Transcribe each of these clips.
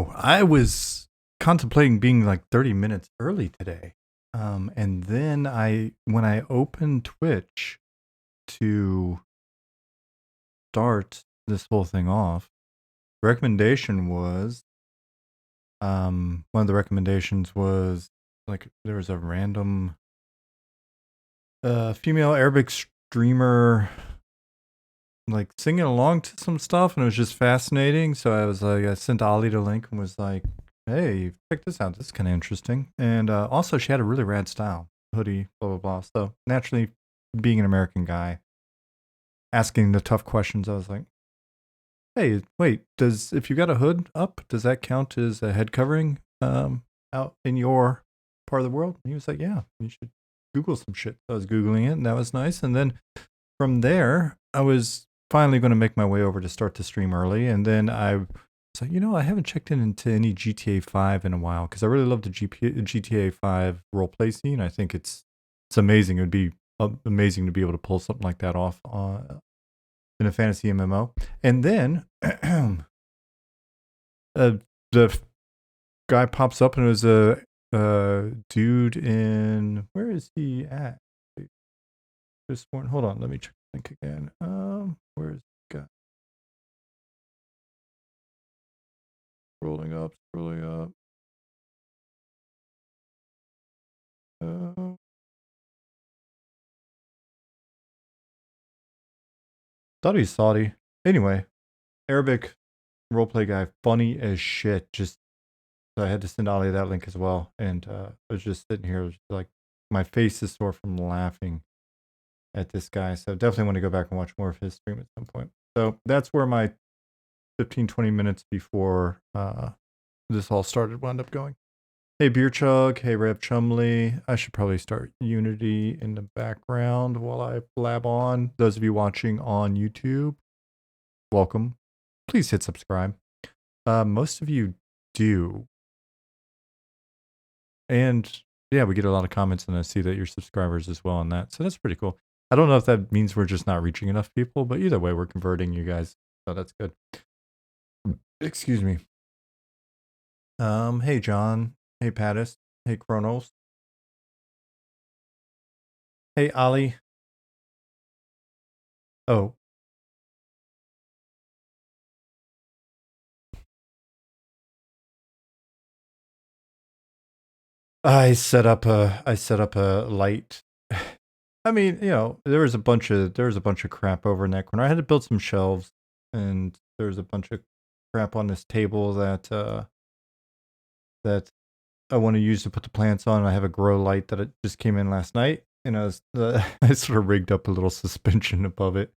So I was contemplating being like 30 minutes early today. And then when I opened Twitch to start this whole thing off, the recommendation was, one of the recommendations was like there was a random female Arabic streamer like singing along to some stuff, and it was just fascinating. So I sent Ali the link and was like, "Hey, check this out. This is kind of interesting." And also, she had a really rad style hoodie, blah blah blah. So naturally, being an American guy, asking the tough questions, I was like, "Hey, wait, if you got a hood up, does that count as a head covering out in your part of the world?" And he was like, "Yeah, you should Google some shit." So I was Googling it, and that was nice. And then from there, I was finally going to make my way over to start the stream early. And then I was like, I haven't checked into any GTA 5 in a while because I really love the GTA 5 roleplay scene. I think it's amazing. It would be amazing to be able to pull something like that off in a fantasy MMO. And then the guy pops up, and it was a dude in, where is he at? This one, hold on, let me check the link again. Where's the guy? Scrolling up. Thought he's Saudi. Anyway, Arabic roleplay guy, funny as shit. Just I had to send Ali that link as well, and I was just sitting here, like my face is sore from laughing at this guy. So definitely want to go back and watch more of his stream at some point. So that's where my 15-20 minutes before this all started wound up going. Hey Beer Chug, hey Rev Chumley. I should probably start Unity in the background while I blab on. Those of you watching on YouTube, welcome. Please hit subscribe. Most of you do. And yeah, we get a lot of comments, and I see that you're subscribers as well on that. So that's pretty cool. I don't know if that means we're just not reaching enough people, but either way, we're converting you guys. So that's good. Excuse me. Hey John. Hey Pattis. Hey Kronos. Hey Ali. Oh. I set up a light. I mean, there was a bunch of crap over in that corner. I had to build some shelves, and there was a bunch of crap on this table that I want to use to put the plants on. I have a grow light that just came in last night, and I sort of rigged up a little suspension above it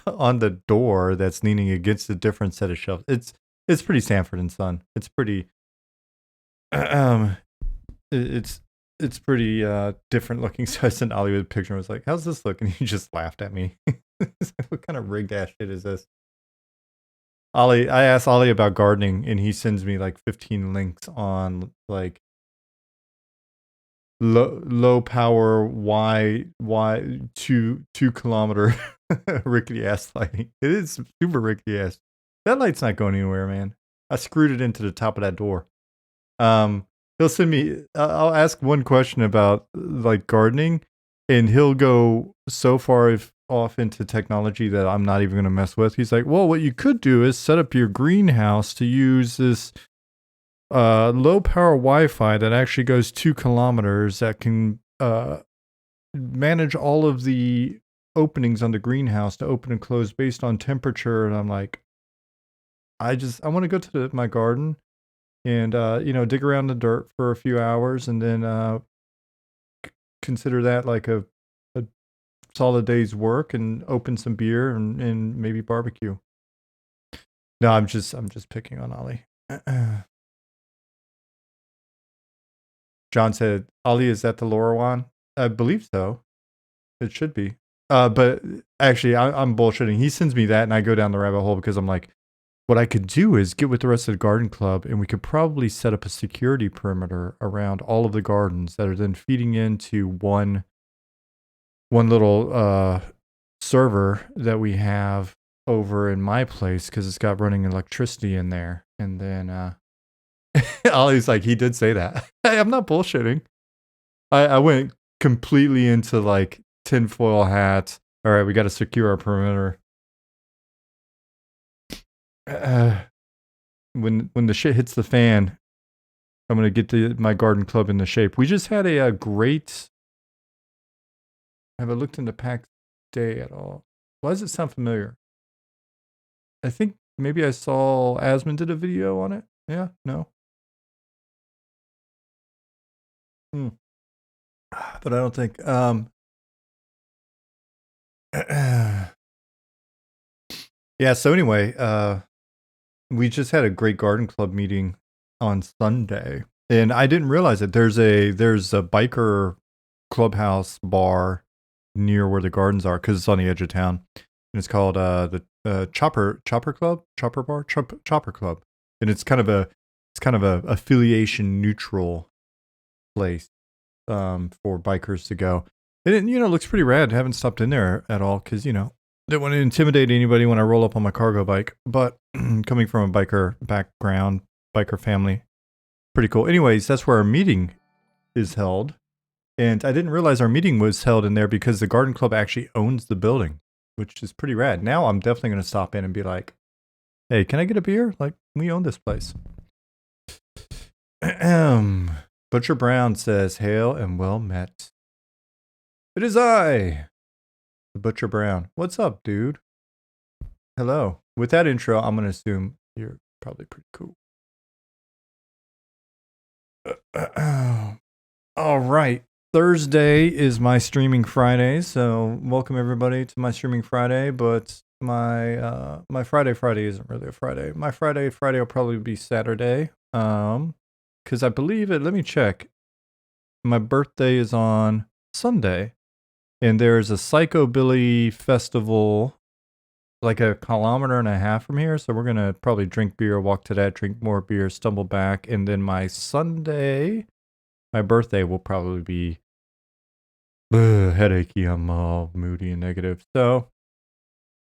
on the door that's leaning against a different set of shelves. It's pretty Sanford and Son. It's pretty it's pretty different looking. So I sent Ollie a picture and was like, "How's this look?" And he just laughed at me. What kind of rigged ass shit is this? I asked Ollie about gardening, and he sends me like 15 links on like low power Y 2 kilometer rickety ass lighting. It is super rickety ass. That light's not going anywhere, man. I screwed it into the top of that door. He'll send me. I'll ask one question about like gardening, and he'll go so far off into technology that I'm not even going to mess with. He's like, "Well, what you could do is set up your greenhouse to use this low power Wi-Fi that actually goes 2 kilometers that can manage all of the openings on the greenhouse to open and close based on temperature." And I'm like, I want to go to my garden and dig around the dirt for a few hours, and then consider that like a solid day's work, and open some beer and maybe barbecue. No, I'm just picking on Ollie. John said, "Ali, is that the Laura one?" I believe so. It should be. But actually, I'm bullshitting. He sends me that, and I go down the rabbit hole because I'm like, what I could do is get with the rest of the garden club, and we could probably set up a security perimeter around all of the gardens that are then feeding into one little server that we have over in my place, because it's got running electricity in there. And then Ollie's like, he did say that. Hey, I'm not bullshitting. I went completely into like tinfoil hat. All right, we got to secure our perimeter. When the shit hits the fan, I'm gonna get my garden club into shape. We just had a great. Have I looked into Pack Day at all? Why does it sound familiar? I think maybe I saw Asmund did a video on it. Yeah, no. But I don't think. Yeah. So anyway, we just had a great garden club meeting on Sunday, and I didn't realize it. There's a biker clubhouse bar near where the gardens are because it's on the edge of town, and it's called the Chopper Club, and it's kind of a affiliation neutral place for bikers to go. And it looks pretty rad. Haven't stopped in there at all because don't want to intimidate anybody when I roll up on my cargo bike. But coming from a biker background, biker family, pretty cool. Anyways, that's where our meeting is held. And I didn't realize our meeting was held in there because the garden club actually owns the building, which is pretty rad. Now I'm definitely going to stop in and be like, hey, can I get a beer? Like, we own this place. Butcher Brown says, hail and well met. It is I, the Butcher Brown. What's up, dude? Hello. With that intro, I'm going to assume you're probably pretty cool. All right. Thursday is my streaming Friday, so welcome everybody to my streaming Friday, but my Friday isn't really a Friday. My Friday will probably be Saturday. Because I believe it, let me check. My birthday is on Sunday, and there's a Psychobilly festival like a kilometer and a half from here, so we're going to probably drink beer, walk to that, drink more beer, stumble back, and then my birthday will probably be headachy. I'm all moody and negative. So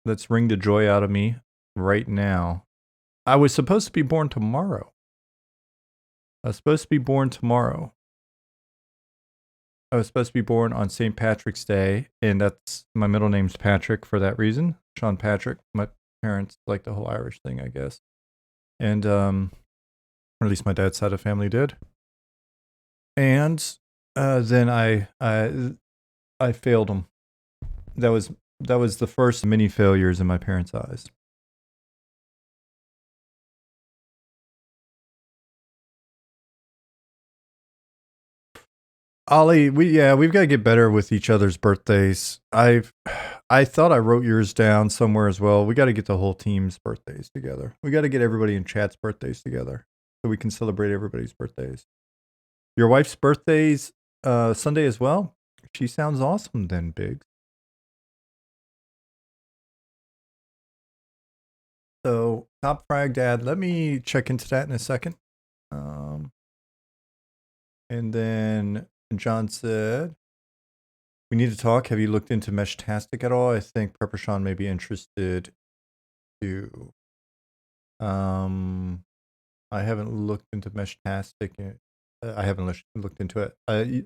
let's wring the joy out of me right now. I was supposed to be born tomorrow. I was supposed to be born on St. Patrick's Day, and that's my middle name's Patrick for that reason. Sean Patrick. My parents like the whole Irish thing, I guess. And or at least my dad's side of the family did. And then I failed them. That was the first mini failures in my parents' eyes. Ollie, we've got to get better with each other's birthdays. I thought I wrote yours down somewhere as well. We got to get the whole team's birthdays together. We got to get everybody in chat's birthdays together so we can celebrate everybody's birthdays. Your wife's birthday's Sunday as well? She sounds awesome then, Biggs. So, Top Frag Dad, let me check into that in a second. And then John said, we need to talk. Have you looked into Meshtastic at all? I think Pepper Sean may be interested too. I haven't looked into Meshtastic. I haven't looked into it. A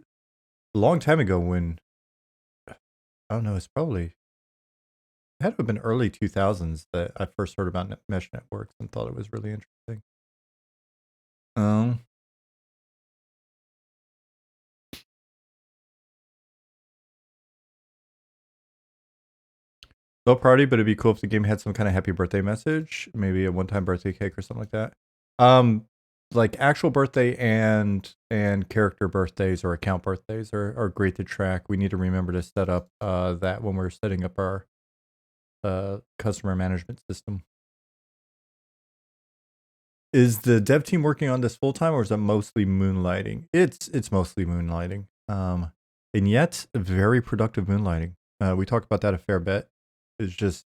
long time ago when, I don't know, it's probably, it had to have been early 2000s that I first heard about mesh networks and thought it was really interesting. Low priority, but it'd be cool if the game had some kind of happy birthday message, maybe a one-time birthday cake or something like that. Like actual birthday and character birthdays or account birthdays are great to track. We need to remember to set up that when we're setting up our customer management system. Is the dev team working on this full time, or is it mostly moonlighting? It's mostly moonlighting, and yet very productive moonlighting. We talked about that a fair bit. It's just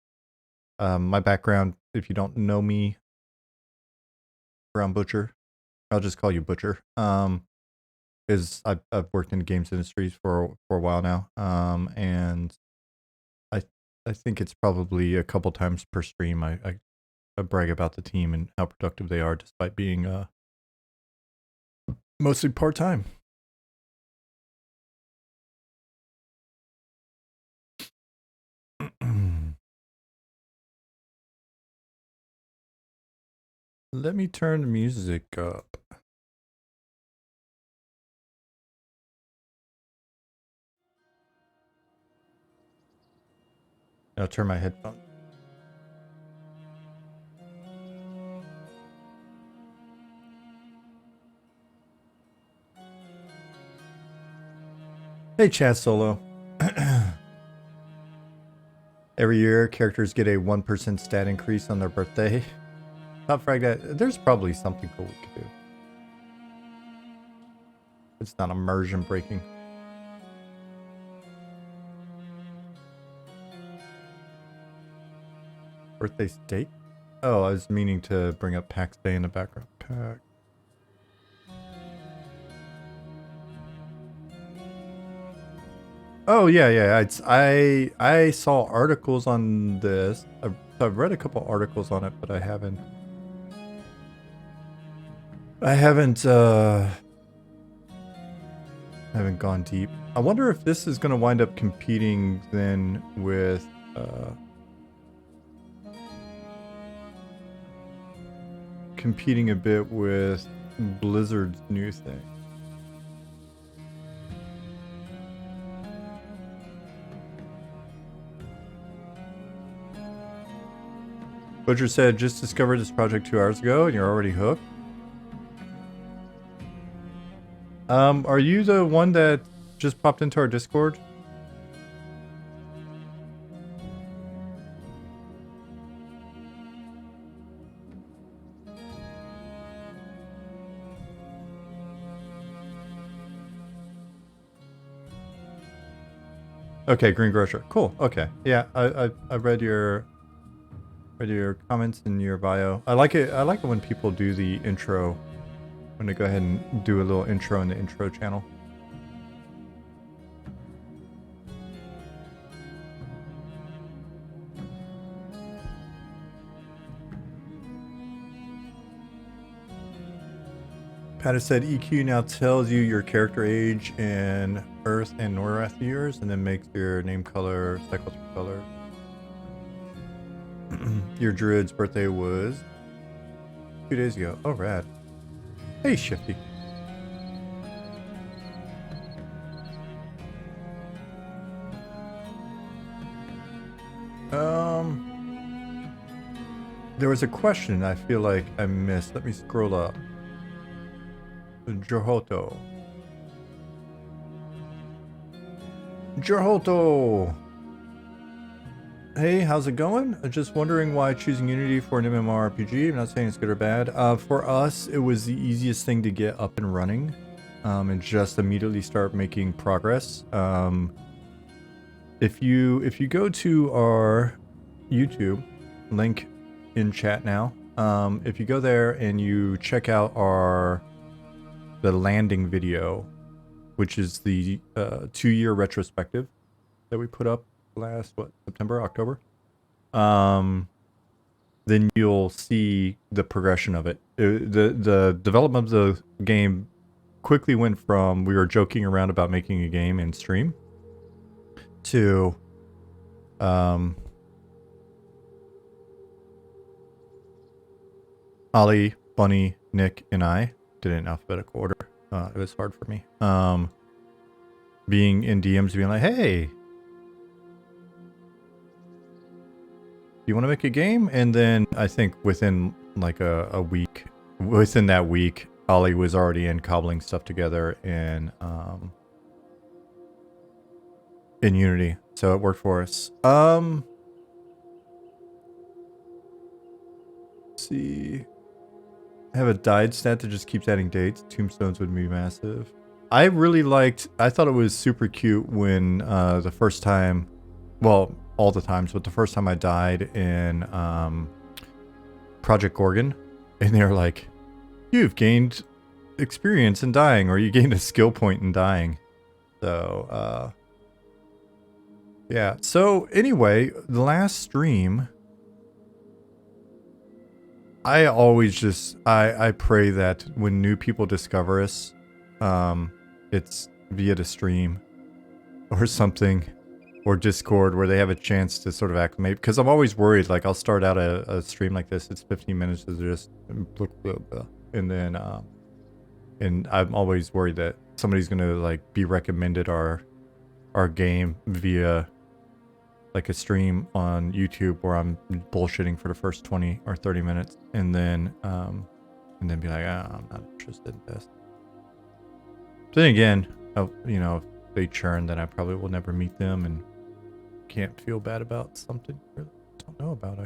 my background. If you don't know me, Brown Butcher, I'll just call you Butcher. Is I've worked in the games industries for a while now, and I think it's probably a couple times per stream I brag about the team and how productive they are, despite being Mostly part-time. Let me turn the music up. I'll turn my headphones. Hey, Chat Solo. Every year, characters get a 1% stat increase on their birthday. Top frag that. There's probably something cool we could do. It's not immersion breaking. Birthday steak? Oh, I was meaning to bring up Pax Day in the background. Pax. Oh yeah. I saw articles on this. I've read a couple articles on it, but I haven't gone deep. I wonder if this is going to wind up competing then with competing a bit with Blizzard's new thing. Butcher said, just discovered this project 2 hours ago and you're already hooked. Are you the one that just popped into our Discord? Okay, Green Grocer. Cool. Okay. Yeah, I read your comments in your bio. I like it when people do the intro. I'm gonna go ahead and do a little intro in the intro channel. Pat has said EQ now tells you your character age in Earth and North years, and then makes your name color cycle through colors. Your druid's birthday was 2 days ago. Oh, rad. Hey, Shifty. There was a question I feel like I missed. Let me scroll up. Jorhoto. Hey, how's it going? Just wondering why choosing Unity for an MMORPG. I'm not saying it's good or bad. For us, it was the easiest thing to get up and running, and just immediately start making progress. If you go to our YouTube, link in chat now. If you go there and you check out the landing video, which is the 2-year retrospective that we put up last September, October, then you'll see the progression of it. The development of the game quickly went from we were joking around about making a game and stream to Ollie, Bunny, Nick, and I did it in alphabetical order. It was hard for me. Being in DMs, being like, hey, you want to make a game? And then I think within like a week, within that week, Ollie was already in cobbling stuff together in Unity. So it worked for us. Let's see. I have a died stat that just keeps adding dates. Tombstones would be massive. I thought it was super cute when the first time, well, all the times, but the first time I died in Project Gorgon, and they're like, you've gained experience in dying, or you gained a skill point in dying. So, yeah. So anyway, the last stream, I always just, I pray that when new people discover us, it's via the stream or something, or Discord, where they have a chance to sort of acclimate. Because I'm always worried, like I'll start out a stream like this, it's 15 minutes of just blah, blah, blah, and then and I'm always worried that somebody's gonna like be recommended our game via like a stream on YouTube where I'm bullshitting for the first 20 or 30 minutes, and then be like, I'm not interested in this. But then again, you know, if they churn, then I probably will never meet them and can't feel bad about something I really don't know about.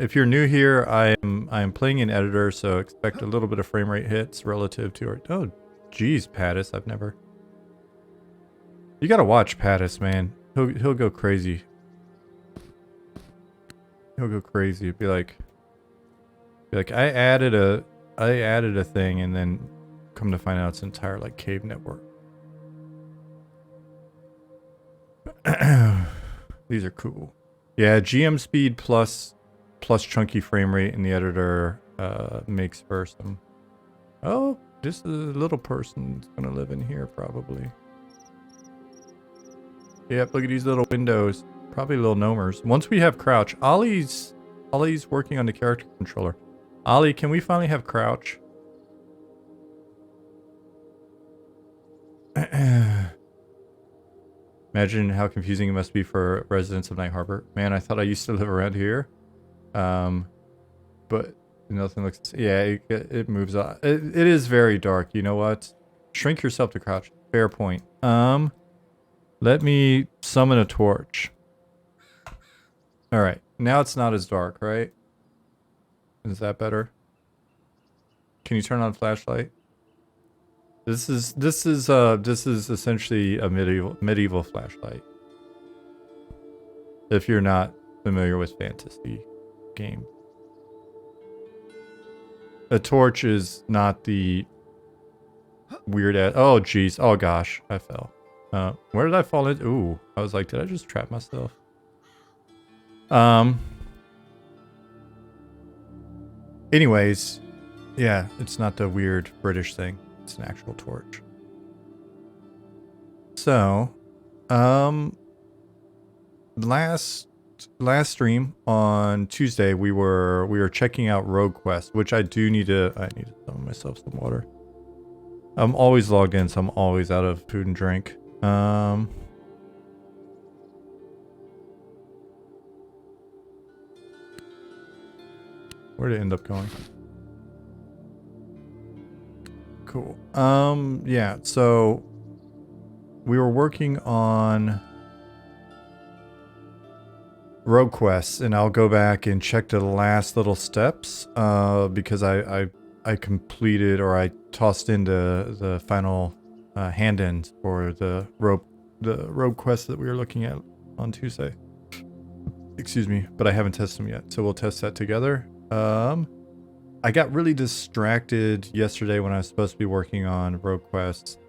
If you're new here, I am playing in editor, so expect a little bit of frame rate hits relative to our. Oh, geez, Pattis, I've never. You gotta watch Pattis, man. He'll go crazy. He'll go crazy. Be like I added a thing, and then come to find out it's an entire like cave network. These are cool. Yeah, GM speed plus chunky frame rate in the editor makes for some. Oh, this little person's gonna live in here probably. Yep, look at these little windows. Probably little gnomers. Once we have crouch, Ollie's working on the character controller. Ollie, can we finally have crouch? Imagine how confusing it must be for residents of Night Harbor. Man, I thought I used to live around here. But nothing looks... Yeah, it moves on. It is very dark. You know what? Shrink yourself to crouch. Fair point. Let me summon a torch. Alright. Now it's not as dark, right? Is that better? Can you turn on flashlight? This is essentially a medieval flashlight. If you're not familiar with fantasy game. A torch is not the weird ass. Oh jeez. Oh gosh, I fell. Where did I fall in? Ooh, I was like, did I just trap myself? Anyways, yeah, it's not the weird British thing. It's an actual torch. So, last stream on Tuesday, we were checking out Rogue Quest, which I need to summon myself some water. I'm always logged in, so I'm always out of food and drink. Where did it end up going? Cool. Yeah, so we were working on Rogue Quests, and I'll go back and check the last little steps, because I completed, or I tossed into the final hand-ins for the Rogue Quest that we were looking at on Tuesday. Excuse me, but I haven't tested them yet, so we'll test that together. I got really distracted yesterday when I was supposed to be working on Rogue Quest,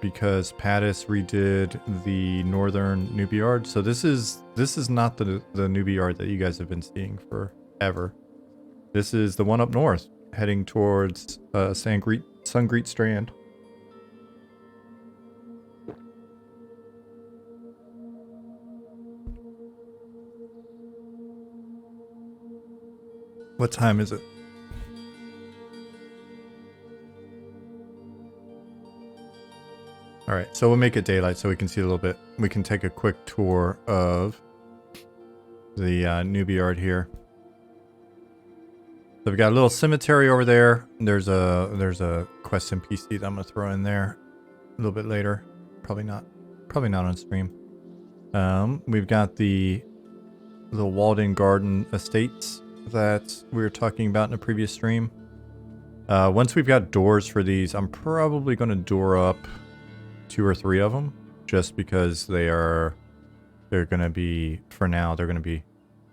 because Pattis redid the northern Newbie yard. So this is not the Newbie yard that you guys have been seeing forever. This is the one up north, heading towards Sungreet Strand. What time is it? All right, so we'll make it daylight so we can see a little bit. We can take a quick tour of the Newbie yard here. So we've got a little cemetery over there. There's a quest NPC that I'm gonna throw in there a little bit later. Probably not on stream. We've got the Walden Garden Estates that we were talking about in a previous stream. Once we've got doors for these, I'm probably going to door up 2 or 3 of them, just because they're going to be, for now, they're going to be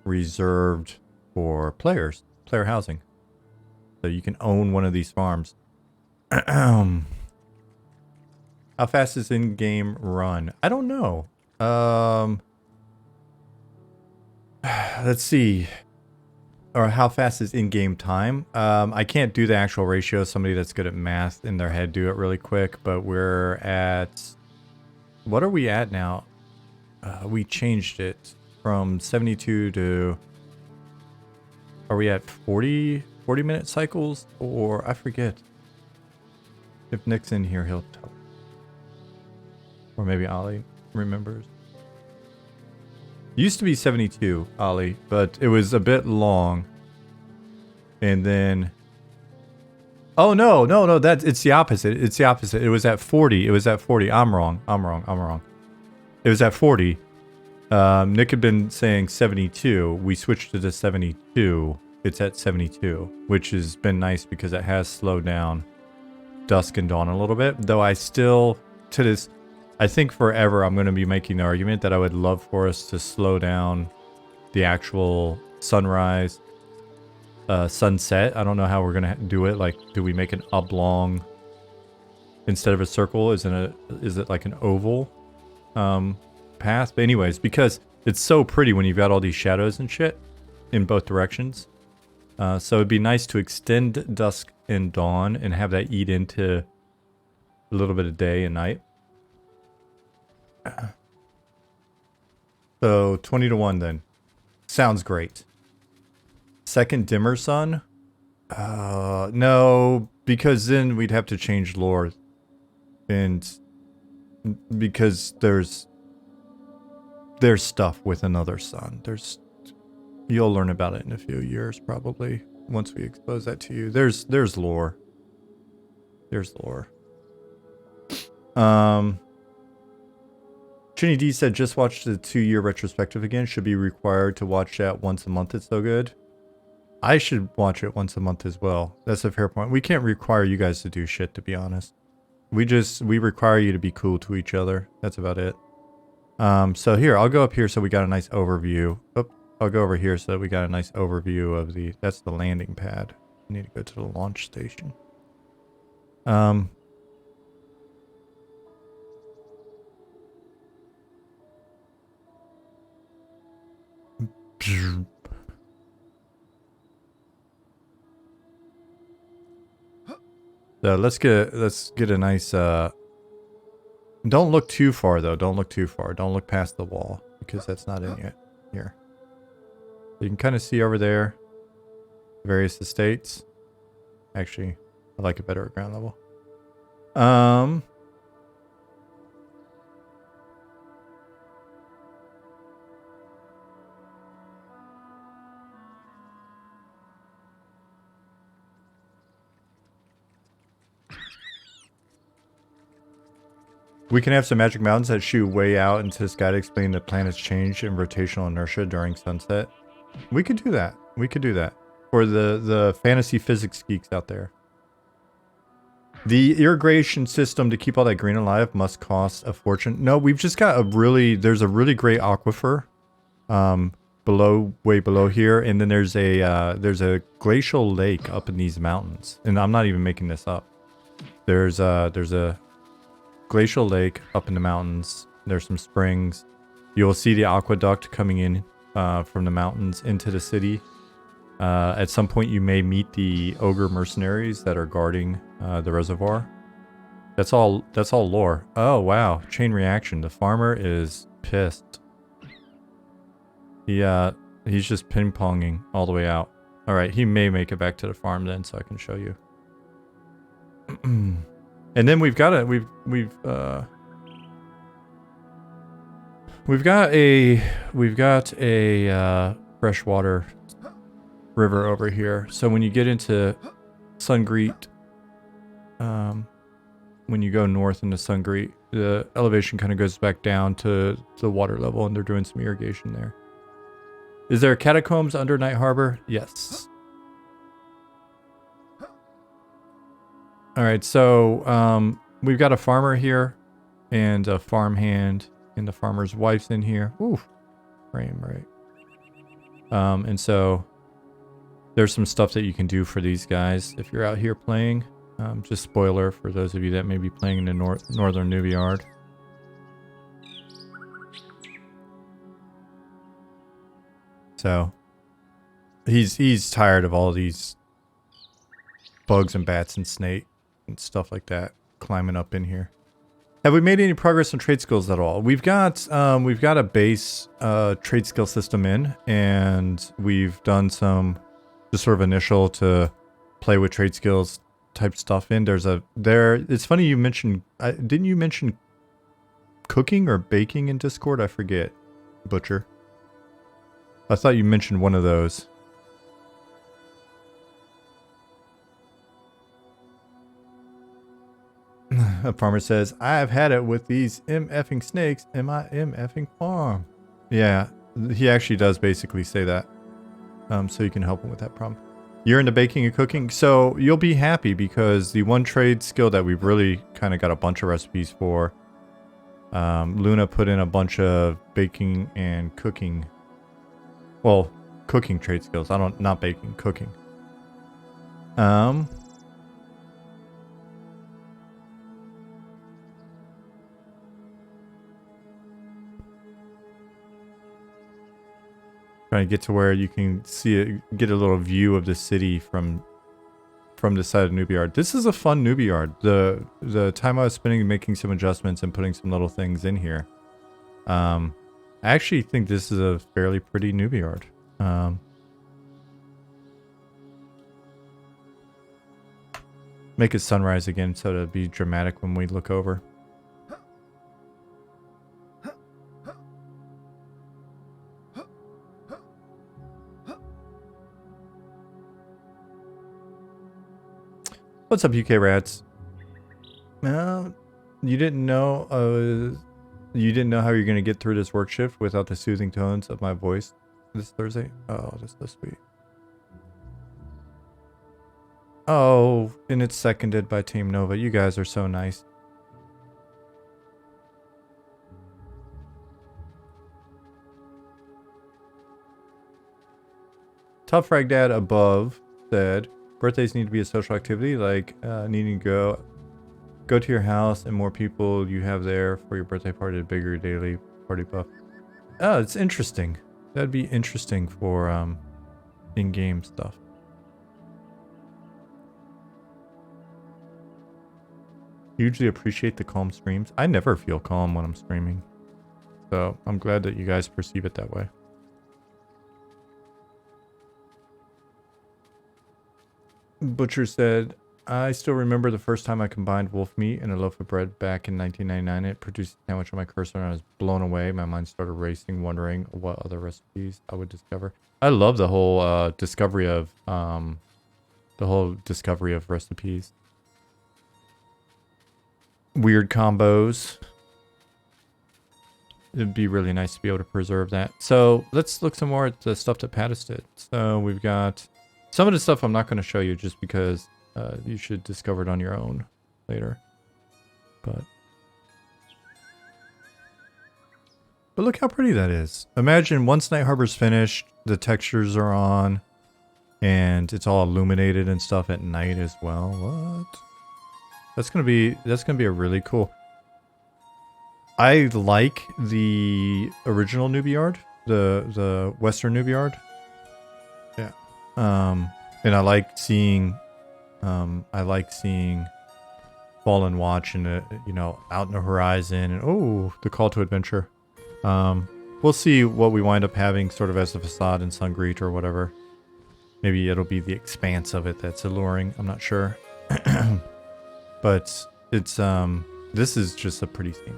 reserved for player housing. So you can own one of these farms. How fast is in-game run? I don't know. Let's see. or how fast is in-game time? I can't do the actual ratio. Somebody that's good at math in their head do it really quick, but we're at, what are we at now? We changed it from 72 to, are we at 40 minute cycles? Or I forget. If Nick's in here, he'll tell. Or maybe Ollie remembers. Used to be 72, Ollie, but it was a bit long. And then, oh no, it's the opposite. It's the opposite. It was at 40. It was at 40. I'm wrong. It was at 40. Nick had been saying 72. We switched it to 72. It's at 72, which has been nice because it has slowed down dusk and dawn a little bit. Though I still, to this, I think forever I'm going to be making the argument that I would love for us to slow down the actual sunrise, sunset. I don't know how we're going to do it. Like, do we make an oblong instead of a circle? Is it like an oval path? But anyways, because it's so pretty when you've got all these shadows and shit in both directions. So it'd be nice to extend dusk and dawn and have that eat into a little bit of day and night. So 20 to 1 then. Sounds great. Second dimmer sun? No, because then we'd have to change lore. And because there's stuff with another sun. You'll learn about it in a few years probably once we expose that to you. There's lore. There's lore. Trini D said just watch the 2-year retrospective again. Should be required to watch that once a month. It's so good. I should watch it once a month as well. That's a fair point. We can't require you guys to do shit, to be honest. We require you to be cool to each other. That's about it. So here, I'll go up here so we got a nice overview. Oh, I'll go over here so that we got a nice overview of that's the landing pad. I need to go to the launch station. So let's get a nice don't look too far though. Don't look too far. Don't look past the wall because that's not in yet. Here. You can kind of see over there various estates. Actually, I like it better at ground level. We can have some magic mountains that shoot way out into the sky to explain the planet's change in rotational inertia during sunset. We could do that. We could do that. For the fantasy physics geeks out there. The irrigation system to keep all that green alive must cost a fortune. No, we've just got there's a really great aquifer way below here, and then there's a glacial lake up in these mountains. And I'm not even making this up. There's a glacial lake up in the mountains. There's some springs. You'll see the aqueduct coming in from the mountains into the city. At some point you may meet the ogre mercenaries that are guarding the reservoir. That's all lore. Oh wow, chain reaction. The farmer is pissed. He's just ping-ponging all the way out. Alright, he may make it back to the farm then so I can show you. And then we've got a freshwater river over here. So when you get into Sungreet, when you go north into Sungreet, the elevation kind of goes back down to the water level, and they're doing some irrigation there. Is there catacombs under Night Harbor? Yes. Alright, so we've got a farmer here and a farmhand, and the farmer's wife's in here. Ooh, frame right. And so there's some stuff that you can do for these guys if you're out here playing. Just spoiler for those of you that may be playing in the northern Newbie yard. So He's tired of all these bugs and bats and snake and stuff like that climbing up in here. Have we made any progress on trade skills at all? We've got a base trade skill system in, and we've done some just sort of initial to play with trade skills type stuff in. It's funny you mentioned, didn't you mention cooking or baking in Discord? I forget, Butcher. I thought you mentioned one of those. A farmer says, I've had it with these MFing snakes in my MFing farm. Yeah, he actually does basically say that. So you can help him with that problem. You're into baking and cooking, so you'll be happy because the one trade skill that we've really kind of got a bunch of recipes for, Luna put in a bunch of baking and cooking. Well, cooking trade skills. Not baking, cooking. Trying to get to where you can see it, get a little view of the city from the side of Newbie Yard. This is a fun Newbie Yard. The time I was spending making some adjustments and putting some little things in here. I actually think this is a fairly pretty Newbie Yard. Make it sunrise again so to be dramatic when we look over. What's up, UK rats? Well, you didn't know how you're gonna get through this work shift without the soothing tones of my voice this Thursday. Oh, that's so sweet. Oh, and it's seconded by Team Nova. You guys are so nice. Tough Frag Dad above said, birthdays need to be a social activity, like needing to go to your house and more people you have there for your birthday party to bigger daily party buff. Oh, it's interesting. That'd be interesting for in-game stuff. Hugely appreciate the calm streams. I never feel calm when I'm streaming. So I'm glad that you guys perceive it that way. Butcher said, I still remember the first time I combined wolf meat and a loaf of bread back in 1999. It produced a sandwich on my cursor and I was blown away. My mind started racing, wondering what other recipes I would discover. I love the whole discovery of recipes. Weird combos. It'd be really nice to be able to preserve that. So let's look some more at the stuff that Pattis did. So we've got some of the stuff I'm not going to show you just because you should discover it on your own later. But look how pretty that is. Imagine once Night Harbor's finished, the textures are on, and it's all illuminated and stuff at night as well. What? That's gonna be a really cool. I like the original Newbie Yard, the Western Newbie Yard. Yeah. And I like seeing Fallen Watch and out in the horizon and the call to adventure. We'll see what we wind up having sort of as the facade in Sungreet or whatever. Maybe it'll be the expanse of it that's alluring. I'm not sure. But it's this is just a pretty scene.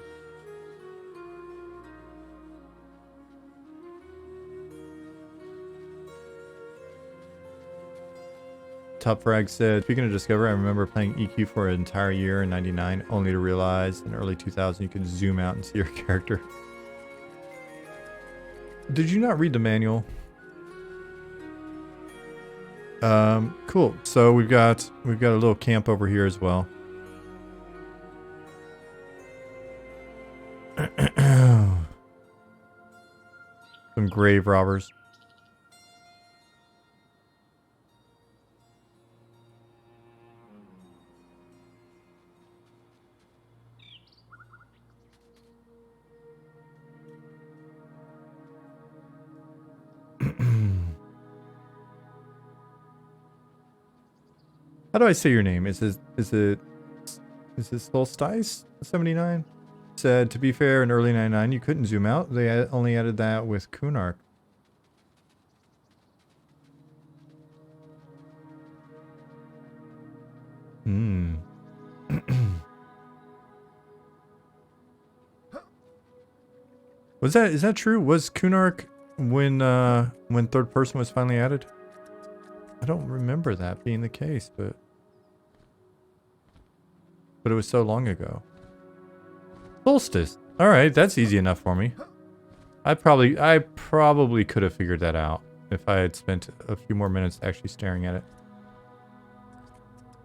Top Frag said, speaking of Discover, I remember playing EQ for an entire year in 99, only to realize in early 2000 you could zoom out and see your character. Did you not read the manual? Cool. So we've got a little camp over here as well. Some grave robbers. How do I say your name? Is it Solstice 79? Said, to be fair, in early 99 you couldn't zoom out. They only added that with Kunark. Hmm. Is that true? Was Kunark when third person was finally added? I don't remember that being the case, but it was so long ago. Solstice. All right, that's easy enough for me. I probably could have figured that out if I had spent a few more minutes actually staring at it.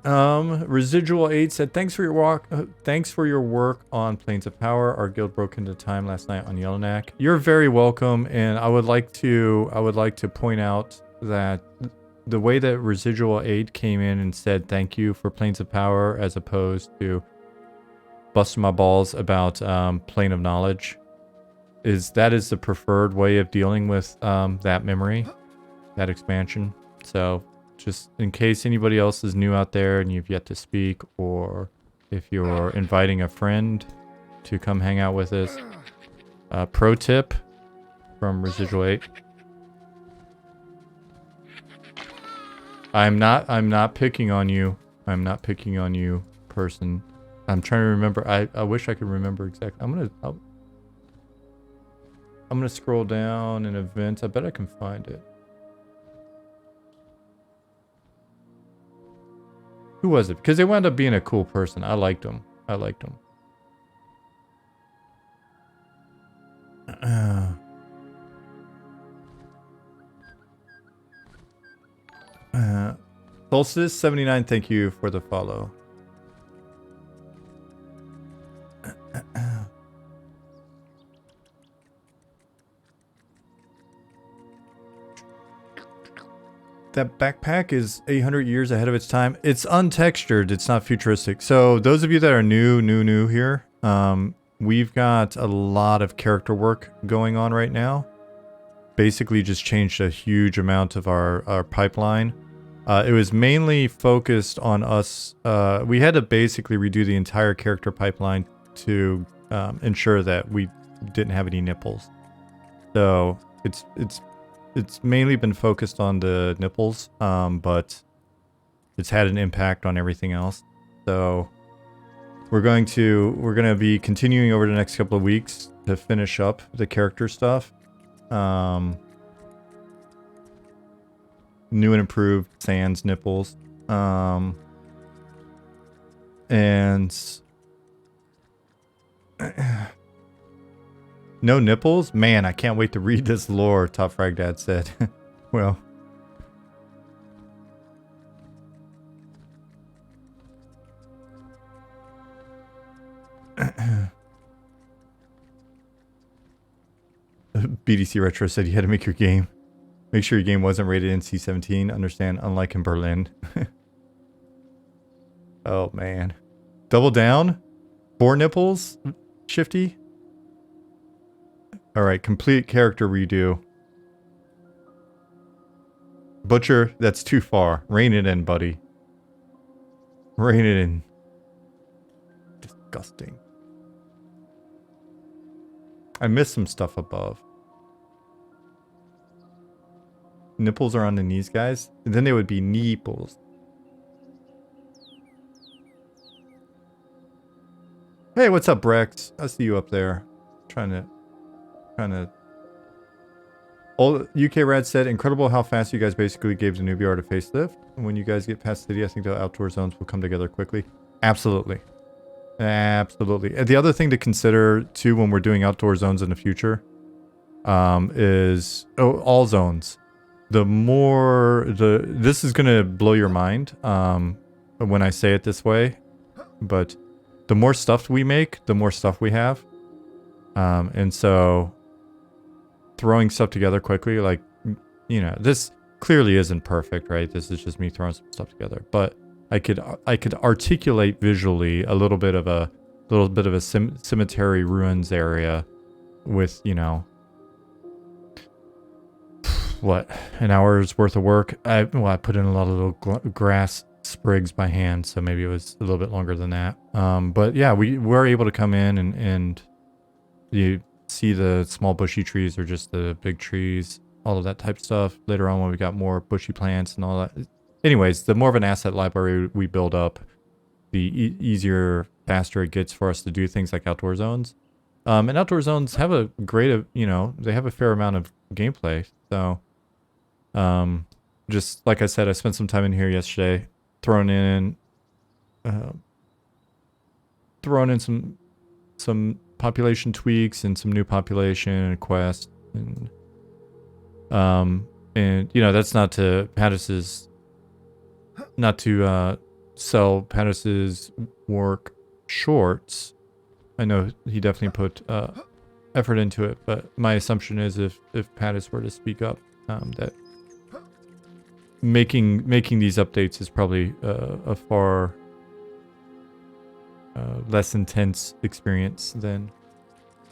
Residual 8 said, thanks for your work on Planes of Power. Our guild broke into time last night on Yellowknack. You're very welcome, and I would like to point out that the way that Residual 8 came in and said thank you for Planes of Power as opposed to busting my balls about Plane of Knowledge is the preferred way of dealing with that memory, that expansion. So just in case anybody else is new out there and you've yet to speak, or if you're inviting a friend to come hang out with us, pro tip from Residual 8. I'm not picking on you. I'm not picking on you, person. I'm trying to remember. I wish I could remember exactly. I'm gonna scroll down in events. I bet I can find it. Who was it? Because they wound up being a cool person. I liked him. Solstice 79, thank you for the follow. That backpack is 800 years ahead of its time. It's untextured. It's not futuristic. So those of you that are new here, we've got a lot of character work going on right now. Basically just changed a huge amount of our pipeline. It was mainly focused on us. We had to basically redo the entire character pipeline to ensure that we didn't have any nipples. So it's mainly been focused on the nipples, but it's had an impact on everything else. So we're gonna be continuing over the next couple of weeks to finish up the character stuff. New and improved sans nipples. And no nipples? Man, I can't wait to read this lore, Top Frag Dad said. Well. BDC Retro said you had to make your game. Make sure your game wasn't rated NC-17. Understand, unlike in Berlin. Oh, man. Double down? 4 nipples? Shifty? Alright, complete character redo. Butcher, that's too far. Rein it in, buddy. Rein it in. Disgusting. I missed some stuff above. Nipples are on the knees, guys. And then they would be nipples. Hey, what's up, Brex? I see you up there. Trying to... Old UK Rad said, incredible how fast you guys basically gave the Newbie art a facelift. When you guys get past city, I think the outdoor zones will come together quickly. Absolutely. Absolutely. And the other thing to consider, too, when we're doing outdoor zones in the future, is all zones. This is going to blow your mind when I say it this way, but the more stuff we make, the more stuff we have. And so throwing stuff together quickly, like, you know, this clearly isn't perfect, right? This is just me throwing some stuff together, but I could articulate visually a little bit of a cemetery ruins area with, you know, what, an hour's worth of work. I put in a lot of little grass sprigs by hand, so maybe it was a little bit longer than that. But yeah, we were able to come in and you see the small bushy trees or just the big trees, all of that type of stuff. Later on when we got more bushy plants and all that. Anyways, the more of an asset library we build up, the easier, faster it gets for us to do things like outdoor zones. And outdoor zones have a great, they have a fair amount of gameplay. So, just like I said, I spent some time in here yesterday, throwing in some population tweaks and some new population and quests, and that's not to sell Pattis's work shorts. I know he definitely put effort into it, but my assumption is if Pattis were to speak up, that making these updates is probably a far less intense experience than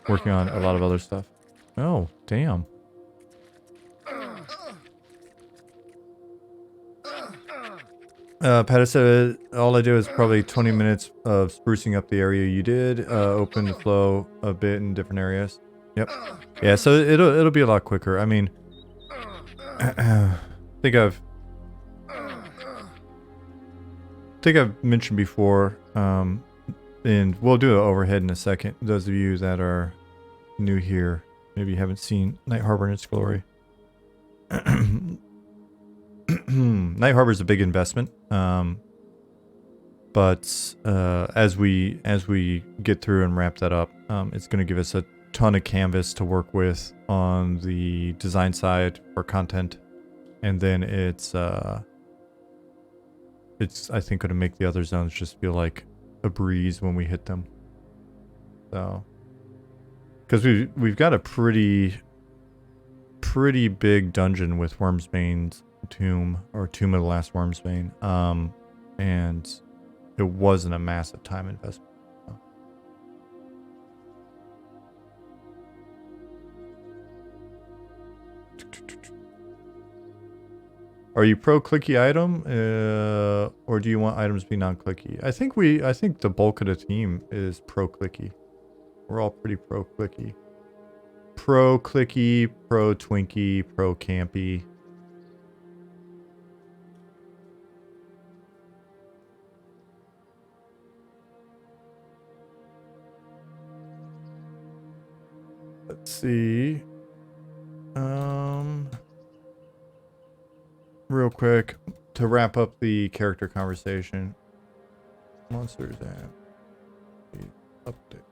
working on a lot of other stuff. Oh, damn. Pattis said, all I do is probably 20 minutes of sprucing up the area you did, open the flow a bit in different areas. Yep. Yeah, so it'll be a lot quicker. I mean, I think I've mentioned before, and we'll do an overhead in a second. Those of you that are new here, maybe you haven't seen Night Harbor in its glory. Night Harbor is a big investment, but as we get through and wrap that up, it's going to give us a ton of canvas to work with on the design side for content, and then it's I think going to make the other zones just feel like a breeze when we hit them. So, because we've got a pretty big dungeon with Wormsbane's tomb, or Tomb of the Last Wormsbane, and it wasn't a massive time investment. So. Are you pro clicky item, or do you want items to be non-clicky? I think the bulk of the team is pro clicky. We're all pretty pro clicky. Pro clicky, pro Twinkie, pro campy. Let's see. Real quick to wrap up the character conversation. Monsters and update.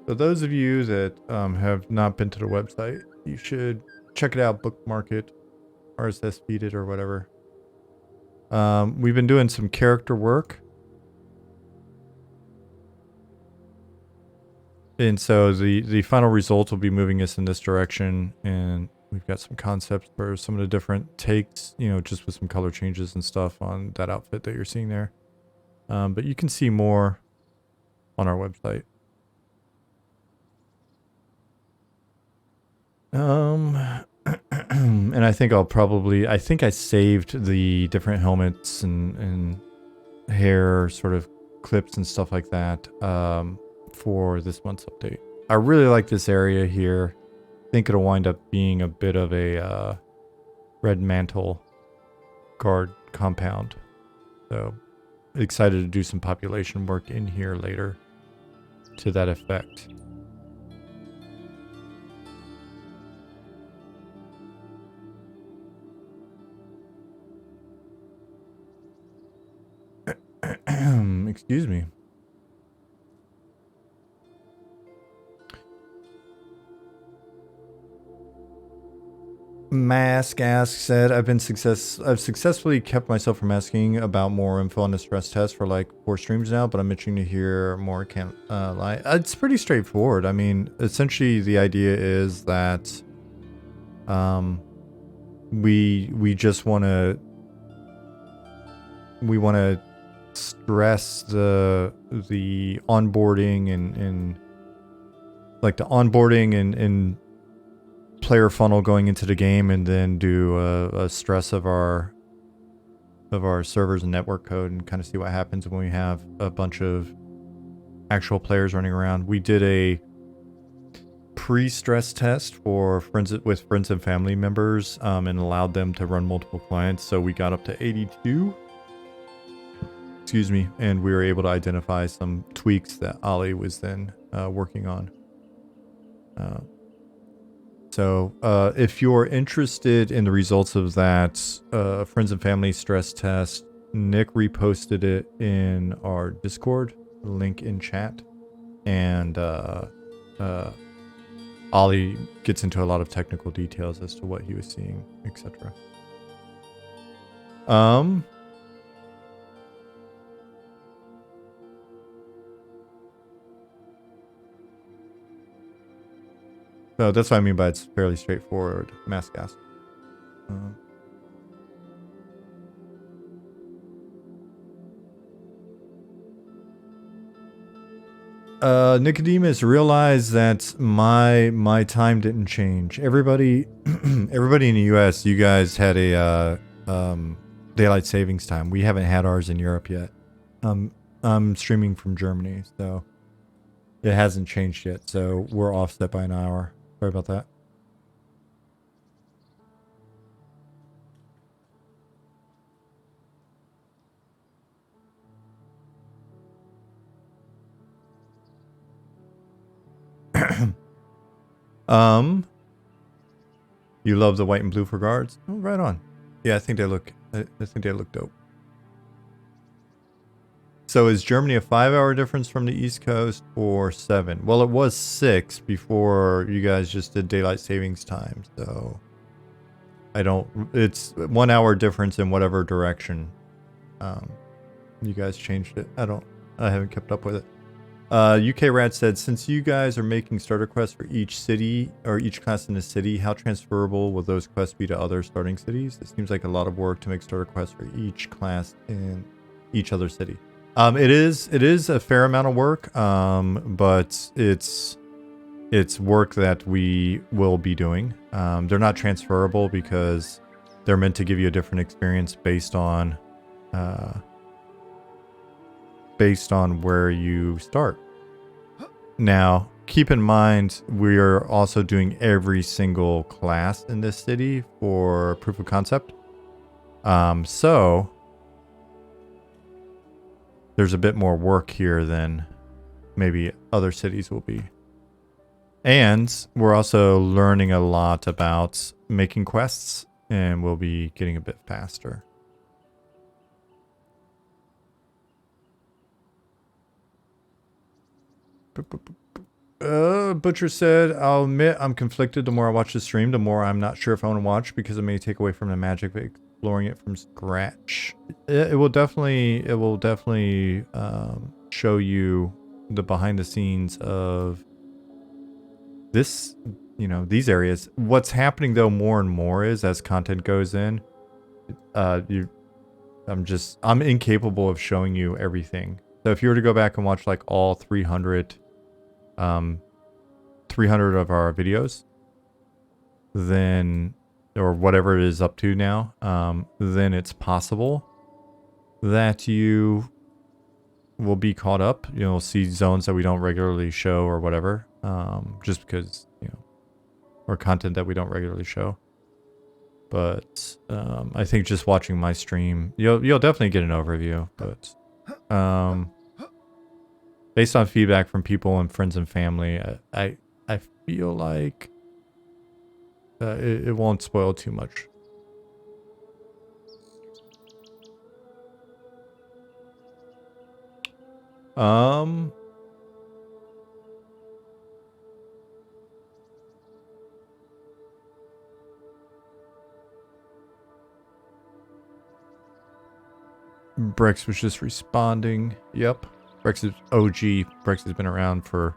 So those of you that have not been to the website, you should check it out, bookmark it, RSS feed it, or whatever. We've been doing some character work. And so the final result will be moving us in this direction, and we've got some concepts for some of the different takes, just with some color changes and stuff on that outfit that you're seeing there. But you can see more on our website. And I think I think I saved the different helmets and hair sort of clips and stuff like that for this month's update. I really like this area here. I think it'll wind up being a bit of a red mantle guard compound. So excited to do some population work in here later to that effect. Excuse me. Mask said, I've successfully kept myself from asking about more info on the stress test for like 4 streams now, but I'm itching to hear more. Can't lie. It's pretty straightforward. I mean, essentially the idea is that we just want to stress the onboarding and like the onboarding and player funnel going into the game, and then do a stress of our servers and network code, and kind of see what happens when we have a bunch of actual players running around. We did a pre-stress test for friends and family members, and allowed them to run multiple clients. So we got up to 82. Excuse me, and we were able to identify some tweaks that Ali was then working on. So if you're interested in the results of that friends and family stress test, Nick reposted it in our Discord, link in chat, and Ali gets into a lot of technical details as to what he was seeing, etc. So that's what I mean by it's fairly straightforward mass gas. Nicodemus realized that my time didn't change. Everybody in the US, you guys had a daylight savings time. We haven't had ours in Europe yet. I'm streaming from Germany, so it hasn't changed yet. So we're offset by an hour. Sorry about that. You love the white and blue for guards? Oh, right on. Yeah, I think they look dope. So is Germany a 5-hour difference from the East Coast or 7? Well, it was 6 before you guys just did daylight savings time. So it's 1 hour difference in whatever direction. You guys changed it. I haven't kept up with it. UK Rat said, since you guys are making starter quests for each city or each class in the city, how transferable will those quests be to other starting cities? It seems like a lot of work to make starter quests for each class in each other city. It is a fair amount of work, but it's work that we will be doing. They're not transferable because they're meant to give you a different experience based on where you start. Now, keep in mind, we are also doing every single class in this city for proof of concept. So there's a bit more work here than maybe other cities will be. And we're also learning a lot about making quests, and we'll be getting a bit faster. Butcher said, I'll admit I'm conflicted. The more I watch the stream, the more I'm not sure if I want to watch, because it may take away from the magic of exploring it from scratch. It will definitely show you the behind the scenes of this, these areas. What's happening though more and more is, as content goes in, I'm incapable of showing you everything. So if you were to go back and watch like all 300 of our videos, then, or whatever it is up to now, then it's possible that you will be caught up. You'll see zones that we don't regularly show or whatever, just because, or content that we don't regularly show. But I think just watching my stream, you'll definitely get an overview. But based on feedback from people and friends and family, I feel like it won't spoil too much. Brex was just responding. Yep. Brex is OG. Brex has been around for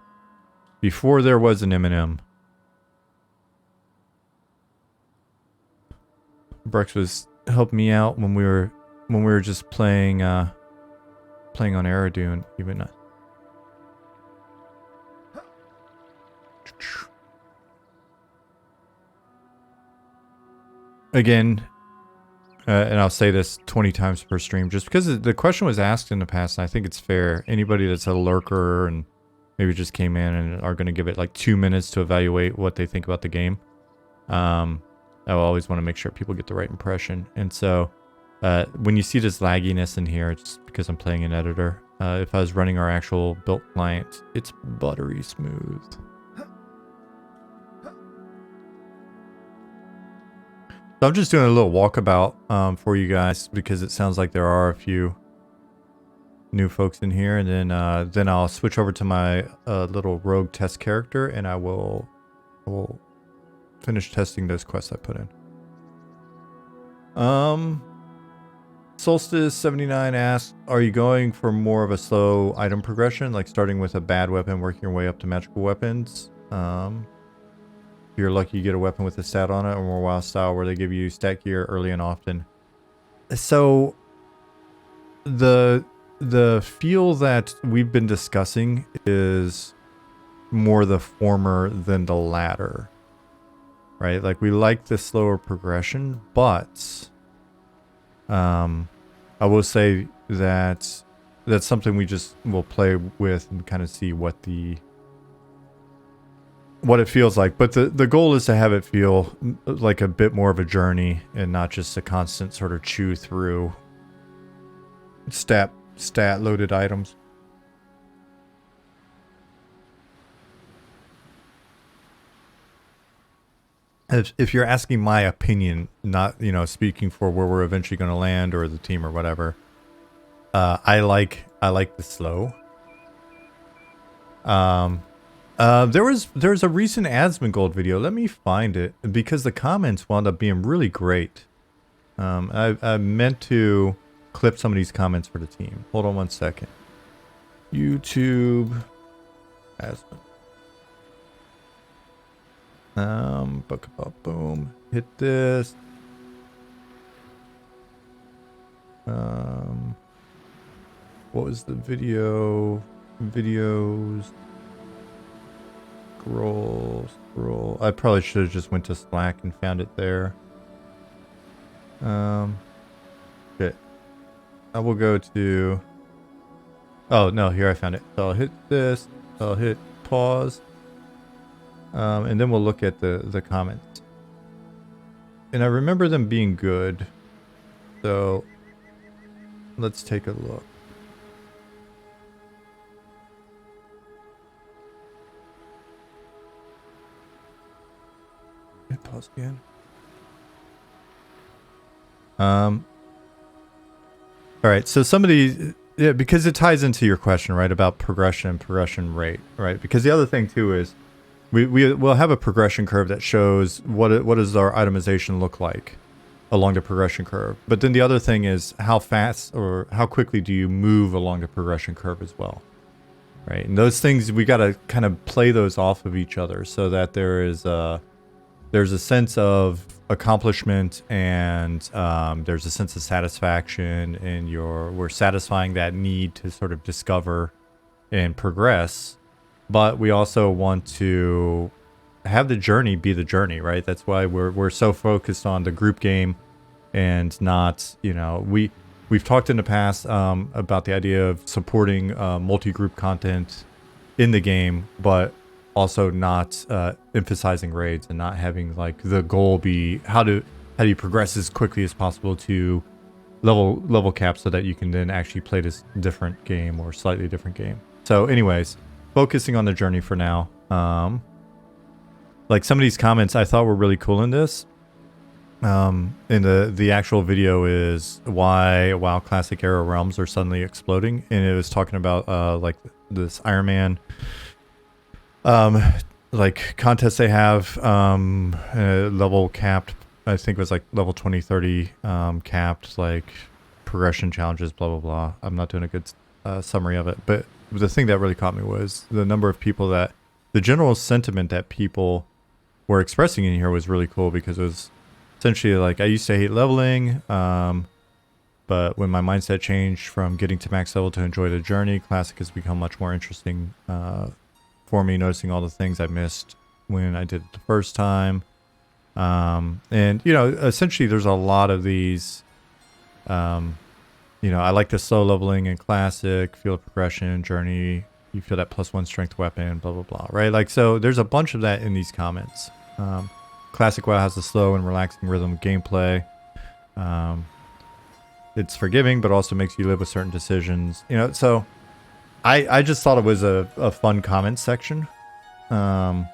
before there was an M&M. Brex was helping me out when we were just playing playing on Aerodune, even. Again, and I'll say this 20 times per stream, just because the question was asked in the past, and I think it's fair. Anybody that's a lurker and maybe just came in and are going to give it like 2 minutes to evaluate what they think about the game, I always want to make sure people get the right impression. And so when you see this lagginess in here, it's because I'm playing an editor. If I was running our actual built client, it's buttery smooth. So I'm just doing a little walkabout for you guys because it sounds like there are a few new folks in here, and then I'll switch over to my little rogue test character, and I will finish testing those quests I put in. Solstice 79 asks, are you going for more of a slow item progression, like starting with a bad weapon, working your way up to magical weapons? If you're lucky, you get a weapon with a stat on it, or more WoW style where they give you stat gear early and often. So the feel that we've been discussing is more the former than the latter, right? Like, we like the slower progression, but I will say that that's something we just will play with and kind of see what it feels like. But the goal is to have it feel like a bit more of a journey and not just a constant sort of chew through stat loaded items. If you're asking my opinion, not, you know, speaking for where we're eventually going to land or the team or whatever, I like the slow. There's a recent Asmongold video. Let me find it because the comments wound up being really great. I meant to clip some of these comments for the team. Hold on one second. YouTube Asmon. Boom. Hit this. What was the video? Videos. Scroll. I probably should have just went to Slack and found it there. Shit. I will go to... Oh, no, here I found it. So I'll hit this. I'll hit pause. And then we'll look at the comments. And I remember them being good. So let's take a look. Hit pause again. All right, so somebody, yeah, because it ties into your question, right, about progression and progression rate, right? Because the other thing too is we'll have a progression curve that shows what does our itemization look like along the progression curve. But then the other thing is how fast or how quickly do you move along the progression curve as well, right? And those things, we got to kind of play those off of each other so that there's a sense of accomplishment and there's a sense of satisfaction, and we're satisfying that need to sort of discover and progress. But we also want to have the journey be the journey, right? That's why we're so focused on the group game and not, you know, we've talked in the past about the idea of supporting multi-group content in the game, but also not emphasizing raids and not having like the goal be how do you progress as quickly as possible to level cap so that you can then actually play this different game or slightly different game. So anyways, focusing on the journey for now. Like some of these comments I thought were really cool in this. And the actual video is why WoW Classic Era realms are suddenly exploding, and it was talking about like this Iron Man like contest they have, level capped, I think it was like level 20, 30 capped, like progression challenges, blah blah blah. I'm not doing a good summary of it, but the thing that really caught me was the number of people that the general sentiment that people were expressing in here was really cool, because it was essentially like, I used to hate leveling, But when my mindset changed from getting to max level to enjoy the journey, Classic has become much more interesting for me, noticing all the things I missed when I did it the first time. And, you know, essentially there's a lot of these, you know, I like the slow leveling in Classic, feel the progression, journey, you feel that +1 strength weapon, blah, blah, blah, right? Like, so there's a bunch of that in these comments. Classic WoW has a slow and relaxing rhythm of gameplay. It's forgiving, but also makes you live with certain decisions. You know, so I just thought it was a fun comment section. So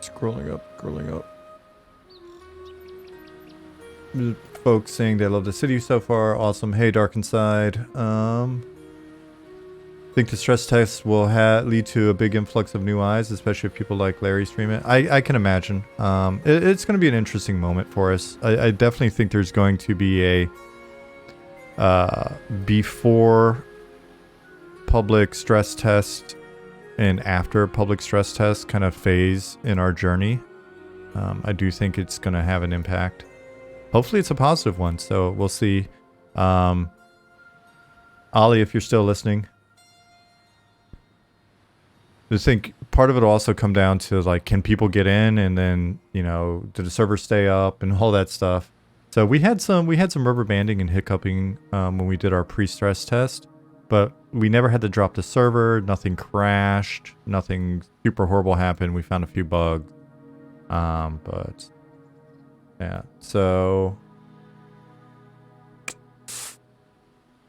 scrolling up. Folks saying they love the city so far. Awesome. Hey, Dark Inside. Think the stress test will lead to a big influx of new eyes, especially if people like Larry stream it. I can imagine. It's going to be an interesting moment for us. I definitely think there's going to be a before public stress test and after public stress test kind of phase in our journey. I do think it's going to have an impact. Hopefully it's a positive one, so we'll see. Ollie, if you're still listening, I think part of it will also come down to, like, can people get in, and then, you know, did the server stay up and all that stuff. So we had some rubber banding and hiccuping when we did our pre-stress test, but we never had to drop the server. Nothing crashed. Nothing super horrible happened. We found a few bugs, but yeah. So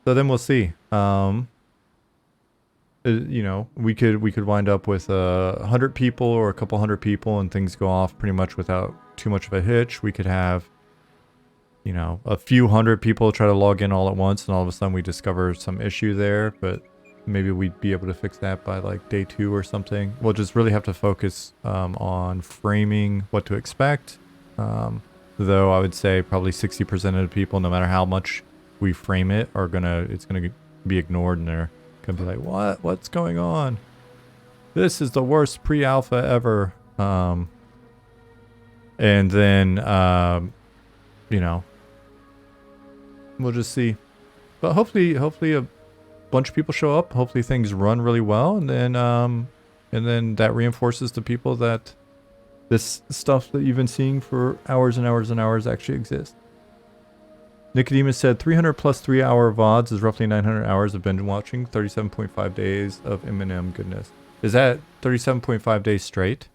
then we'll see. You know, we could wind up with 100 people or a couple hundred people, and things go off pretty much without too much of a hitch. We could have, you know, a few hundred people try to log in all at once, and all of a sudden we discover some issue there, but maybe we'd be able to fix that by like day 2 or something. We'll just really have to focus on framing what to expect. Though I would say probably 60% of the people, no matter how much we frame it, it's gonna be ignored, and they're gonna be like, what's going on? This is the worst pre-alpha ever. And then you know, we'll just see. But hopefully a bunch of people show up. Hopefully things run really well, and then that reinforces to people that this stuff that you've been seeing for hours and hours and hours actually exists. Nicodemus said 300 plus 3-hour VODs is roughly 900 hours of binge watching, 37.5 days of M&M goodness. Is that 37.5 days straight?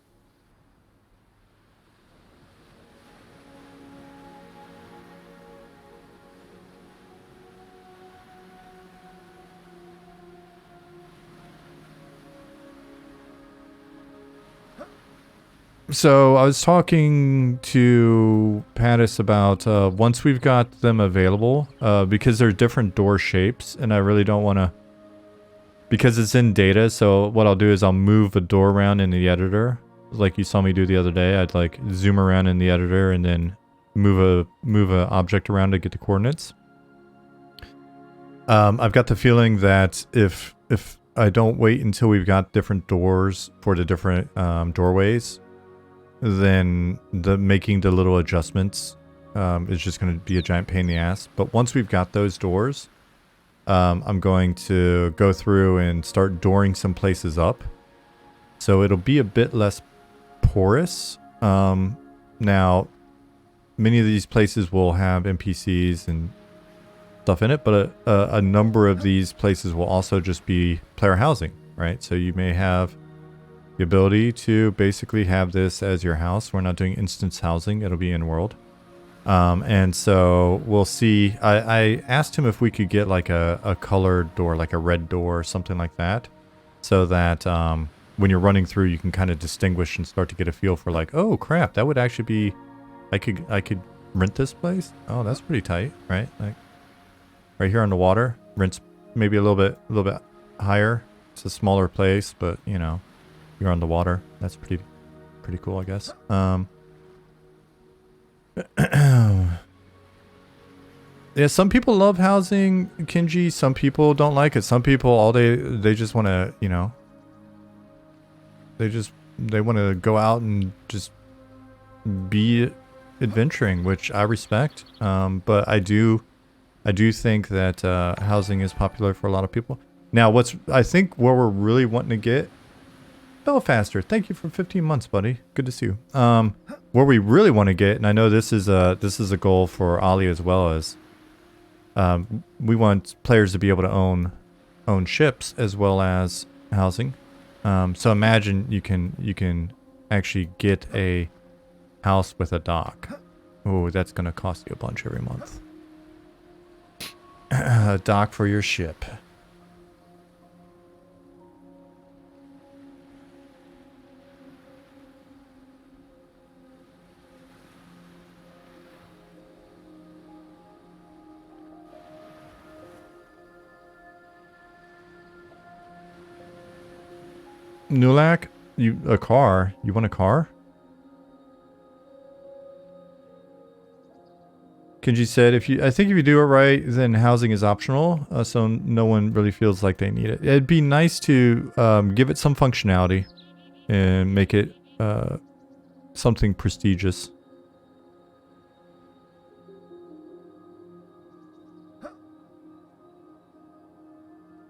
So I was talking to Pattis about once we've got them available, because they're different door shapes, and I really don't want to, because it's in data. So what I'll do is I'll move a door around in the editor, like you saw me do the other day. I'd like zoom around in the editor and then move a object around to get the coordinates. I've got the feeling that if I don't wait until we've got different doors for the different doorways, then making the little adjustments is just going to be a giant pain in the ass. But once we've got those doors, I'm going to go through and start dooring some places up, so it'll be a bit less porous. Now, many of these places will have NPCs and stuff in it, but a number of these places will also just be player housing, right? So you may have the ability to basically have this as your house. We're not doing instance housing. It'll be in-world. And so we'll see. I asked him if we could get like a colored door, like a red door or something like that, so that when you're running through, you can kind of distinguish and start to get a feel for like, oh crap, that would actually be, I could rent this place. Oh, that's pretty tight, right? Like right here on the water, rent's maybe a little bit higher. It's a smaller place, but you know, you're on the water. That's pretty cool, I guess. Yeah, some people love housing, Kinji. Some people don't like it. Some people they just want to, you know, they want to go out and just be adventuring, which I respect. But I do think that housing is popular for a lot of people. Now, I think where we're really wanting to get, Belfaster, thank you for 15 months, buddy. Good to see you. Where we really want to get, and I know this is a goal for Ali as well, as we want players to be able to own ships as well as housing. So imagine you can actually get a house with a dock. Oh, that's gonna cost you a bunch every month. A dock for your ship. Nulak, a car? You want a car? Kenji said, I think if you do it right, then housing is optional, so no one really feels like they need it. It'd be nice to give it some functionality and make it something prestigious.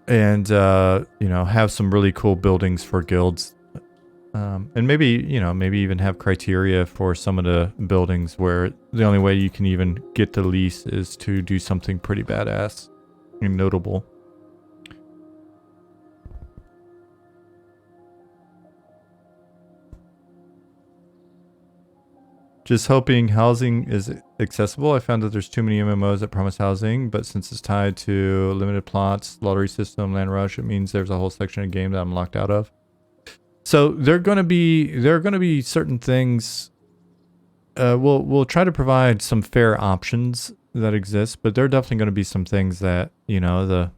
And, you know, have some really cool buildings for guilds. And maybe, you know, maybe even have criteria for some of the buildings where the only way you can even get the lease is to do something pretty badass and notable. Just hoping housing is accessible. I found that there's too many MMOs that promise housing, but since it's tied to limited plots, lottery system, land rush, it means there's a whole section of game that I'm locked out of. So there are gonna be certain things. We'll try to provide some fair options that exist, but there are definitely gonna be some things that, you know, the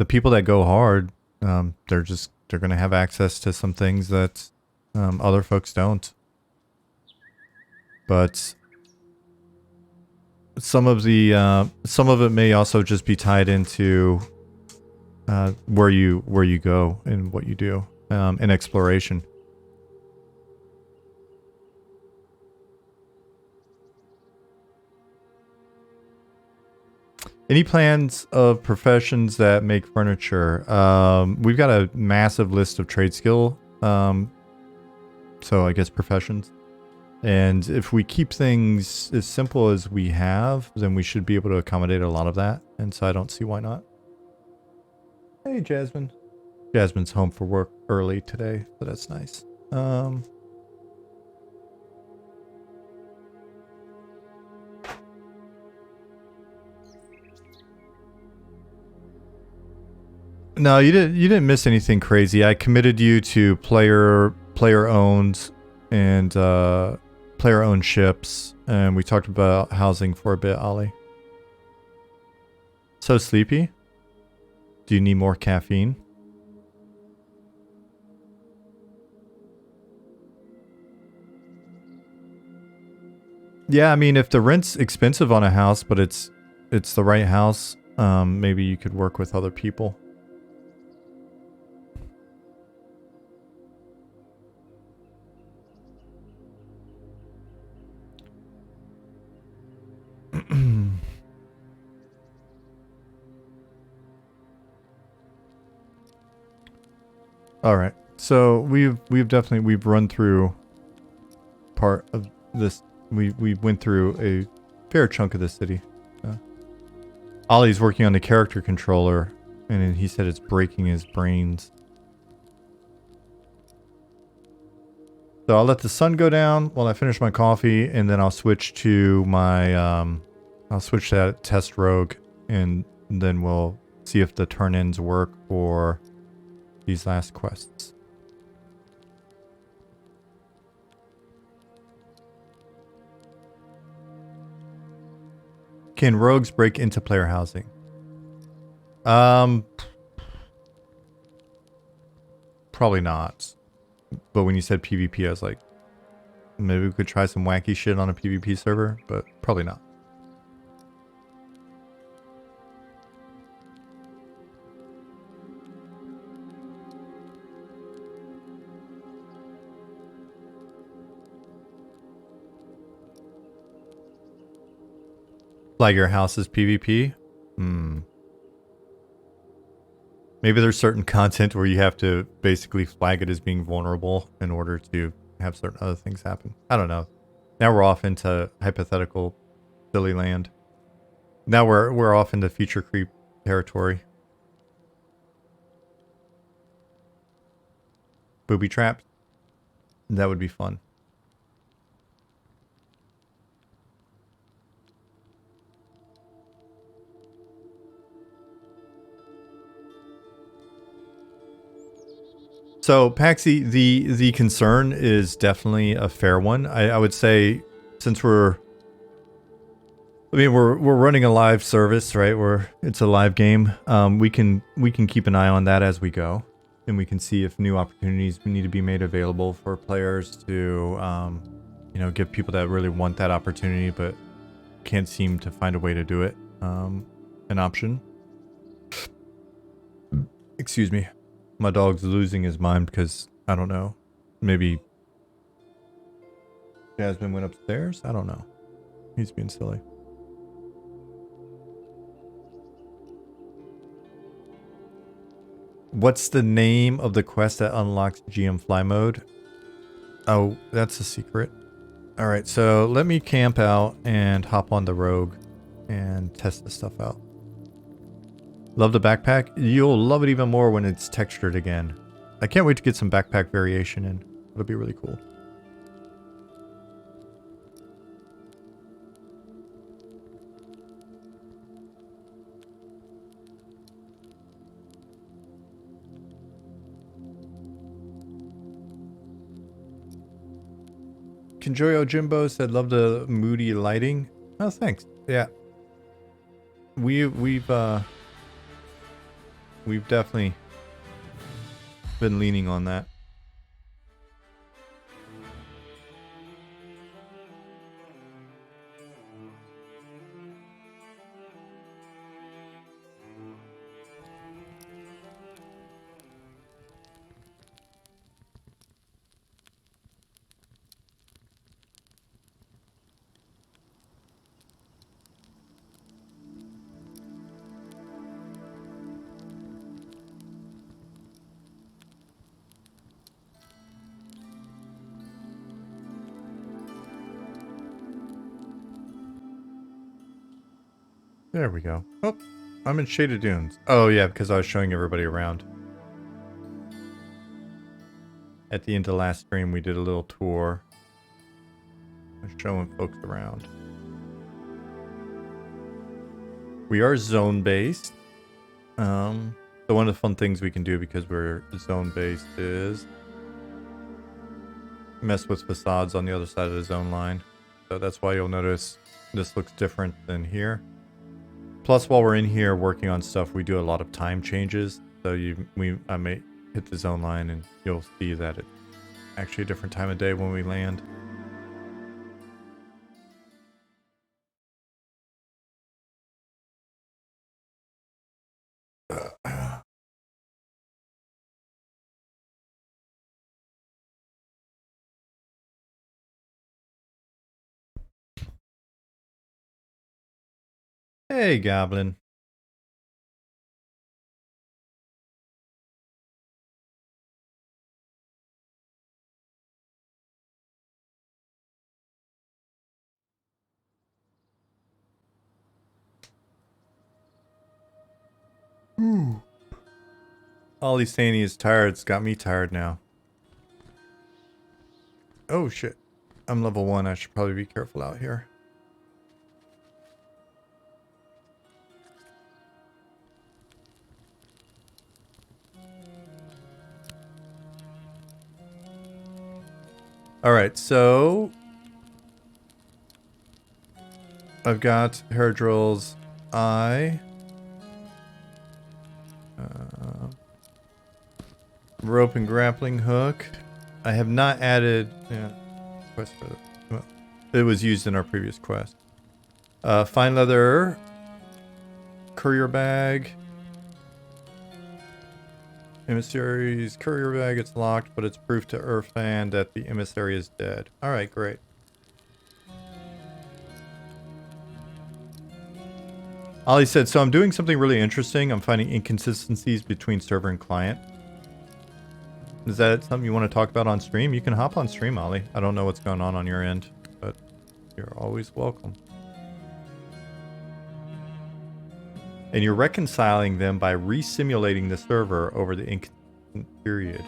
people that go hard, they're gonna have access to some things that other folks don't. But some of it may also just be tied into where you go and what you do in exploration. Any plans of professions that make furniture? We've got a massive list of trade skill, so I guess professions. And if we keep things as simple as we have, then we should be able to accommodate a lot of that. And so I don't see why not. Hey, Jasmine. Jasmine's home for work early today, so that's nice. No, you didn't miss anything crazy. I committed you to player owned and player owned ships, and we talked about housing for a bit, Ollie. So sleepy? Do you need more caffeine? Yeah, I mean, if the rent's expensive on a house, but it's the right house, maybe you could work with other people. All right. So we've run through part of this. We went through a fair chunk of the city. Ollie's working on the character controller, and he said it's breaking his brains. So I'll let the sun go down while I finish my coffee, and then I'll switch to my I'll switch to test rogue, and then we'll see if the turn-ins work for these last quests. Can rogues break into player housing? Probably not. But when you said PvP, I was like, maybe we could try some wacky shit on a PvP server, but probably not. Flag your house as PvP? Hmm. Maybe there's certain content where you have to basically flag it as being vulnerable in order to have certain other things happen. I don't know. Now we're off into hypothetical silly land. Now we're off into future creep territory. Booby traps. That would be fun. So Paxi, the concern is definitely a fair one. I would say, since we're running a live service, right? It's a live game. We can keep an eye on that as we go, and we can see if new opportunities need to be made available for players to, give people that really want that opportunity but can't seem to find a way to do it, an option. Excuse me. My dog's losing his mind because, I don't know, maybe Jasmine went upstairs? I don't know. He's being silly. What's the name of the quest that unlocks GM fly mode? Oh, that's a secret. Alright, so let me camp out and hop on the rogue and test this stuff out. Love the backpack? You'll love it even more when it's textured again. I can't wait to get some backpack variation in. It'll be really cool. Kinjoyo Jimbo said, love the moody lighting. Oh, thanks. Yeah. We've definitely been leaning on that. There we go. Oh, I'm in Shaded Dunes. Oh yeah, because I was showing everybody around. At the end of the last stream, we did a little tour. Showing folks around. We are zone-based. So one of the fun things we can do because we're zone-based is mess with facades on the other side of the zone line. So that's why you'll notice this looks different than here. Plus, while we're in here working on stuff, we do a lot of time changes. So I may hit the zone line and you'll see that it's actually a different time of day when we land. Hey, Goblin. Ooh. Ollie's saying he is tired. It's got me tired now. Oh, shit. I'm level 1. I should probably be careful out here. Alright, so I've got hair drills. Rope and grappling hook. I have not added. Yeah, quest for well, it was used in our previous quest. Fine leather. Courier bag. Emissary's courier bag. It's locked, but it's proof to Earthfan that the emissary is dead. All right, great. Ollie said, so I'm doing something really interesting. I'm finding inconsistencies between server and client. Is that something you want to talk about on stream? You can hop on stream, Ollie. I don't know what's going on your end, but you're always welcome. And you're reconciling them by resimulating the server over the inconsistent period.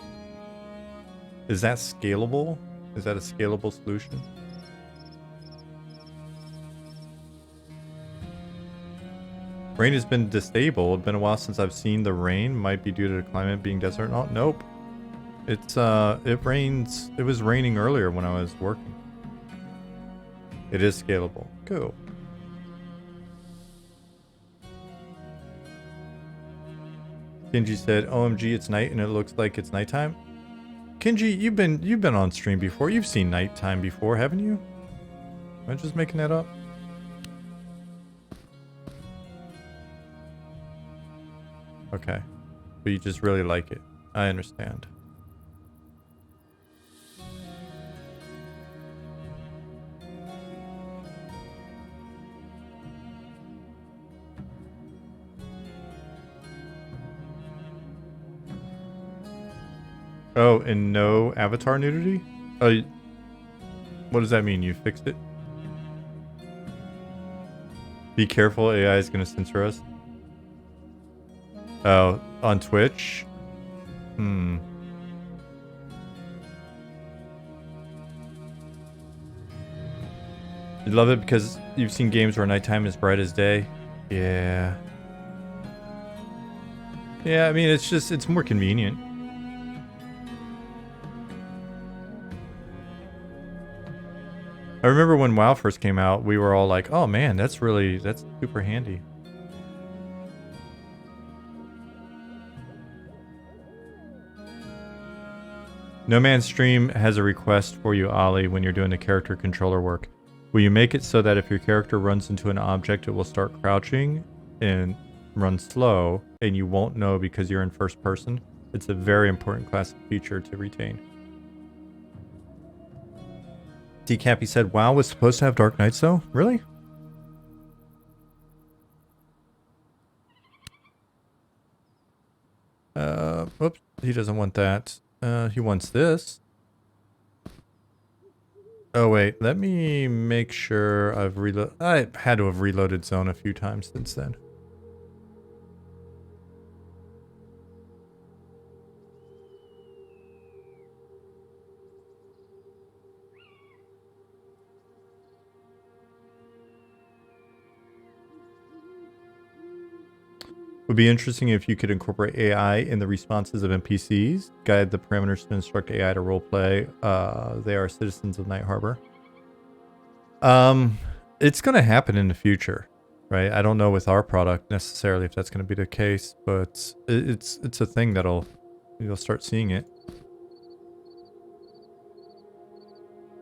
Is that scalable? Is that a scalable solution? Rain has been disabled. Been a while since I've seen the rain. Might be due to the climate being desert. Oh, nope. It's it rains. It was raining earlier when I was working. It is scalable. Cool. Kenji said, "OMG, it's night and it looks like it's nighttime." Kenji, you've been on stream before. You've seen nighttime before, haven't you? Am I just making that up? Okay. But you just really like it. I understand. Oh, and no avatar nudity? Oh, what does that mean? You fixed it? Be careful, AI is going to censor us. Oh, on Twitch? Hmm. You love it because you've seen games where nighttime is bright as day? Yeah. Yeah, I mean, it's more convenient. I remember when WoW first came out, we were all like, oh man, that's super handy. No Man's Stream has a request for you, Ollie, when you're doing the character controller work. Will you make it so that if your character runs into an object, it will start crouching and run slow, and you won't know because you're in first person? It's a very important classic feature to retain. Decappy said, WoW was supposed to have Dark Knights, though? Really? Oops, he doesn't want that. He wants this. Oh wait, let me make sure I've reload. I had to have reloaded zone a few times since then. Would be interesting if you could incorporate AI in the responses of NPCs, guide the parameters to instruct AI to roleplay. They are citizens of Night Harbor. It's going to happen in the future, right? I don't know with our product necessarily if that's going to be the case, but it's a thing you'll start seeing it.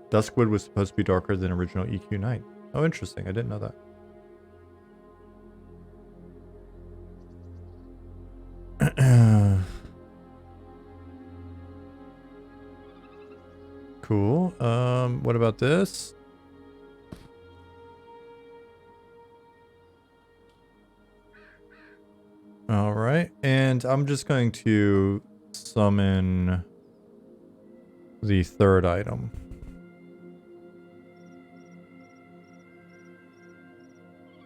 Duskwood was supposed to be darker than original EQ Night. Oh, interesting. I didn't know that. Cool. What about this? All right, and I'm just going to summon the third item.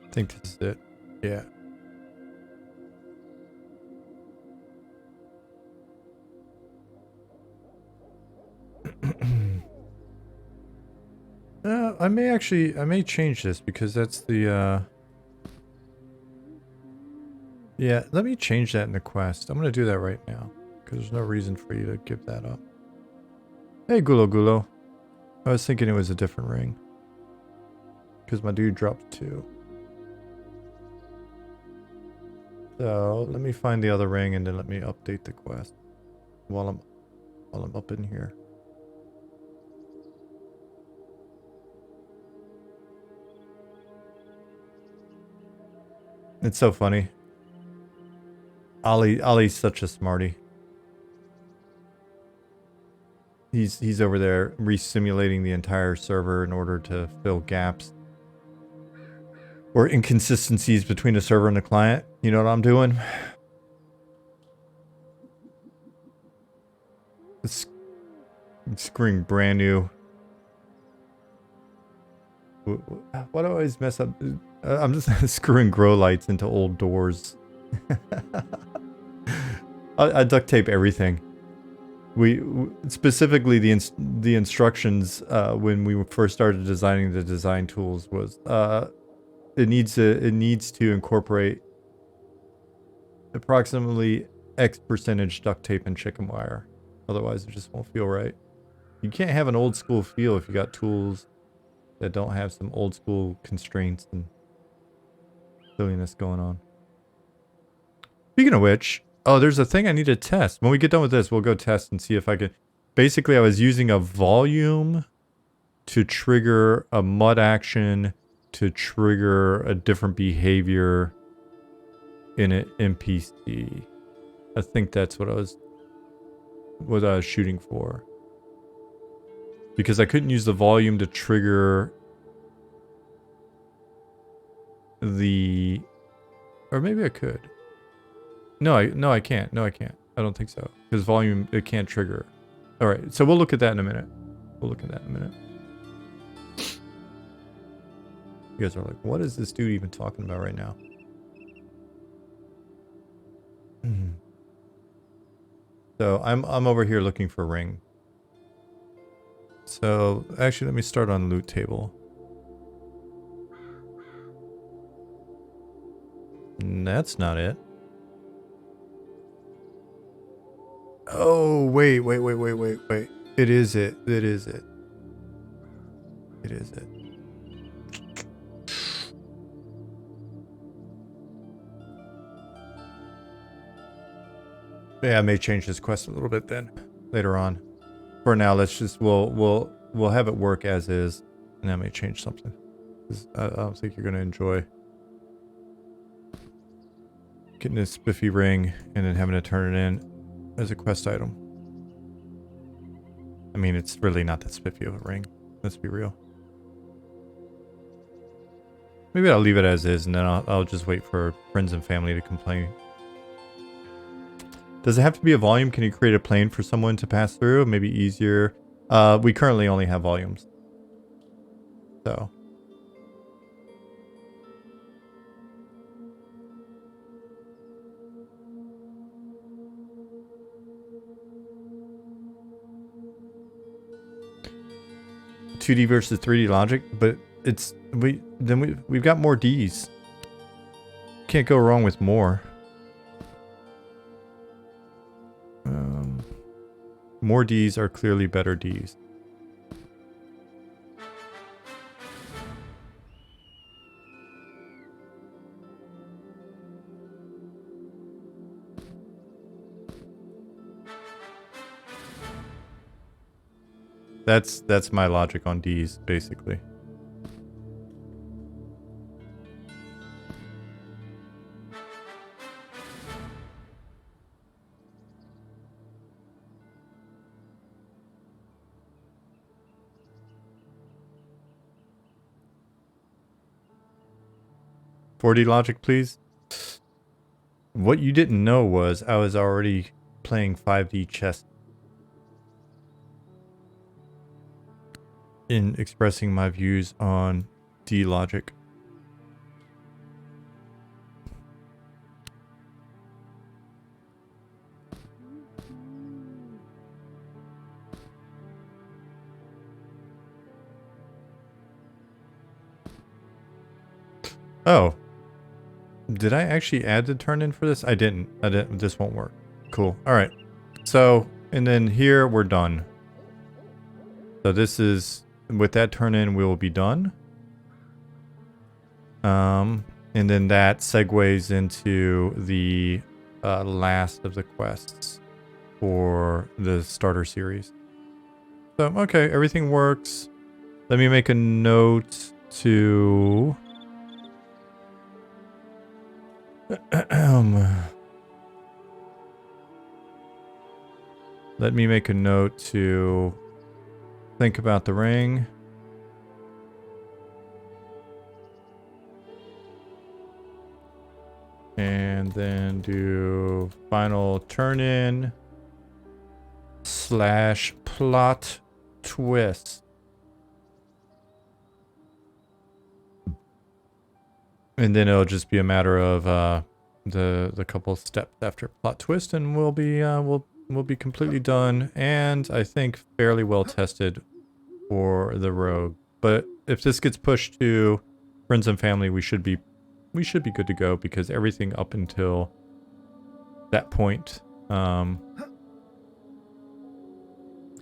I think this is it. Yeah. I may change this because that's the, yeah, let me change that in the quest. I'm going to do that right now because there's no reason for you to give that up. Hey, Gulo. I was thinking it was a different ring because my dude dropped 2. So let me find the other ring and then let me update the quest while I'm up in here. It's so funny. Ollie's such a smarty. He's over there resimulating the entire server in order to fill gaps. or inconsistencies between the server and the client. You know what I'm doing? It's screwing brand new. Why do I always mess up? I'm just screwing grow lights into old doors. I duct tape everything. We specifically the instructions when we first started designing the design tools was it needs to incorporate approximately X percentage duct tape and chicken wire. Otherwise, it just won't feel right. You can't have an old school feel if you got tools that don't have some old school constraints and silliness going on. Speaking of which, oh, there's a thing I need to test. When we get done with this, we'll go test and see if I can. Basically, I was using a volume to trigger a mud action to trigger a different behavior in an NPC. I think that's what I was shooting for. Because I couldn't use the volume to trigger the, or maybe I could. No, I can't. No, I can't. I don't think so. Because volume, it can't trigger. All right, so we'll look at that in a minute. We'll look at that in a minute. You guys are like, what is this dude even talking about right now? So I'm over here looking for a ring. So actually, let me start on loot table. That's not it. Oh, wait. It is it. It is it. It is it. Yeah, I may change this quest a little bit then later on. For now, let's just we'll have it work as is, and I may change something. I don't think you're gonna enjoy getting this spiffy ring and then having to turn it in as a quest item. I mean, it's really not that spiffy of a ring. Let's be real. Maybe I'll leave it as is, and then I'll just wait for friends and family to complain. Does it have to be a volume? Can you create a plane for someone to pass through? Maybe easier. We currently only have volumes. So. $2D versus 3D logic, but it's we've got more Ds. Can't go wrong with more. More Ds are clearly better Ds. That's my logic on Ds, basically. $4D logic, please. What you didn't know was I was already playing 5D chess in expressing my views on D logic. Oh. Did I actually add the turn in for this? I didn't. This won't work. Cool. All right. So, and then here we're done. So this is, with that turn in, we will be done. And then that segues into the last of the quests for the starter series. So, okay, everything works. Let me make a note to... Let me make a note to think about the ring. And then do final turn in / plot twist. And then it'll just be a matter of the couple of steps after plot twist, and we'll be completely done, and I think fairly well tested for the rogue. But if this gets pushed to friends and family, we should be good to go, because everything up until that point,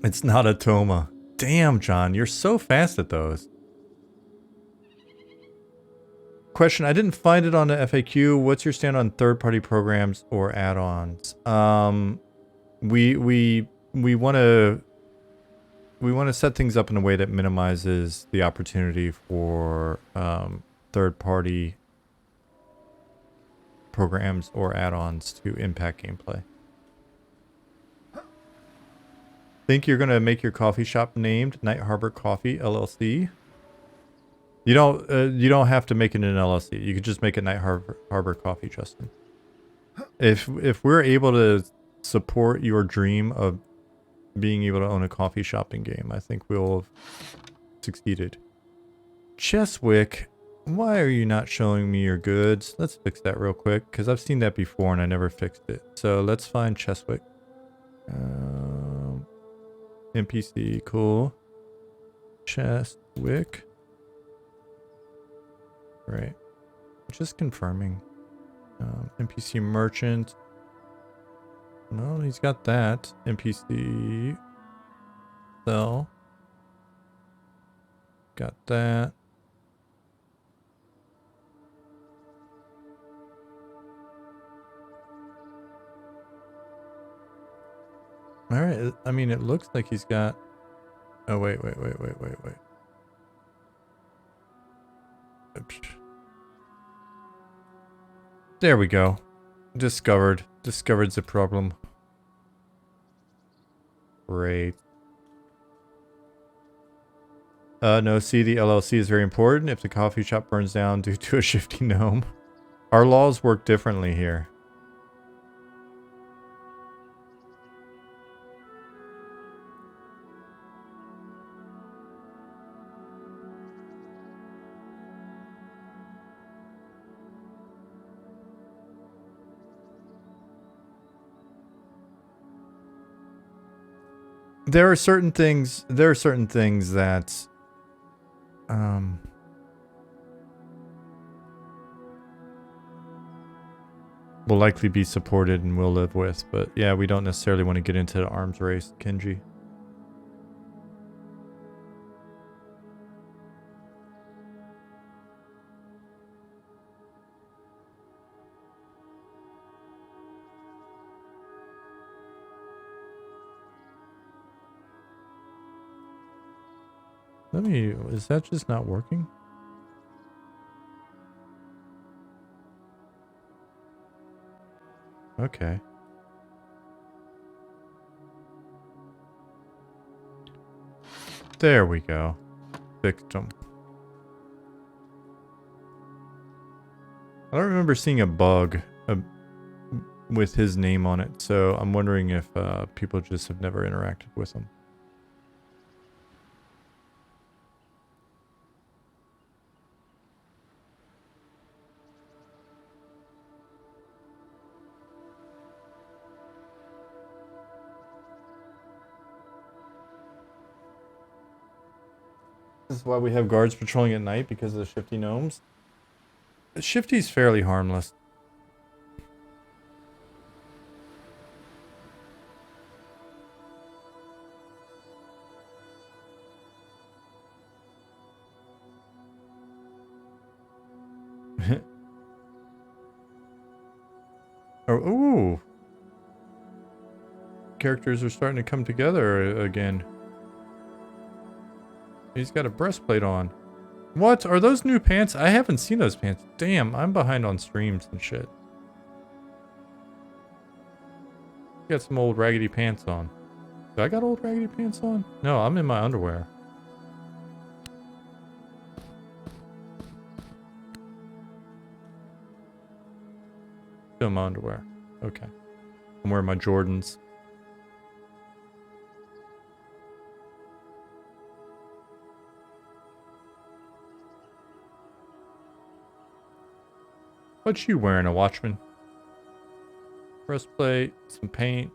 it's not a Toma. Damn, John, you're so fast at those. Question, I didn't find it on the FAQ. What's your stand on third-party programs or add-ons? We want to set things up in a way that minimizes the opportunity for third-party programs or add-ons to impact gameplay. Think you're gonna make your coffee shop named Night Harbor Coffee LLC? You don't have to make it an LLC. You could just make it Night Harbor Coffee, Justin. If we're able to support your dream of being able to own a coffee shop in game, I think we'll have succeeded. Cheswick, why are you not showing me your goods? Let's fix that real quick, because I've seen that before and I never fixed it. So let's find Cheswick. NPC, cool. Cheswick. Right. Just confirming. NPC merchant. No, he's got that. NPC sell. Got that. All right. I mean, it looks like he's got. Oh, wait. Oops. There we go. Discovered the problem. Great. No, see, the LLC is very important. If the coffee shop burns down due to a shifty gnome. Our laws work differently here. There are certain things that will likely be supported and we'll live with, but yeah, we don't necessarily want to get into the arms race, Kenji. Is that just not working? Okay. There we go. Fixed them. I don't remember seeing a bug with his name on it, so I'm wondering if people just have never interacted with him. This is why we have guards patrolling at night, because of the shifty gnomes. The shifty's fairly harmless. Oh, ooh. Characters are starting to come together again. He's got a breastplate on. What? Are those new pants? I haven't seen those pants. Damn, I'm behind on streams and shit. Got some old raggedy pants on. Do I got old raggedy pants on? No, I'm in my underwear. still in my underwear. Okay. I'm wearing my Jordans. What you wearing, a Watchman? Breastplate, some paint.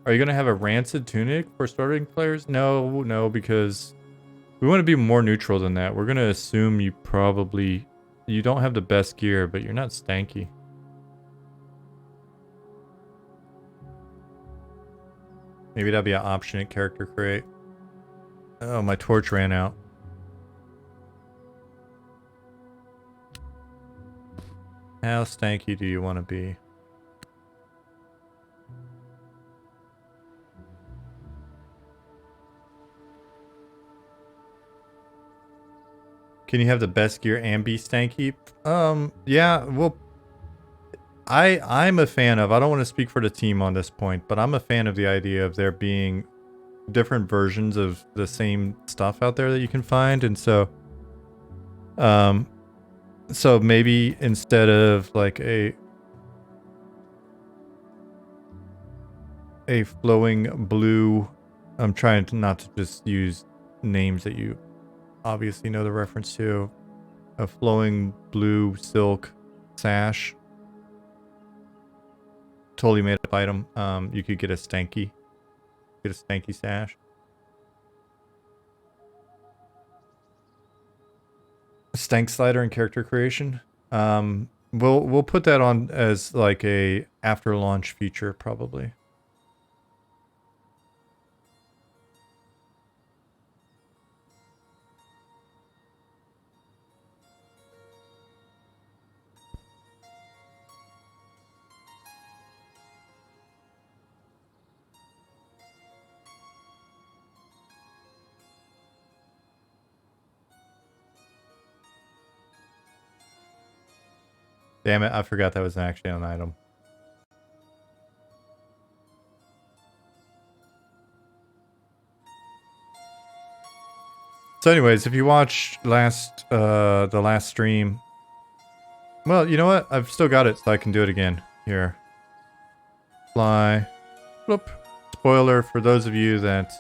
Are you gonna have a rancid tunic for starting players? No, because we want to be more neutral than that. We're gonna assume you don't have the best gear, but you're not stanky. Maybe that'll be an option at character create. Oh, my torch ran out. How stanky do you want to be? Can you have the best gear and be stanky? Yeah, well, I'm a fan of, I don't want to speak for the team on this point, but I'm a fan of the idea of there being different versions of the same stuff out there that you can find. And so, so maybe instead of like a flowing blue, I'm trying to not to just use names that you obviously know the reference to, a flowing blue silk sash, totally made up item. You could get a stanky sash. Stank slider in character creation. We'll put that on as like a after launch feature probably. Damn it, I forgot that was actually an item. So anyways, if you watched the last stream, well, you know what? I've still got it, so I can do it again. Here. Fly. Whoop. Spoiler for those of you that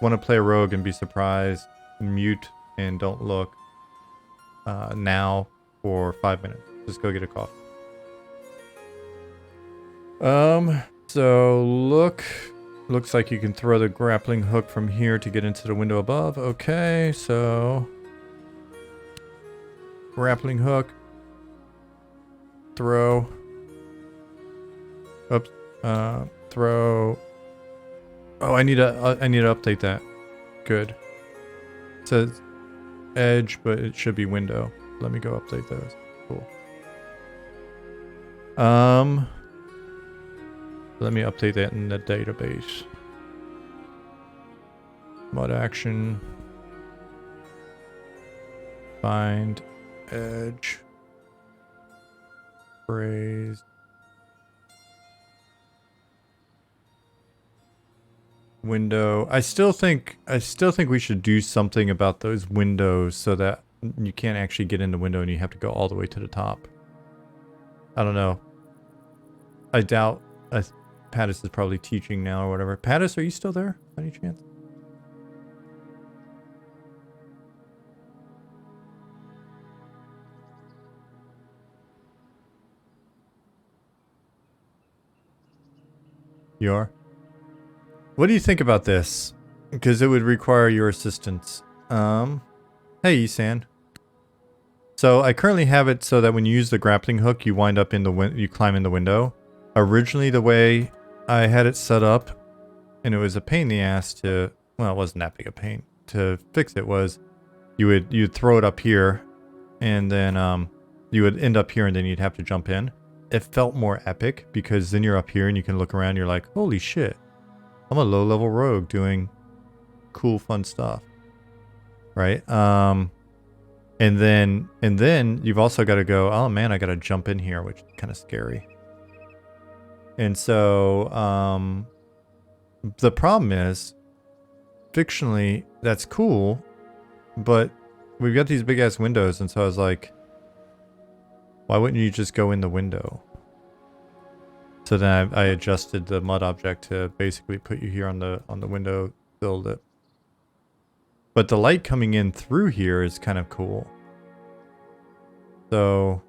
want to play a rogue and be surprised, mute and don't look now for 5 minutes. Just go get a coffee. So looks like you can throw the grappling hook from here to get into the window above. Okay, so grappling hook, throw, oops, throw. Oh, I need to update that. Good. It says edge, but it should be window. Let me go update those. Cool. Let me update that in the database. Mod action. Find edge. Phrase. Window. I still think we should do something about those windows so that you can't actually get in the window and you have to go all the way to the top. I don't know. I doubt Pattis is probably teaching now or whatever. Pattis, are you still there by any chance? You are? What do you think about this? Because it would require your assistance. Hey, Isan. So I currently have it so that when you use the grappling hook, you wind up in the you climb in the window. Originally, the way I had it set up, and it was a pain in the ass to, well, it wasn't that big a pain to fix it, was you'd throw it up here, and then you would end up here, and then you'd have to jump in. It felt more epic because then you're up here and you can look around. You're like, holy shit, I'm a low-level rogue doing cool, fun stuff, right? And then you've also got to go, oh man, I got to jump in here, which is kind of scary. And so the problem is, fictionally, that's cool, but we've got these big ass windows, and so I was like, Why wouldn't you just go in the window? So then I adjusted the mud object to basically put you here on the window build it. But the light coming in through here is kind of cool. So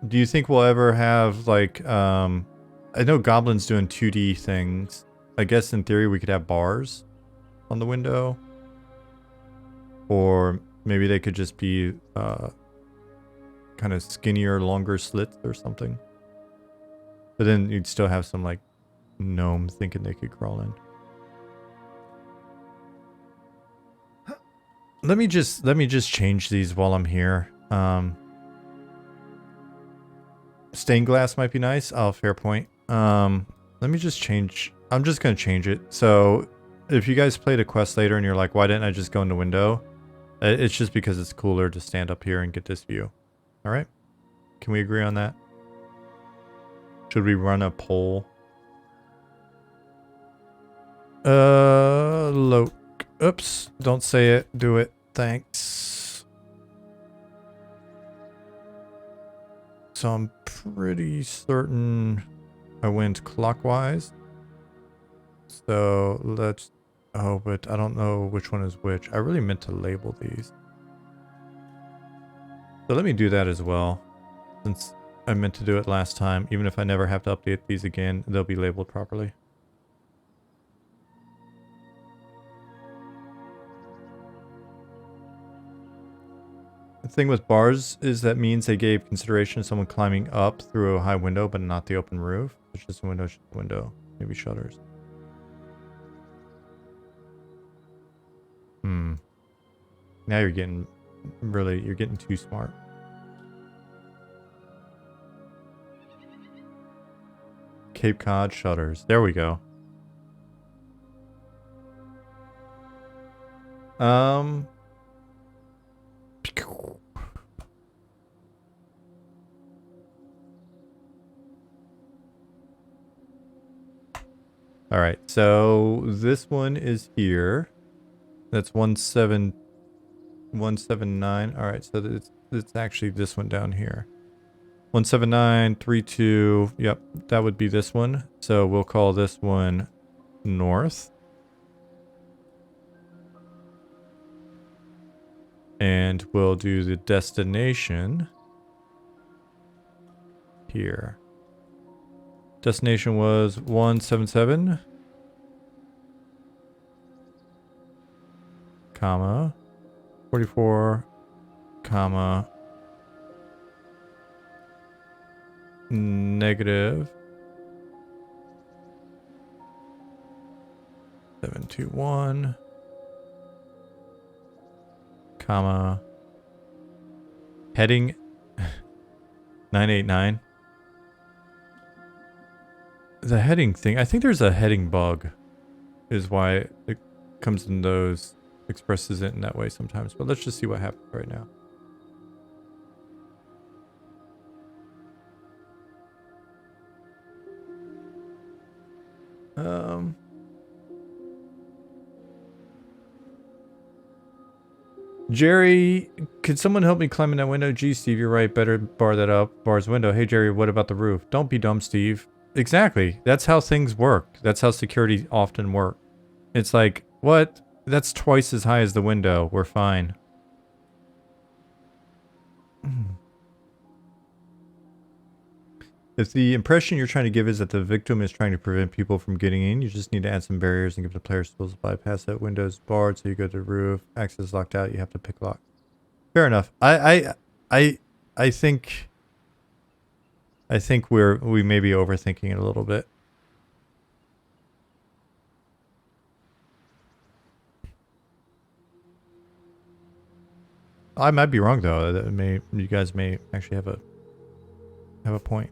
do you think we'll ever have like I know Goblin's doing 2D things. I guess in theory we could have bars on the window. Or maybe they could just be kind of skinnier, longer slits or something. But then you'd still have some like gnome thinking they could crawl in. Let me just change these while I'm here. Stained glass might be nice. Oh, fair point. Let me just change. I'm just gonna change it. So if you guys played a quest later and you're like, why didn't I just go in the window? It's just because it's cooler to stand up here and get this view. All right. Can we agree on that? Should we run a poll? Loke. Oops. Don't say it. Do it. Thanks. So I'm pretty certain I went clockwise. So let's... Oh, but I don't know which one is which. I really meant to label these. So let me do that as well. Since I meant to do it last time. Even if I never have to update these again, they'll be labeled properly. The thing with bars is that means they gave consideration to someone climbing up through a high window, but not the open roof. It's just a window, maybe shutters. Now you're getting you're getting too smart. Cape Cod shutters. There we go. All right, so this one is here. That's 179. All right, so it's actually this one down here. 17932. Yep, that would be this one. So we'll call this one north. And we'll do the destination here. Destination was 177, comma, 44, comma, negative 721, comma, heading 989. The heading thing, I think there's a heading bug, is why it comes in those, expresses it in that way sometimes. But let's just see what happens right now. Jerry, could someone help me climb in that window? Gee, Steve, you're right. Better bar that up. Bar's window. Hey, Jerry, what about the roof? Don't be dumb, Steve. Exactly. That's how things work. That's how security often work. It's like, what? That's twice as high as the window. We're fine. If the impression you're trying to give is that the victim is trying to prevent people from getting in, you just need to add some barriers and give the players tools to bypass that. Windows barred, so you go to the roof. Access locked out. You have to pick lock. Fair enough. I think we may be overthinking it a little bit. I might be wrong though. You guys may actually have a point.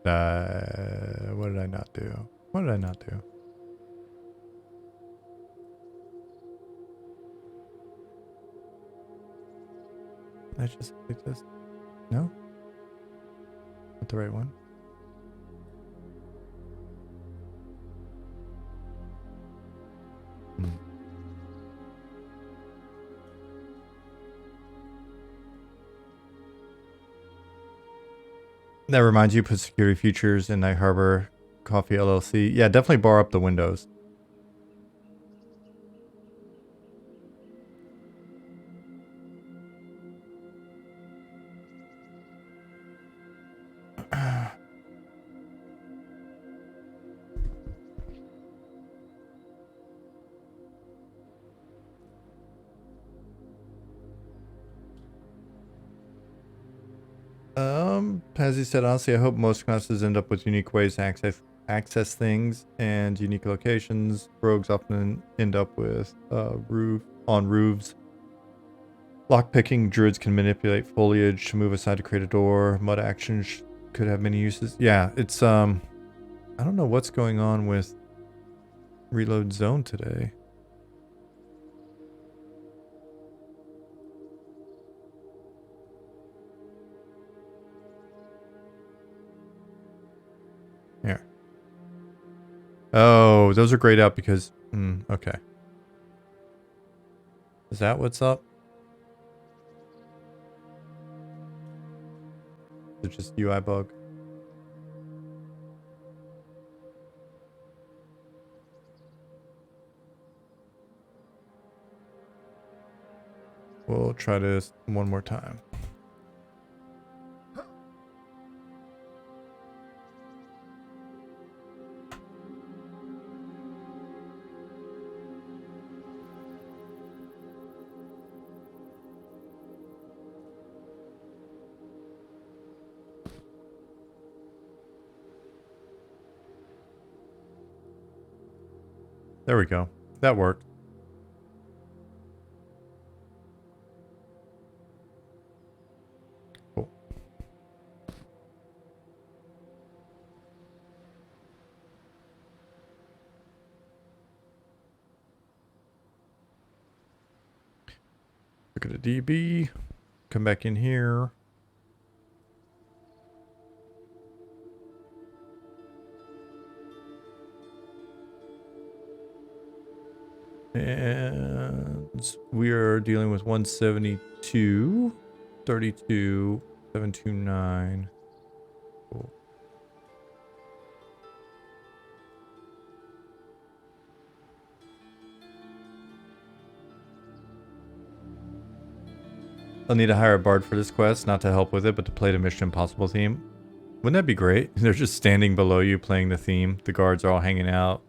What did I not do? What did I not do? Did I just click this? No? Not the right one? Hmm. That reminds you, put security features in Night Harbor Coffee LLC. Yeah, definitely bar up the windows. As he said, honestly, I hope most classes end up with unique ways to access things and unique locations. Rogues often end up with on roofs. Lockpicking, druids can manipulate foliage to move aside to create a door. Mud actions could have many uses. Yeah, it's I don't know what's going on with Reload Zone today. Here. Oh, those are grayed out because okay. Is that what's up? Is it just UI bug? We'll try this one more time. There we go. That worked. Cool. Look at a DB. Come back in here. And we are dealing with 172, 32, 729. Cool. I'll need to hire a bard for this quest, not to help with it, but to play the Mission Impossible theme. Wouldn't that be great? They're just standing below you playing the theme. The guards are all hanging out,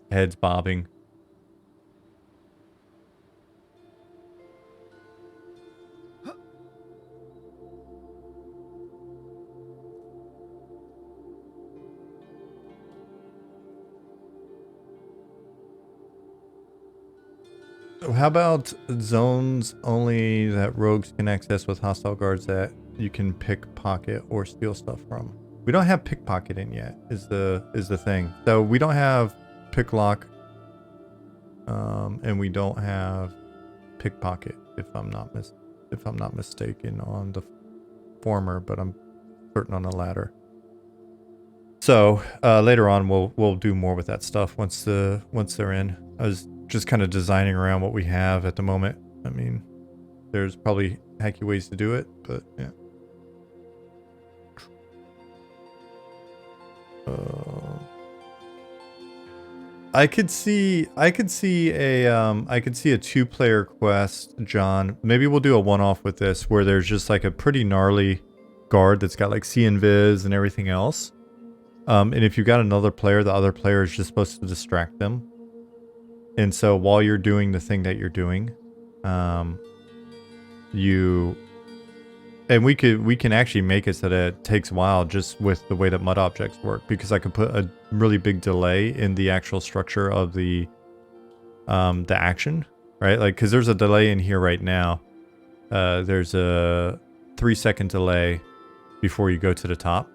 heads bobbing. How about zones only that rogues can access with hostile guards that you can pickpocket or steal stuff from? We don't have pickpocketing yet. Is the thing. So we don't have picklock, and we don't have pickpocket. If I'm not mistaken on the former, but I'm certain on the latter. So later on, we'll do more with that stuff once they're in. I was just kind of designing around what we have at the moment. I mean, there's probably hacky ways to do it, but yeah. I could see a 2-player quest, John. Maybe we'll do a one-off with this where there's just like a pretty gnarly guard that's got like see invis and everything else. And if you've got another player, the other player is just supposed to distract them. And so while you're doing the thing that you're doing, we can actually make it so that it takes a while just with the way that mud objects work, because I could put a really big delay in the actual structure of the action, right? Like, because there's a delay in here right now. There's a 3-second delay before you go to the top.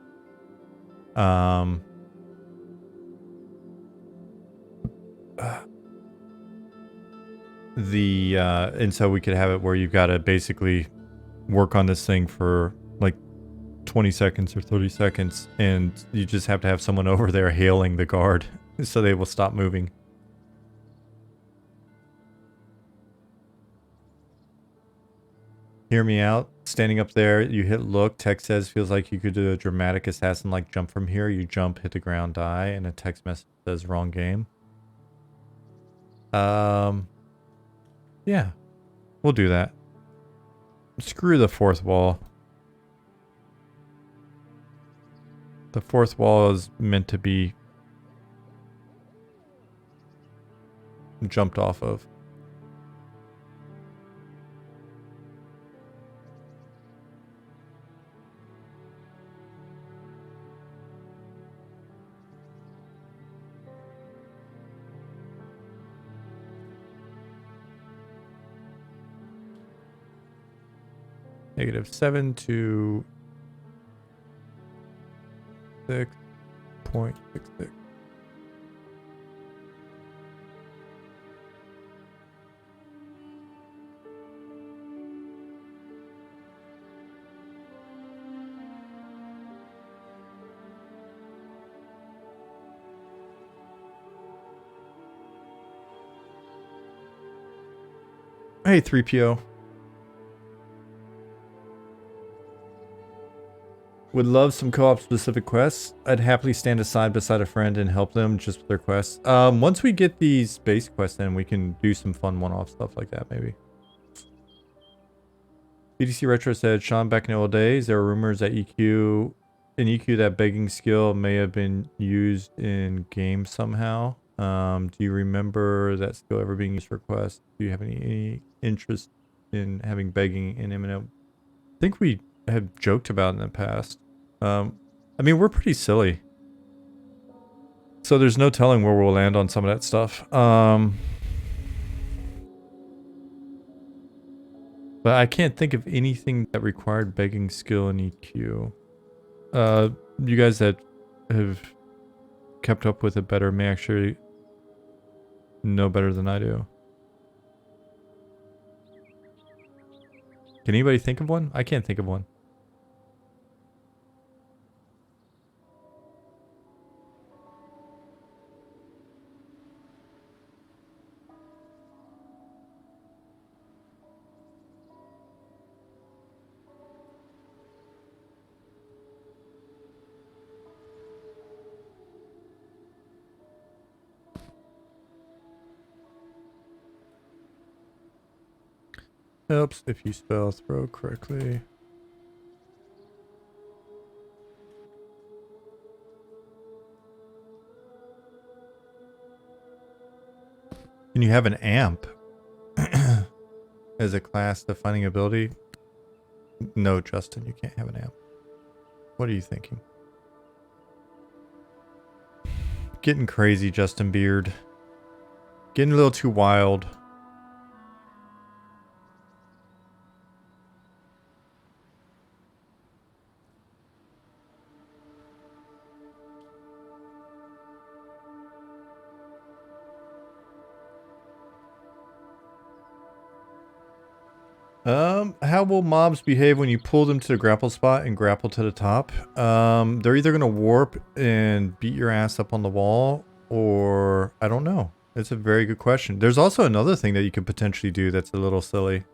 And so we could have it where you've got to basically work on this thing for like 20 seconds or 30 seconds, and you just have to have someone over there hailing the guard so they will stop moving. Hear me out. Standing up there, you hit look. Text says, feels like you could do a dramatic assassin like jump from here. You jump, hit the ground, die, and a text message says wrong game. Yeah, we'll do that. Screw the fourth wall. The fourth wall is meant to be jumped off of. -7 to 6.66. Hey, 3PO. Would love some co-op specific quests. I'd happily stand aside beside a friend and help them just with their quests. Once we get these base quests in, we can do some fun one-off stuff like that, maybe. BDC Retro said, Sean, back in the old days, there were rumors that in EQ that begging skill may have been used in games somehow. Do you remember that skill ever being used for quests? Do you have any interest in having begging in MMO? I think we have joked about in the past. I mean, we're pretty silly, so there's no telling where we'll land on some of that stuff. But I can't think of anything that required begging skill in EQ. You guys that have kept up with it better may actually know better than I do. Can anybody think of one? I can't think of one. Helps if you spell throw correctly. Can you have an amp as a class defining ability? No, Justin, you can't have an amp. What are you thinking? Getting crazy, Justin Beard. Getting a little too wild. How will mobs behave when you pull them to the grapple spot and grapple to the top? They're either gonna warp and beat your ass up on the wall, or I don't know. It's a very good question. There's also another thing that you could potentially do that's a little silly.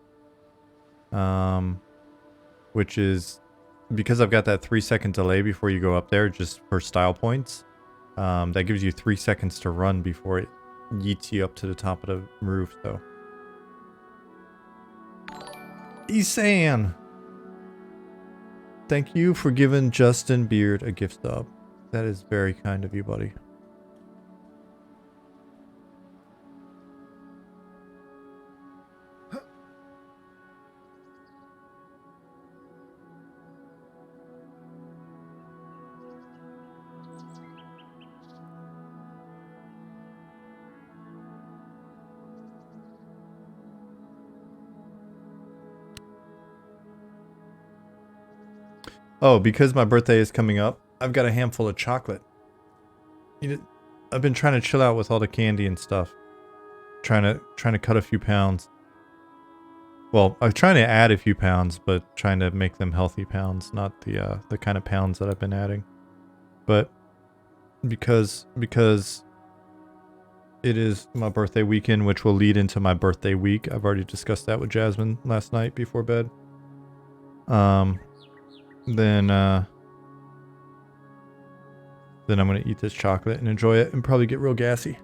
Which is, because I've got that 3-second delay before you go up there, just for style points, that gives you 3 seconds to run before it yeets you up to the top of the roof, so. Isan! Thank you for giving Justin Beard a gift sub. That is very kind of you, buddy. Oh, because my birthday is coming up, I've got a handful of chocolate. I've been trying to chill out with all the candy and stuff. Trying to cut a few pounds. Well, I'm trying to add a few pounds, but trying to make them healthy pounds, not the kind of pounds that I've been adding. But because it is my birthday weekend, which will lead into my birthday week. I've already discussed that with Jasmine last night before bed. Then I'm gonna eat this chocolate and enjoy it and probably get real gassy.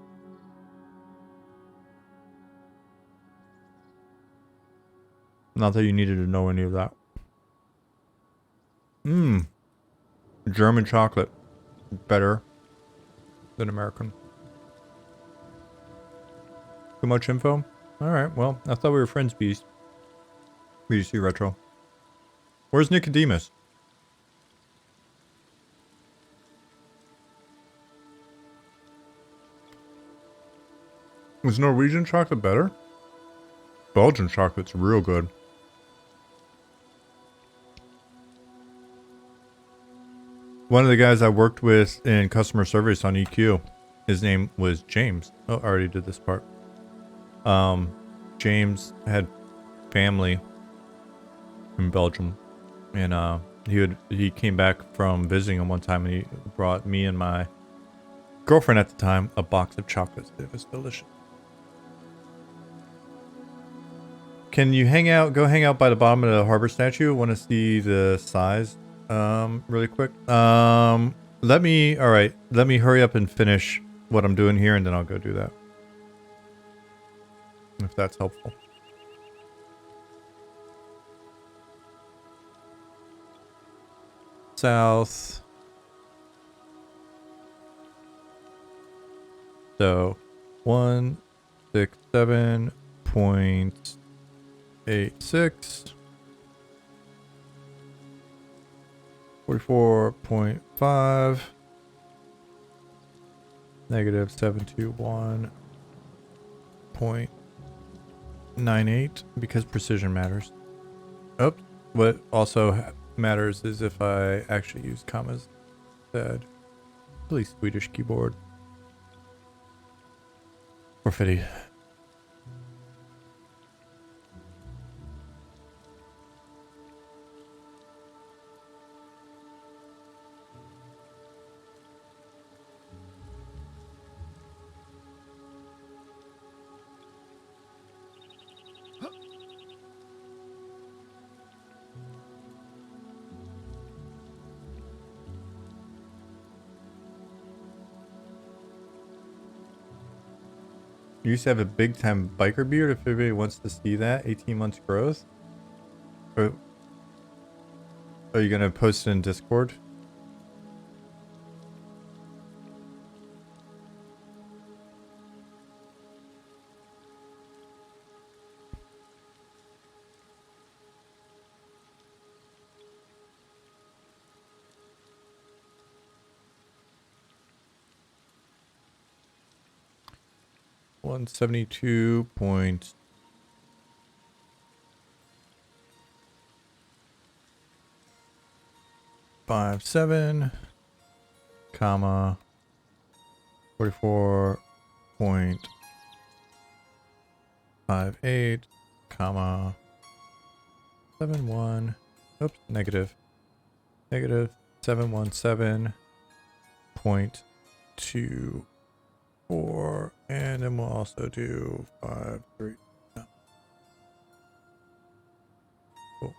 Not that you needed to know any of that. German chocolate. Better than American. Too much info? Alright, well, I thought we were friends, Beast. BDC Retro. Where's Nicodemus? Was Norwegian chocolate better? Belgian chocolate's real good. One of the guys I worked with in customer service on EQ, his name was James. Oh, I already did this part. James had family in Belgium, and he came back from visiting him one time, and he brought me and my girlfriend at the time a box of chocolates. It was delicious. Can you go hang out by the bottom of the harbor statue? Want to see the size? Really quick. Let me hurry up and finish what I'm doing here, and then I'll go do that. If that's helpful. South. So 167.86. 44.5. Negative 721.98, because precision matters. Oh, what also matters is if I actually use commas instead. Really Swedish keyboard. 450. You used to have a big time biker beard. If anybody wants to see that, 18 months growth. Or are you gonna post it in Discord? One 72.57, comma 44.58, comma 71. Oops, negative 717.24, and then we'll also do 53. No. Cool.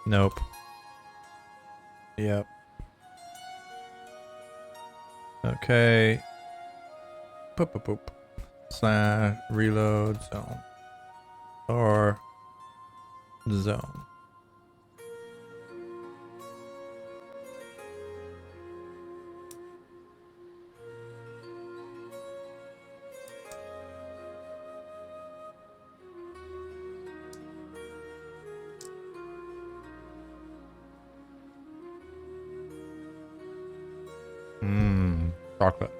Nope. Yep. Okay. Boop boop boop. Slash reload zone. Or zone. Chocolate.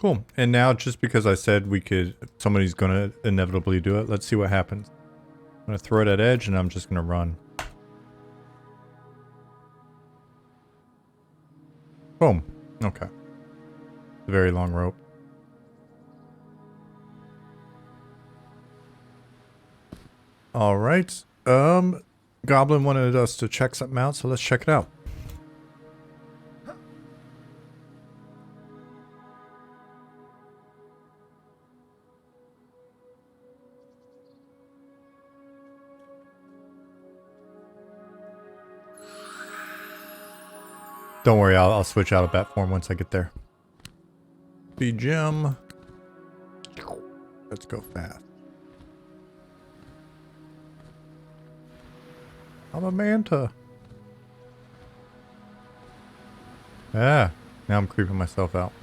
Cool. And now, just because I said we could, somebody's going to inevitably do it. Let's see what happens. I'm going to throw it at edge and I'm just going to run. Boom. Okay. It's a very long rope. All right. Goblin wanted us to check something out, so let's check it out. Don't worry, I'll switch out of bat form once I get there. Be gem. Let's go fast. I'm a manta. Ah, now I'm creeping myself out.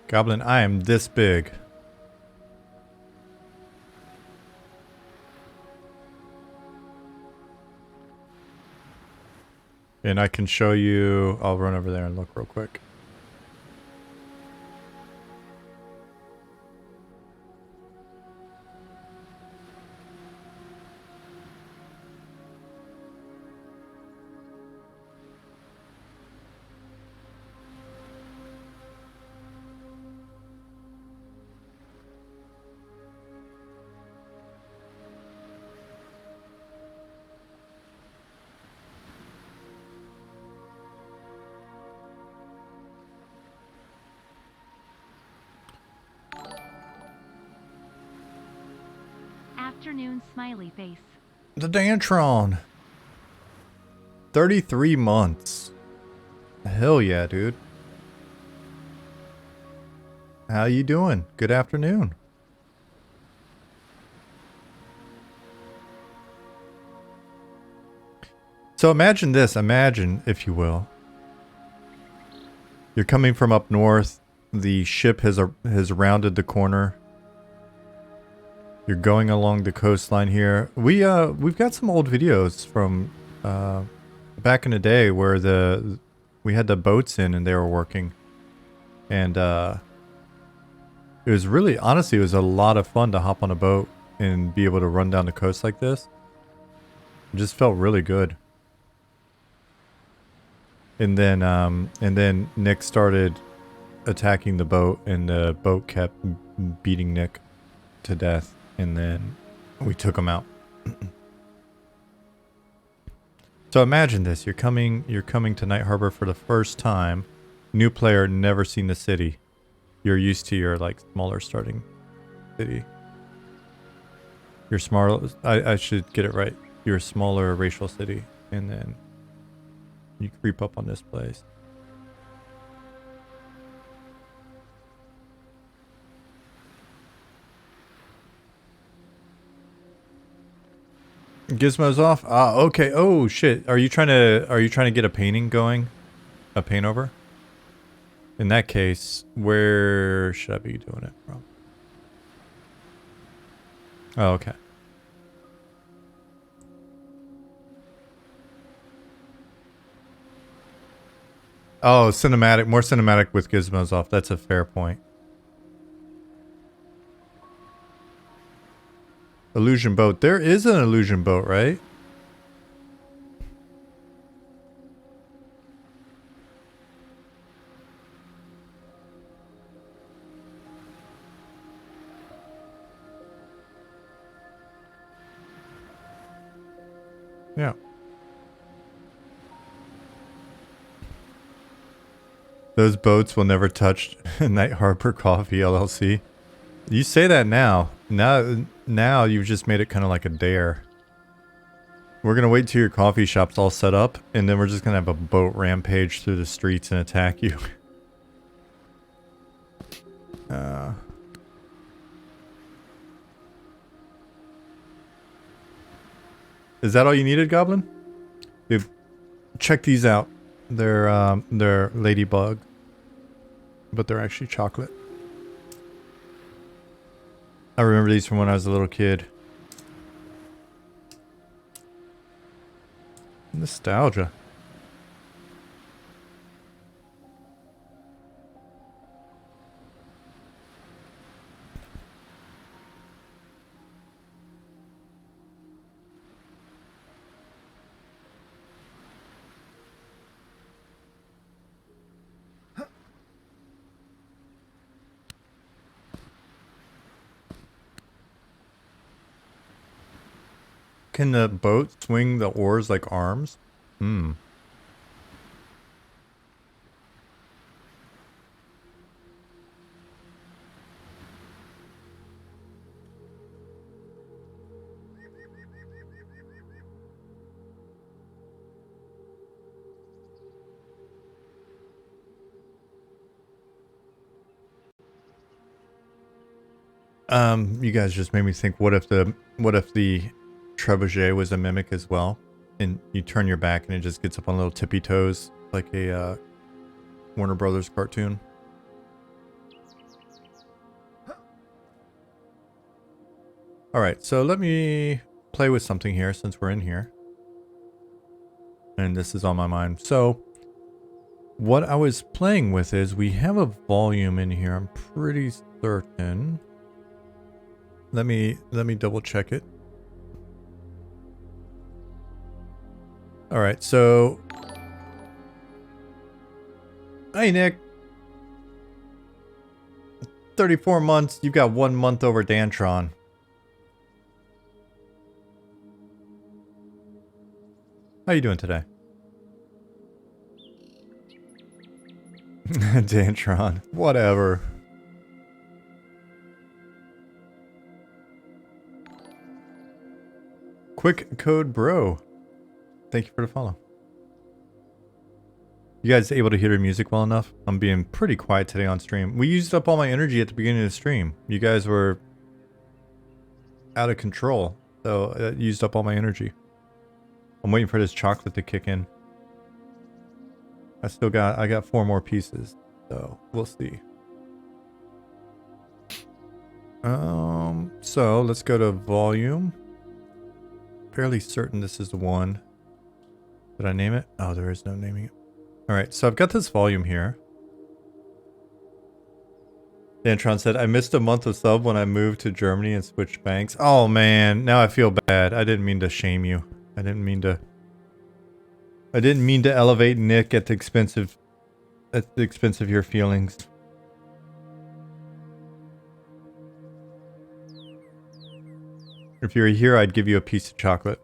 Goblin, I am this big. And I can show you, I'll run over there and look real quick. Afternoon smiley face. The Dantron. 33 months. Hell yeah, dude. How you doing? Good afternoon. So imagine this. Imagine, if you will. You're coming from up north. The ship has rounded the corner. You're going along the coastline here. We've got some old videos from back in the day where we had the boats in and they were working, and it was really, honestly, it was a lot of fun to hop on a boat and be able to run down the coast like this. It just felt really good. And then Nick started attacking the boat, and the boat kept beating Nick to death. And then we took him out. So imagine this: you're coming to Night Harbor for the first time. New player, never seen the city. You're used to your like smaller starting city. You're smaller. I should get it right. You're a smaller racial city, and then you creep up on this place. Gizmo's off. Ah, okay. Oh shit. Are you trying to get a painting going? A paint over? In that case, where should I be doing it from? Oh, okay. Oh, cinematic. More cinematic with Gizmos off. That's a fair point. Illusion boat. There is an illusion boat, right? Yeah. Those boats will never touch Night Harbor Coffee LLC. You say that now. Now you've just made it kind of like a dare. We're going to wait till your coffee shop's all set up, and then we're just going to have a boat rampage through the streets and attack you. Is that all you needed, Goblin? Dude, check these out. They're ladybug. but they're actually chocolate. I remember these from when I was a little kid. Nostalgia. Can the boat swing the oars like arms? Hmm. You guys just made me think, what if the trebuchet was a mimic as well? And you turn your back and it just gets up on little tippy toes like a Warner Brothers cartoon. Alright, so let me play with something here since we're in here. And this is on my mind. So, what I was playing with is we have a volume in here, I'm pretty certain. Let me double check it. Alright, so... Hey, Nick. 34 months, you've got 1 month over Dantron. How you doing today? Dantron. Whatever. Quick Code Bro. Thank you for the follow. You guys able to hear the music well enough? I'm being pretty quiet today on stream. We used up all my energy at the beginning of the stream. You guys were out of control. So it used up all my energy. I'm waiting for this chocolate to kick in. I got 4 more pieces. So we'll see. So let's go to volume. Fairly certain this is the one. Did I name it? Oh, there is no naming it. Alright, so I've got this volume here. Dantron said, I missed a month of sub when I moved to Germany and switched banks. Oh man, now I feel bad. I didn't mean to shame you. I didn't mean to elevate Nick at the expense of your feelings. If you were here, I'd give you a piece of chocolate.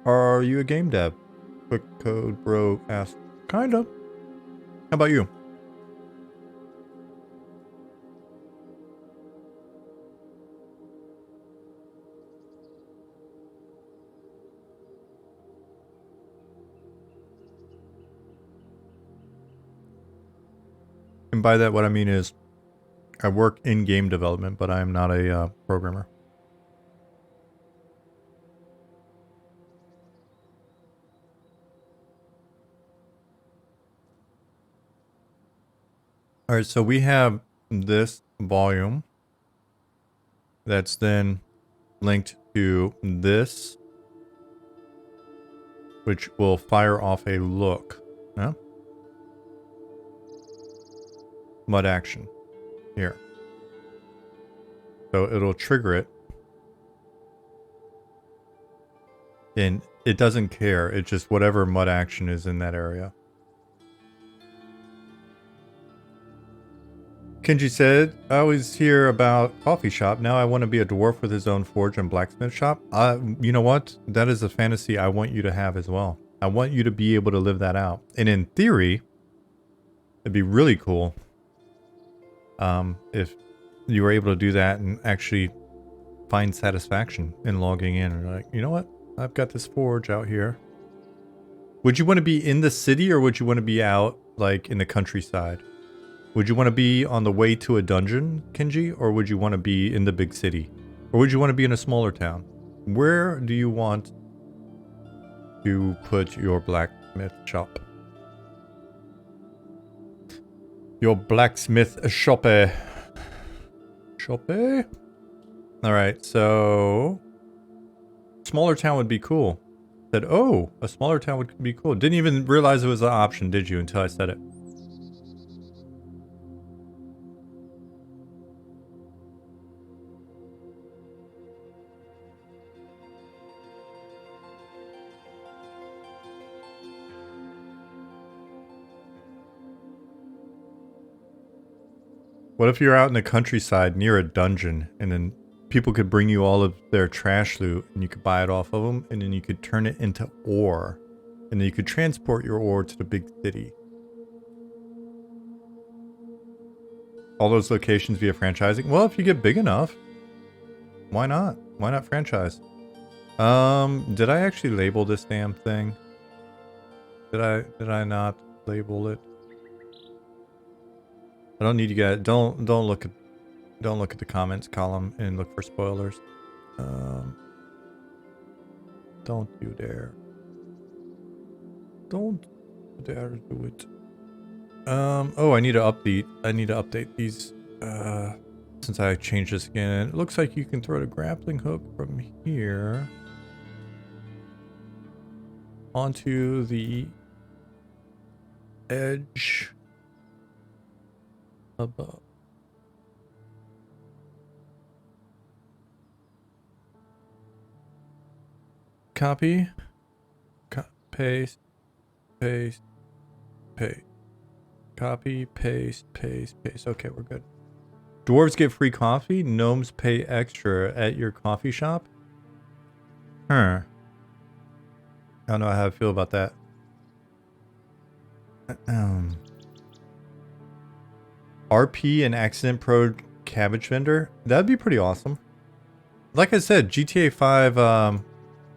Are you a game dev? Quick Code Bro asked. Kinda. How about you? And by that, what I mean is, I work in game development, but I am not a programmer. All right, so we have this volume that's then linked to this, which will fire off a look. Huh? Mud action here. So it'll trigger it. And it doesn't care. It's just whatever mud action is in that area. Kenji said, I always hear about coffee shop. Now I want to be a dwarf with his own forge and blacksmith shop. You know what? That is a fantasy I want you to have as well. I want you to be able to live that out. And in theory, it'd be really cool if you were able to do that and actually find satisfaction in logging in. And like, you know what? I've got this forge out here. Would you want to be in the city or would you want to be out like in the countryside? Would you want to be on the way to a dungeon, Kenji, or would you want to be in the big city? Or would you want to be in a smaller town? Where do you want to put your blacksmith shop? Your blacksmith shop. Shoppe? Alright, so... Smaller town would be cool. Said, oh, a smaller town would be cool. Didn't even realize it was an option, did you, until I said it. What if you're out in the countryside near a dungeon and then people could bring you all of their trash loot and you could buy it off of them and then you could turn it into ore and then you could transport your ore to the big city. All those locations via franchising? Well, if you get big enough, why not? Why not franchise? Did I actually label this damn thing? Did I not label it? I don't need you guys. Don't look at the comments column and look for spoilers. Don't you dare. Don't dare do it. Oh, I need to update. I need to update these. Since I changed this again, it looks like you can throw the grappling hook from here onto the edge above. Copy, paste, paste, paste. Copy, paste, paste, paste. Okay, we're good. Dwarves get free coffee. Gnomes pay extra at your coffee shop. Huh. I don't know how I feel about that. RP and accident pro cabbage vendor. That'd be pretty awesome. Like I said, GTA 5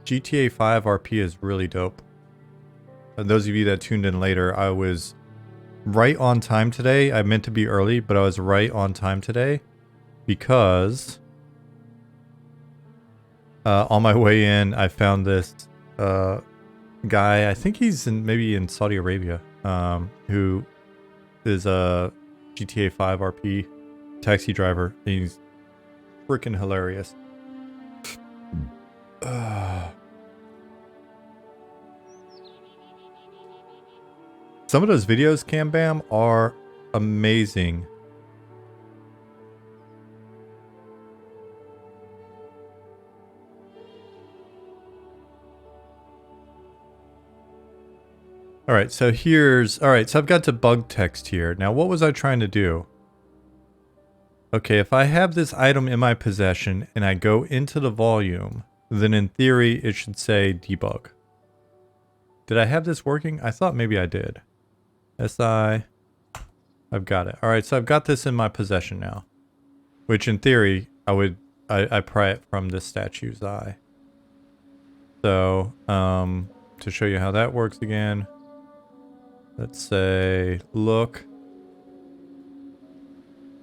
RP is really dope. And those of you that tuned in later, I was right on time today. I meant to be early, but I was right on time today because on my way in, I found this guy. I think he's maybe in Saudi Arabia, who is a GTA 5 RP taxi driver. He's freaking hilarious. Some of those videos, Cam Bam, are amazing. Alright, so so I've got debug text here. Now, what was I trying to do? Okay, if I have this item in my possession and I go into the volume, then in theory, it should say debug. Did I have this working? I thought maybe I did. SI. I've got it. Alright, so I've got this in my possession now. Which in theory, I pry it from this statue's eye. So, to show you how that works again, let's say, look,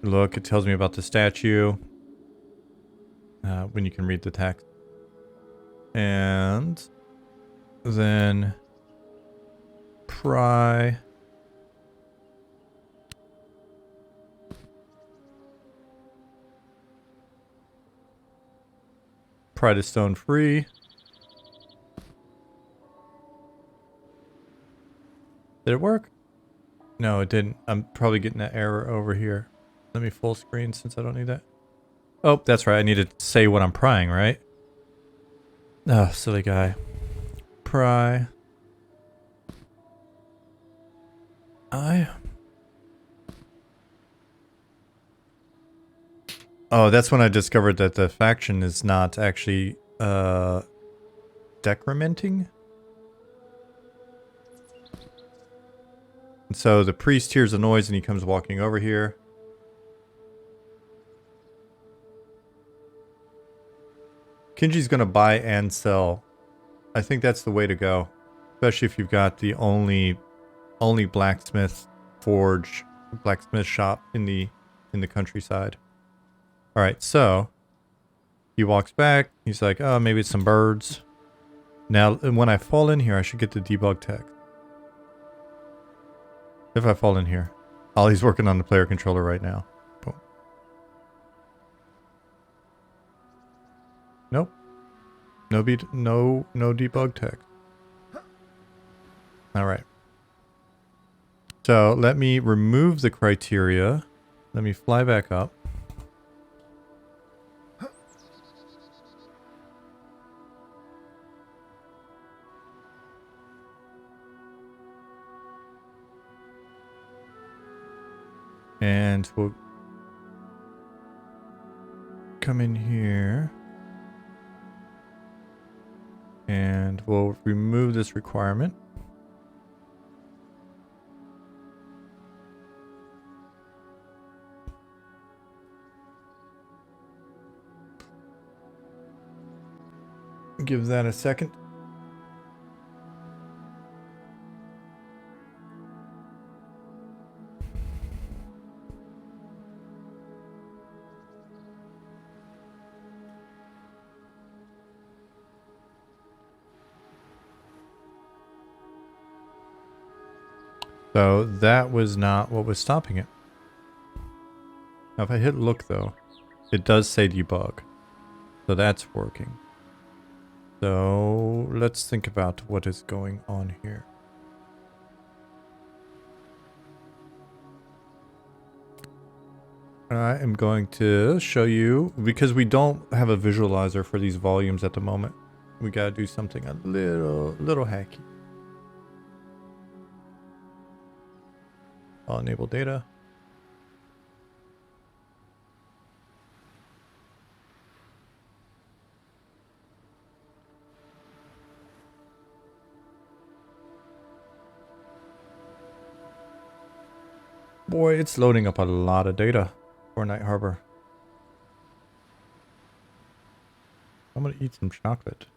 it tells me about the statue, when you can read the text. And then pry the stone free. Did it work? No, it didn't. I'm probably getting an error over here. Let me full screen since I don't need that. Oh, that's right. I need to say what I'm prying, right? Oh, silly guy. Pry. Oh, that's when I discovered that the faction is not actually, decrementing. And so the priest hears a noise and he comes walking over here. Kinji's gonna buy and sell. I think that's the way to go. Especially if you've got the only blacksmith forge blacksmith shop in the countryside. All right, so he walks back. He's like, oh, maybe it's some birds. Now, when I fall in here, I should get the debug text. If I fall in here. Ollie's working on the player controller right now. Boom. Nope. No debug text. All right. So let me remove the criteria. Let me fly back up. And we'll come in here. And we'll remove this requirement. Give that a second. So that was not what was stopping it. Now if I hit look though, it does say debug. So that's working. So let's think about what is going on here. I am going to show you, because we don't have a visualizer for these volumes at the moment. We gotta do something a little hacky. I'll enable data. Boy, it's loading up a lot of data for Night Harbor. I'm gonna eat some chocolate.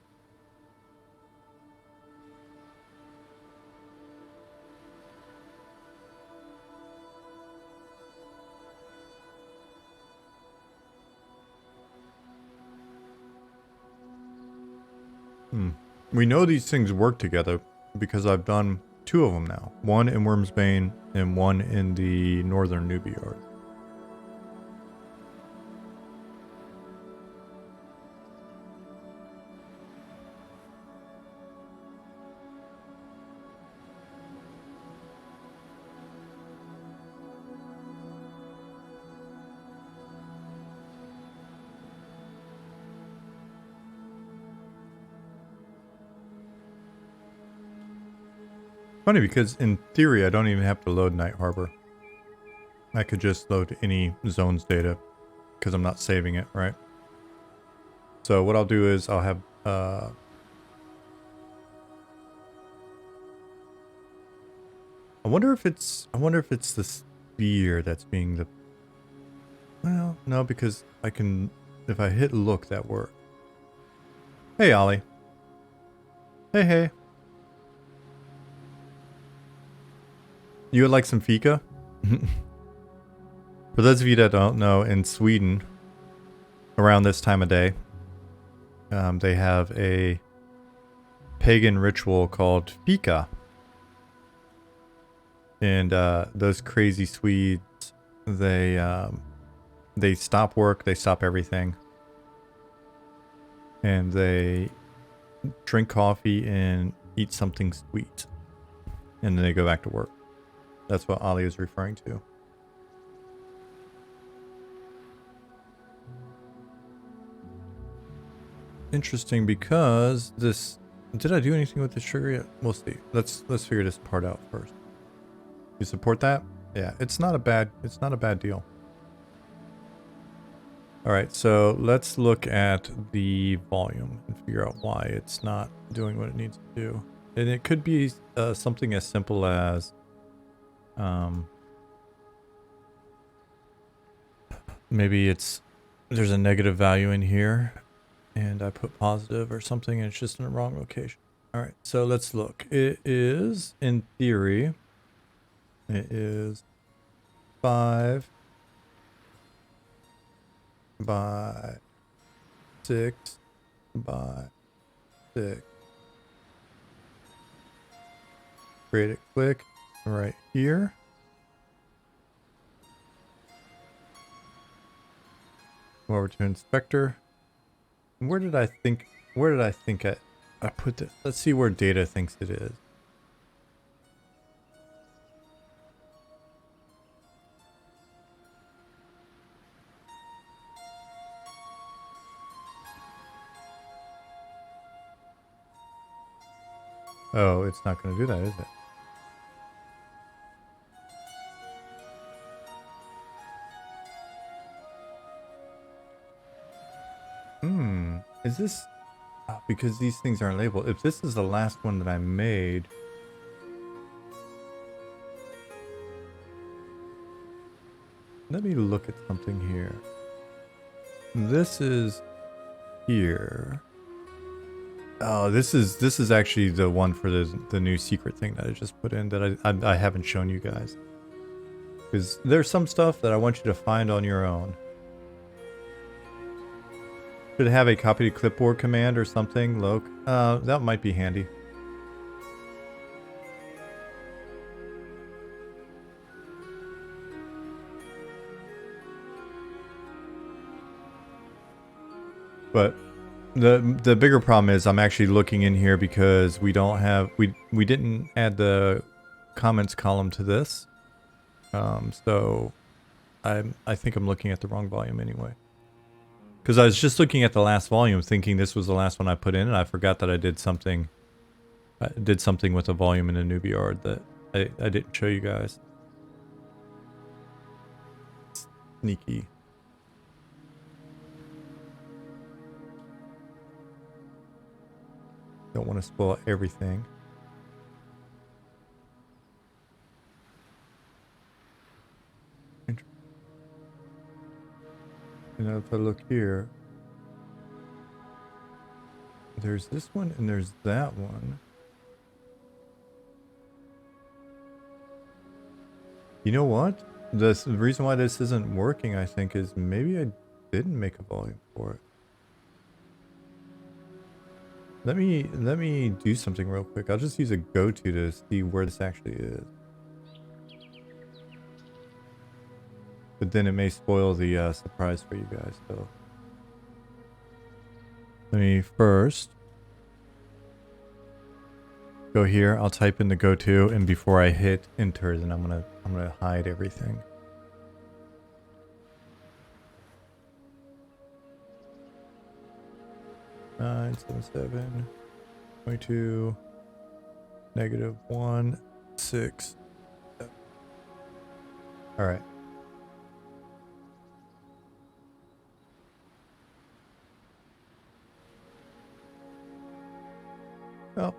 We know these things work together because I've done 2 of them now. One in Wormsbane and one in the northern Newbie yard. Funny because in theory I don't even have to load Night Harbor. I could just load any zones data because I'm not saving it, right? So what I'll do is I'll have I wonder if it's the sphere that's being the, well, no, because I can, if I hit look, that works. Hey Ollie. Hey. You would like some fika? For those of you that don't know, in Sweden, around this time of day, they have a pagan ritual called fika. And those crazy Swedes, they stop work, they stop everything. And they drink coffee and eat something sweet. And then they go back to work. That's what Ali is referring to. Interesting, because this, did I do anything with the sugar yet? We'll see. Let's figure this part out first. You support that? Yeah, it's not a bad deal. All right, so let's look at the volume and figure out why it's not doing what it needs to do. And it could be something as simple as maybe there's a negative value in here and I put positive or something and it's just in the wrong location. All right, so let's look. It is, in theory, it is 5 by 6 by 6. Create a click right here. Go over to inspector. Where did I think I put this? Let's see where data thinks it is. Oh, it's not going to do that, is it? Is this... because these things aren't labeled. If this is the last one that I made... Let me look at something here. This is here. Oh, this is actually the one for the new secret thing that I just put in that I haven't shown you guys. Because there's some stuff that I want you to find on your own. Should have a copy to clipboard command or something, Loke. That might be handy. But the bigger problem is I'm actually looking in here because we don't have we didn't add the comments column to this. So I think I'm looking at the wrong volume anyway. Because I was just looking at the last volume thinking this was the last one I put in, and I forgot that I did something with a volume in a Newbie yard that I didn't show you guys. Sneaky. Don't want to spoil everything. You know, if I look here, there's this one and there's that one. You know what? The reason why this isn't working, I think, is maybe I didn't make a volume for it. Let me do something real quick. I'll just use a go-to to see where this actually is. But then it may spoil the surprise for you guys, so. Let me first go here. I'll type in the go-to, and before I hit enter, then I'm gonna hide everything. Nine, 7, 7, 22, -1, 6. All right. Oh.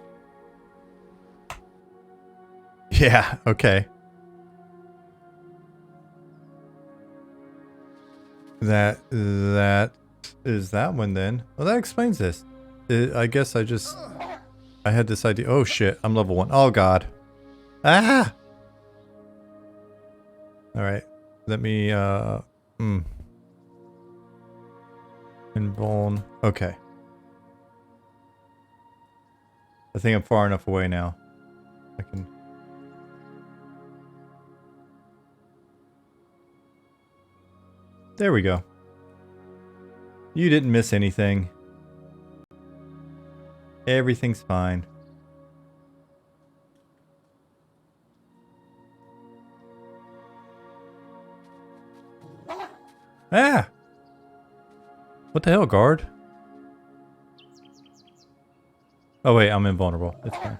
Yeah, okay. That is that one then. Well, that explains this. I guess I had this idea. Oh shit, I'm level 1. Oh god. Ah! Alright. Let me, Invuln. Okay. I think I'm far enough away now. I can... There we go. You didn't miss anything. Everything's fine. Ah! What the hell, guard? Oh wait, I'm invulnerable. It's fine.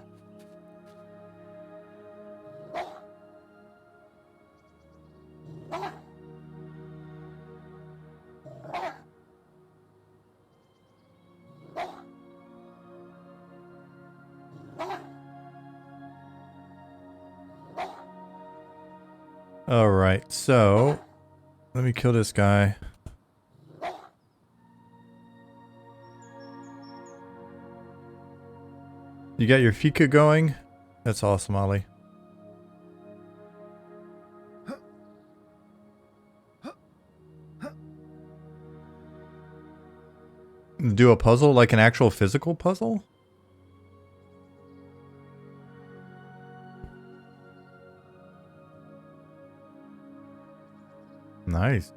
Alright, so let me kill this guy. You got your Fika going? That's awesome, Ollie. Do a puzzle, like an actual physical puzzle? Nice.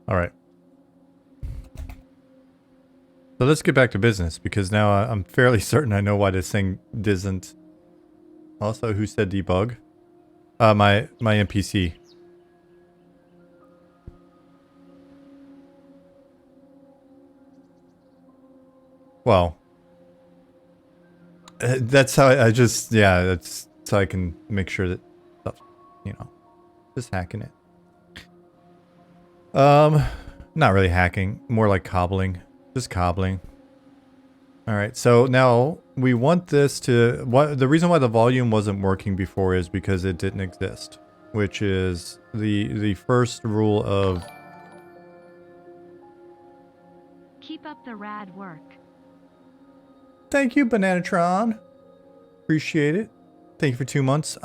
All right. So let's get back to business, because now I'm fairly certain I know why this thing doesn't. Also, who said debug? My NPC. Well, that's how I just, yeah, that's so I can make sure that stuff, you know, just hacking it. Not really hacking, more like cobbling, just cobbling. All right, so now we want this to, the reason why the volume wasn't working before is because it didn't exist, which is the first rule of. Keep up the rad work. Thank you, Bananatron. Appreciate it. Thank you for 2 months.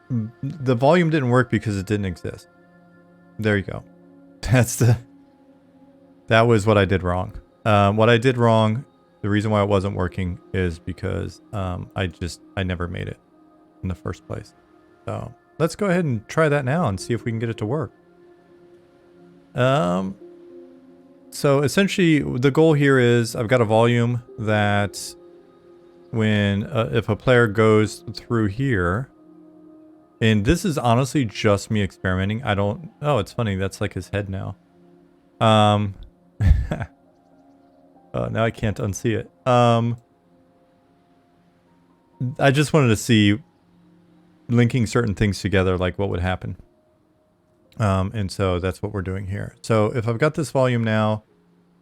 The volume didn't work because it didn't exist. There you go. That was what I did wrong. What I did wrong, the reason why it wasn't working is because I never made it in the first place. So let's go ahead and try that now and see if we can get it to work. So essentially the goal here is I've got a volume that when if a player goes through here, and this is honestly just me experimenting. I don't, oh, it's funny. That's like his head now. Oh, now I can't unsee it. I just wanted to see linking certain things together, like what would happen. And so that's what we're doing here. So if I've got this volume now,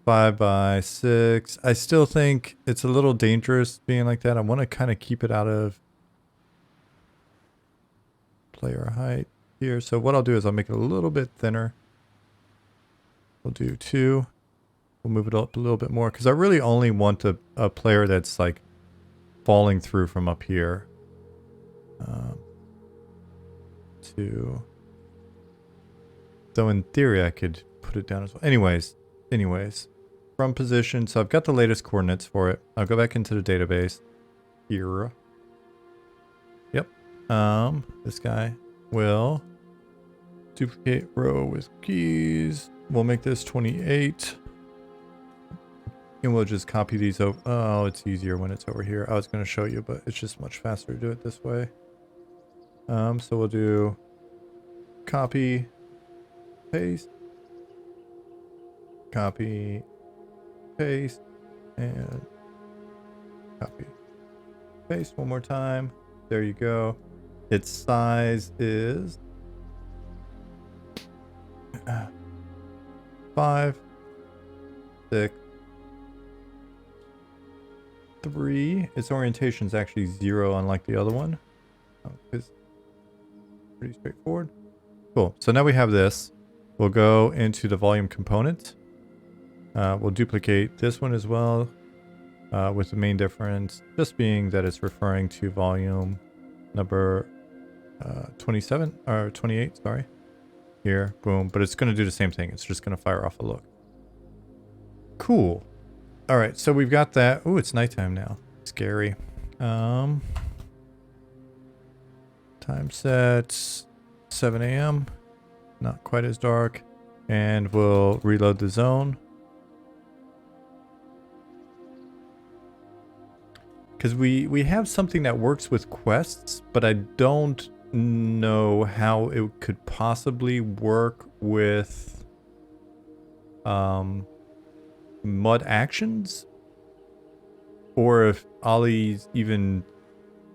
5 by 6, I still think it's a little dangerous being like that. I want to kind of keep it out of player height here. So what I'll do is I'll make it a little bit thinner. We'll do 2. We'll move it up a little bit more because I really only want a player that's like falling through from up here. 2. So in theory I could put it down as well. Anyways, from position. So I've got the latest coordinates for it. I'll go back into the database here. Yep. This guy will duplicate row with keys. We'll make this 28. And we'll just copy these over. Oh, it's easier when it's over here. I was going to show you, but it's just much faster to do it this way. So we'll do copy, paste, copy, paste, and copy, paste one more time. There you go. Its size is 5, 6, 3. Its orientation is actually 0, unlike the other one. It's pretty straightforward. Cool. So now we have this. We'll go into the volume component. We'll duplicate this one as well, with the main difference just being that it's referring to volume number 27 or 28. Sorry. Here, boom. But it's going to do the same thing. It's just going to fire off a look. Cool. All right, so we've got that. Oh, it's nighttime now. Scary. Time set 7 a.m. Not quite as dark. And we'll reload the zone. Because we have something that works with quests, but I don't know how it could possibly work with mud actions, or if Ollie's even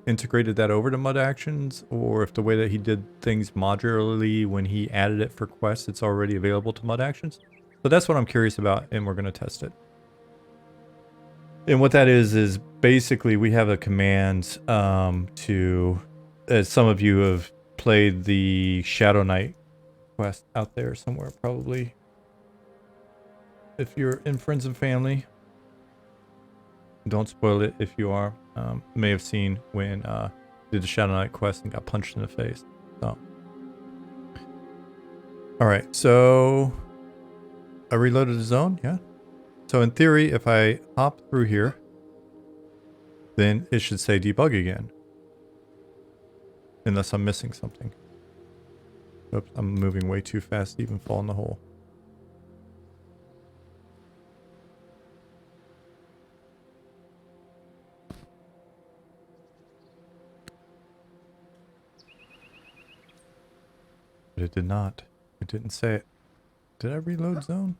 integrated that over to mud actions, or if the way that he did things modularly when he added it for quests, it's already available to mud actions. So that's what I'm curious about, and we're going to test it. And what that is basically we have a command to, as some of you have played the Shadow Knight quest out there somewhere probably. if you're in friends and family, don't spoil it if you are. May have seen when did the Shadow Knight quest and got punched in the face. So, all right. So I reloaded the zone. Yeah. So in theory, if I hop through here, then it should say debug again. Unless I'm missing something. Oops, I'm moving way too fast to even fall in the hole. But it did not. It didn't say it. Did I reload zone?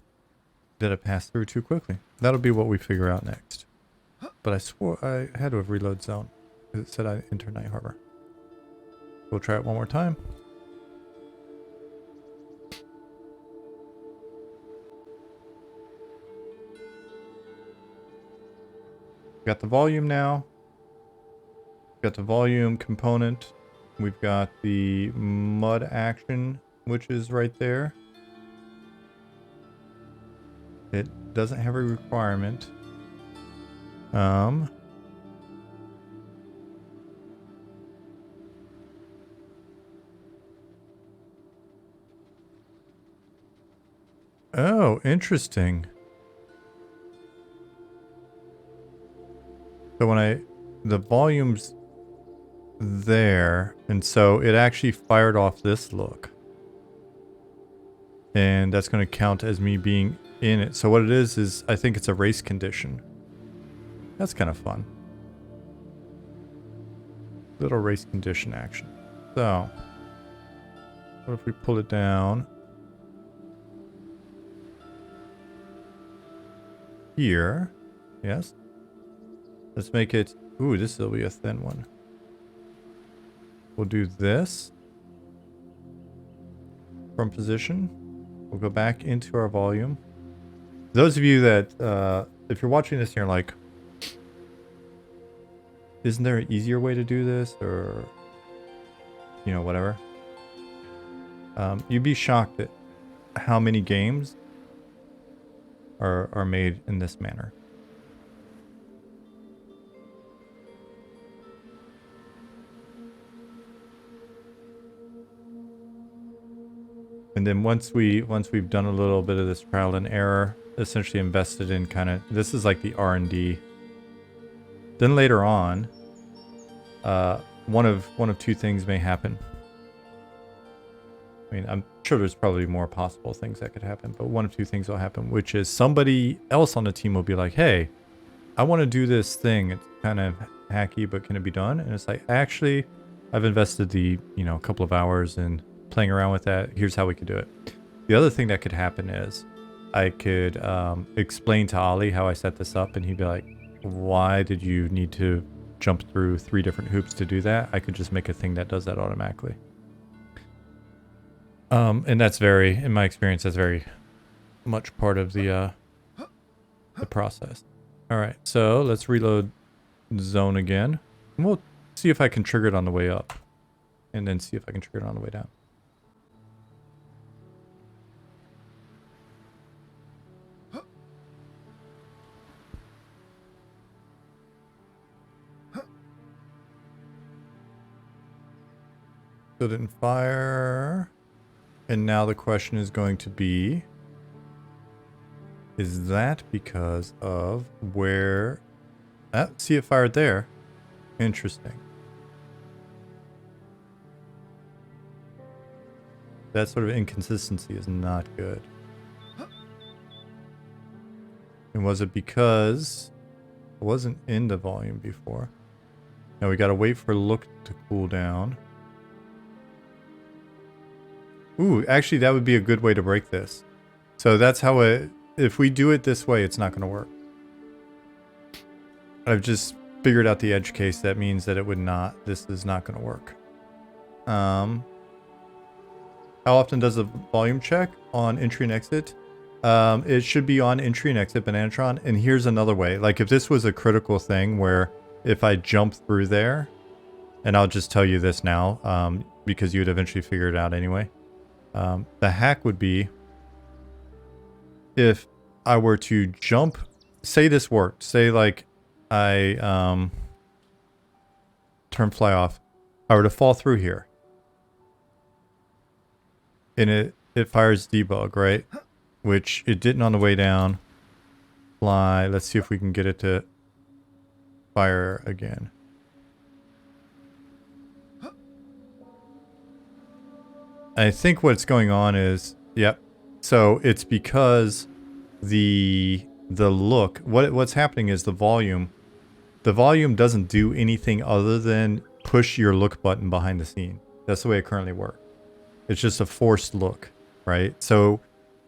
Did I pass through too quickly? That'll be what we figure out next. But I swore I had to have reload zone. Because it said I entered Night Harbor. We'll try it one more time. Got the volume now. Got the volume component. We've got the mud action, which is right there. It doesn't have a requirement. Oh, interesting. So when the volume's there, and so it actually fired off this look. And that's going to count as me being in it. So what it is I think it's a race condition. That's kind of fun. Little race condition action. So, what if we pull it down here? Yes. Let's make it, ooh, this will be a thin one. We'll do this from position. We'll go back into our volume. Those of you that, if you're watching this and you're like, isn't there an easier way to do this? Or, you know, whatever. You'd be shocked at how many games are made in this manner. And then once we've done a little bit of this trial and error, essentially invested in kind of, this is like the R&D. Then later on, one of two things may happen. I mean, I'm sure there's probably more possible things that could happen, but one of two things will happen, which is somebody else on the team will be like, hey, I want to do this thing. It's kind of hacky, but can it be done? And it's like, actually, I've invested the, a couple of hours in playing around with that. Here's how we could do it. The other thing that could happen is I could explain to Ollie how I set this up, and he'd be like, why did you need to jump through 3 different hoops to do that? I could just make a thing that does that automatically. And that's in my experience, that's very much part of the process. All right, so let's reload zone again. And we'll see if I can trigger it on the way up, and then see if I can trigger it on the way down. So it didn't fire. And now the question is going to be, is that because of where... see, it fired there. Interesting. That sort of inconsistency is not good. And was it because it wasn't in the volume before? Now we gotta wait for look to cool down. Ooh, actually that would be a good way to break this. So that's how if we do it this way, it's not going to work. I've just figured out the edge case. That means that this is not going to work. How often does the volume check on entry and exit? It should be on entry and exit Bananatron. And here's another way. Like if this was a critical thing where if I jump through there, and I'll just tell you this now, because you'd eventually figure it out anyway. The hack would be if I were to jump, say this worked, say like I turn fly off, I were to fall through here, and it fires debug, right? Which it didn't on the way down. Fly. Let's see if we can get it to fire again. I think what's going on is, yep. So it's because the look, what's happening is the volume doesn't do anything other than push your look button behind the scene. That's the way it currently works. It's just a forced look, right? So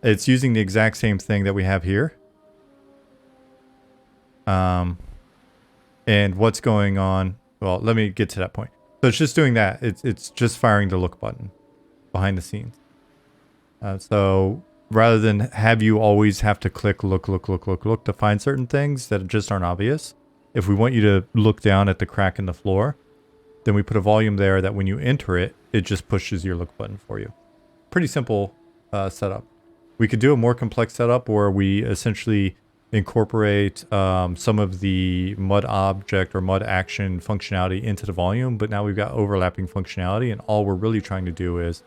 it's using the exact same thing that we have here. And what's going on? Well, let me get to that point. So it's just doing that. It's just firing the look button behind the scenes. So rather than have you always have to click look to find certain things that just aren't obvious, if we want you to look down at the crack in the floor, then we put a volume there that when you enter it, it just pushes your look button for you. Pretty simple setup. We could do a more complex setup where we essentially incorporate some of the mud object or mud action functionality into the volume, but now we've got overlapping functionality, and all we're really trying to do is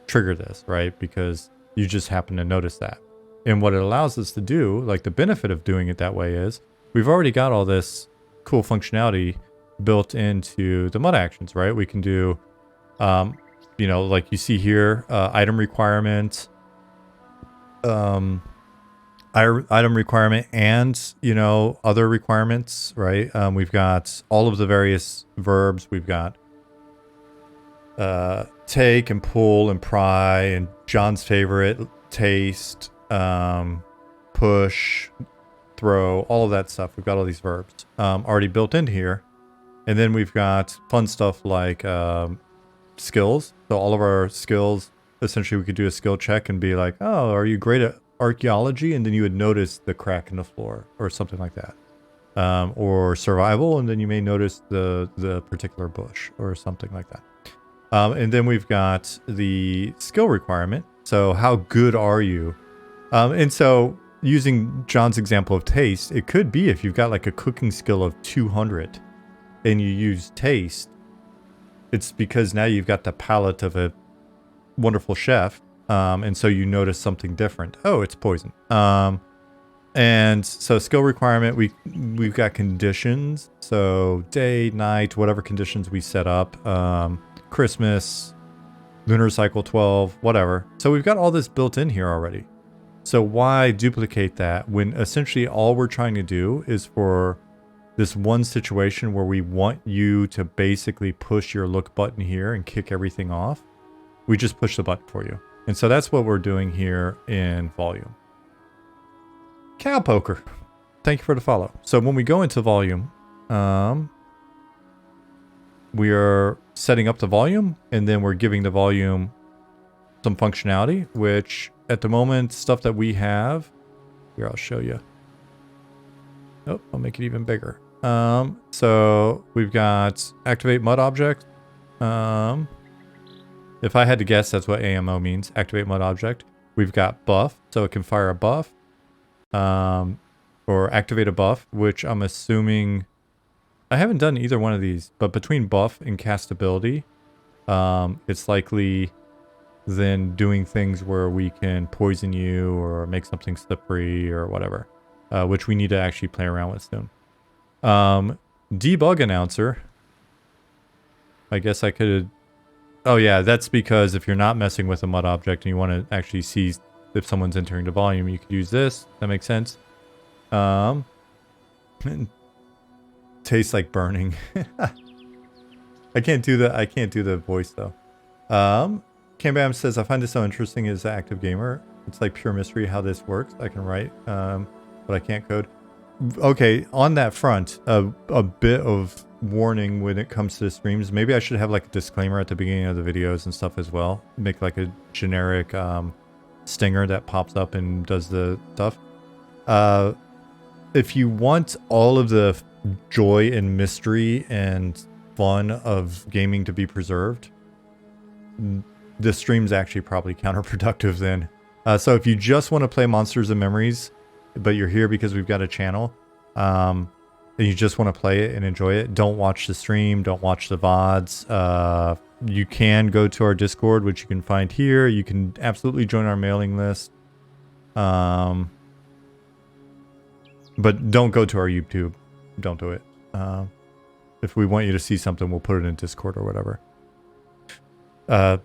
trigger this, right? Because you just happen to notice that. And what it allows us to do, like the benefit of doing it that way, is we've already got all this cool functionality built into the mud actions, right? We can do, you know, like you see here, item requirement, item requirement, and, you know, other requirements, right? We've got all of the various verbs. We've got take and pull and pry and John's favorite, taste, push, throw, all of that stuff. We've got all these verbs already built in here. And then we've got fun stuff like skills. So all of our skills, essentially we could do a skill check and be like, oh, are you great at archaeology? And then you would notice the crack in the floor or something like that. Or survival, and then you may notice the particular bush or something like that. And then we've got the skill requirement. So how good are you? And so using John's example of taste, it could be if you've got like a cooking skill of 200 and you use taste, it's because now you've got the palate of a wonderful chef. And so you notice something different. Oh, it's poison. And so skill requirement, we've got conditions. So day, night, whatever conditions we set up. Christmas, lunar cycle 12, whatever. So we've got all this built in here already. So why duplicate that when essentially all we're trying to do is for this one situation where we want you to basically push your look button here and kick everything off. We just push the button for you. And so that's what we're doing here in volume. Cow poker. Thank you for the follow. So when we go into volume, we are setting up the volume, and then we're giving the volume some functionality, which at the moment, stuff that we have here, I'll show you. Oh, I'll make it even bigger. So we've got activate mud object. If I had to guess, that's what AMO means, activate mud object. We've got buff, so it can fire a buff, or activate a buff, which I'm assuming, I haven't done either one of these, but between buff and castability, it's likely then doing things where we can poison you or make something slippery or whatever, which we need to actually play around with soon. Debug announcer. I guess I could. Oh yeah, that's because if you're not messing with a mud object and you want to actually see if someone's entering the volume, you could use this. That makes sense. Tastes like burning. I can't do the voice though. Cambam says, I find this so interesting as an active gamer. It's like pure mystery how this works. I can write, but I can't code. Okay, on that front, a bit of warning when it comes to the streams. Maybe I should have like a disclaimer at the beginning of the videos and stuff as well. Make like a generic stinger that pops up and does the stuff. If you want all of the joy and mystery and fun of gaming to be preserved, the stream's actually probably counterproductive then. So if you just want to play Monsters and Memories, but you're here because we've got a channel, and you just want to play it and enjoy it, don't watch the stream, don't watch the VODs. You can go to our Discord, which you can find here. You can absolutely join our mailing list. But don't go to our YouTube. Don't do it. If we want you to see something, we'll put it in Discord or whatever.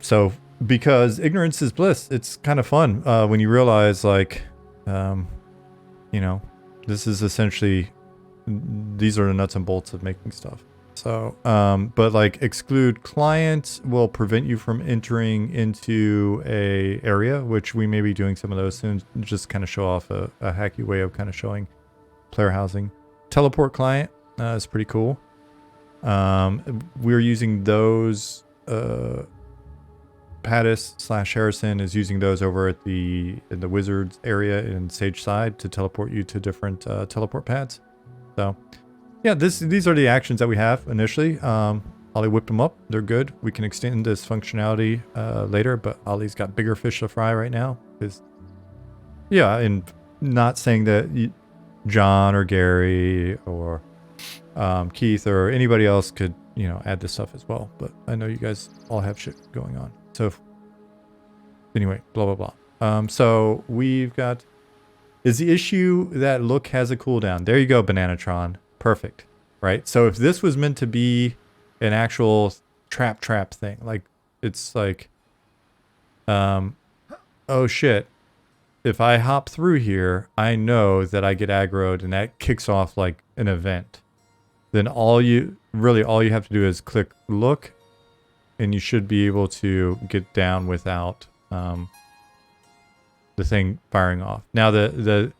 So because ignorance is bliss, it's kind of fun when you realize, like, you know, this is essentially, these are the nuts and bolts of making stuff. So, but like exclude client will prevent you from entering into a area, which we may be doing some of those soon, just kind of show off a hacky way of kind of showing player housing. Teleport client is pretty cool. We're using those, Pattis/Harrison is using those over at in the Wizards area in Sage Side to teleport you to different teleport pads. So yeah, these are the actions that we have initially. Ollie whipped them up. They're good. We can extend this functionality later, but Ollie's got bigger fish to fry right now. Yeah, and not saying that John or Gary or Keith or anybody else could, you know, add this stuff as well. But I know you guys all have shit going on. So anyway, blah, blah, blah. So we've got, is the issue that look has a cooldown. There you go, Bananatron. Perfect, right? So if this was meant to be an actual trap thing, like it's like, oh shit, if I hop through here, I know that I get aggroed and that kicks off like an event. Then all you have to do is click look, and you should be able to get down without the thing firing off. Now the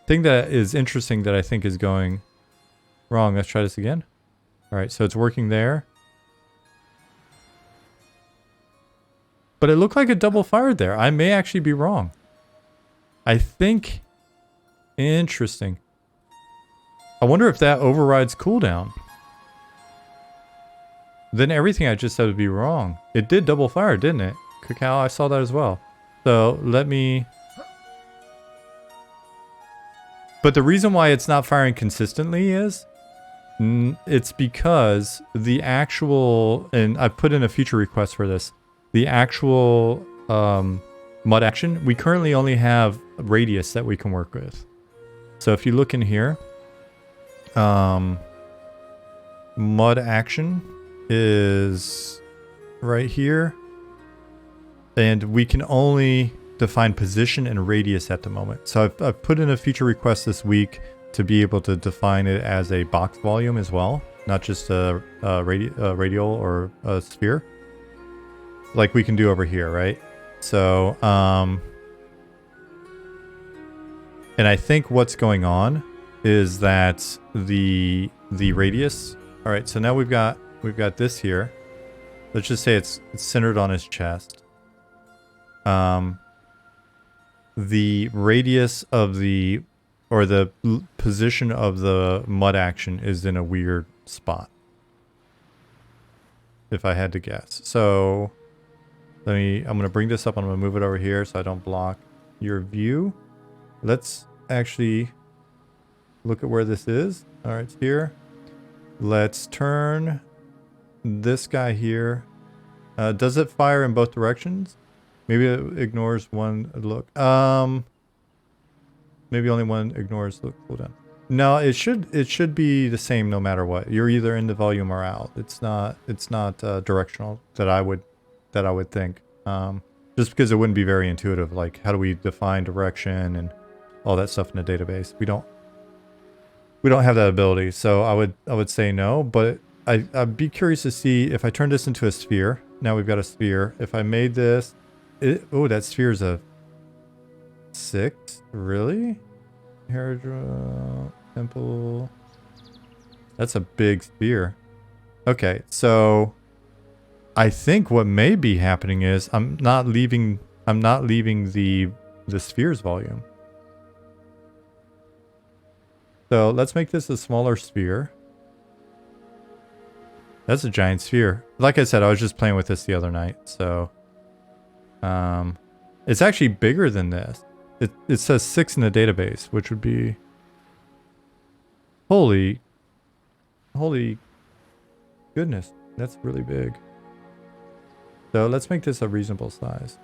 thing that is interesting that I think is going wrong. Let's try this again. All right, so it's working there. But it looked like it double fired there. I may actually be wrong. I think, interesting. I wonder if that overrides cooldown. Then everything I just said would be wrong. It did double fire, didn't it? Cacao, I saw that as well. So let me... But the reason why it's not firing consistently is... it's because the actual, and I put in a feature request for this, the actual mud action, we currently only have a radius that we can work with. So if you look in here, mud action is right here, and we can only define position and radius at the moment. So I've put in a feature request this week to be able to define it as a box volume as well, not just a radial or a sphere, like we can do over here, right? So, and I think what's going on is that the radius. All right, so now we've got this here. Let's just say it's centered on his chest. The radius of the position of the mud action is in a weird spot, if I had to guess. So I'm going to bring this up. I'm going to move it over here so I don't block your view. Let's actually look at where this is. All right, it's here. Let's turn this guy here. Does it fire in both directions? Maybe it ignores one look. Maybe only one ignores the cooldown. No, it should be the same no matter what. You're either in the volume or out. It's not directional that I would think. Just because it wouldn't be very intuitive. Like, how do we define direction and all that stuff in the database? We don't have that ability. So I would say no, but I'd be curious to see if I turn this into a sphere. Now we've got a sphere. If I made this, oh, that sphere is a 6? Really? Hairdra temple. That's a big sphere. Okay, so I think what may be happening is I'm not leaving the sphere's volume. So let's make this a smaller sphere. That's a giant sphere. Like I said, I was just playing with this the other night, so it's actually bigger than this. It says 6 in the database, which would be holy goodness. That's really big. So let's make this a reasonable size.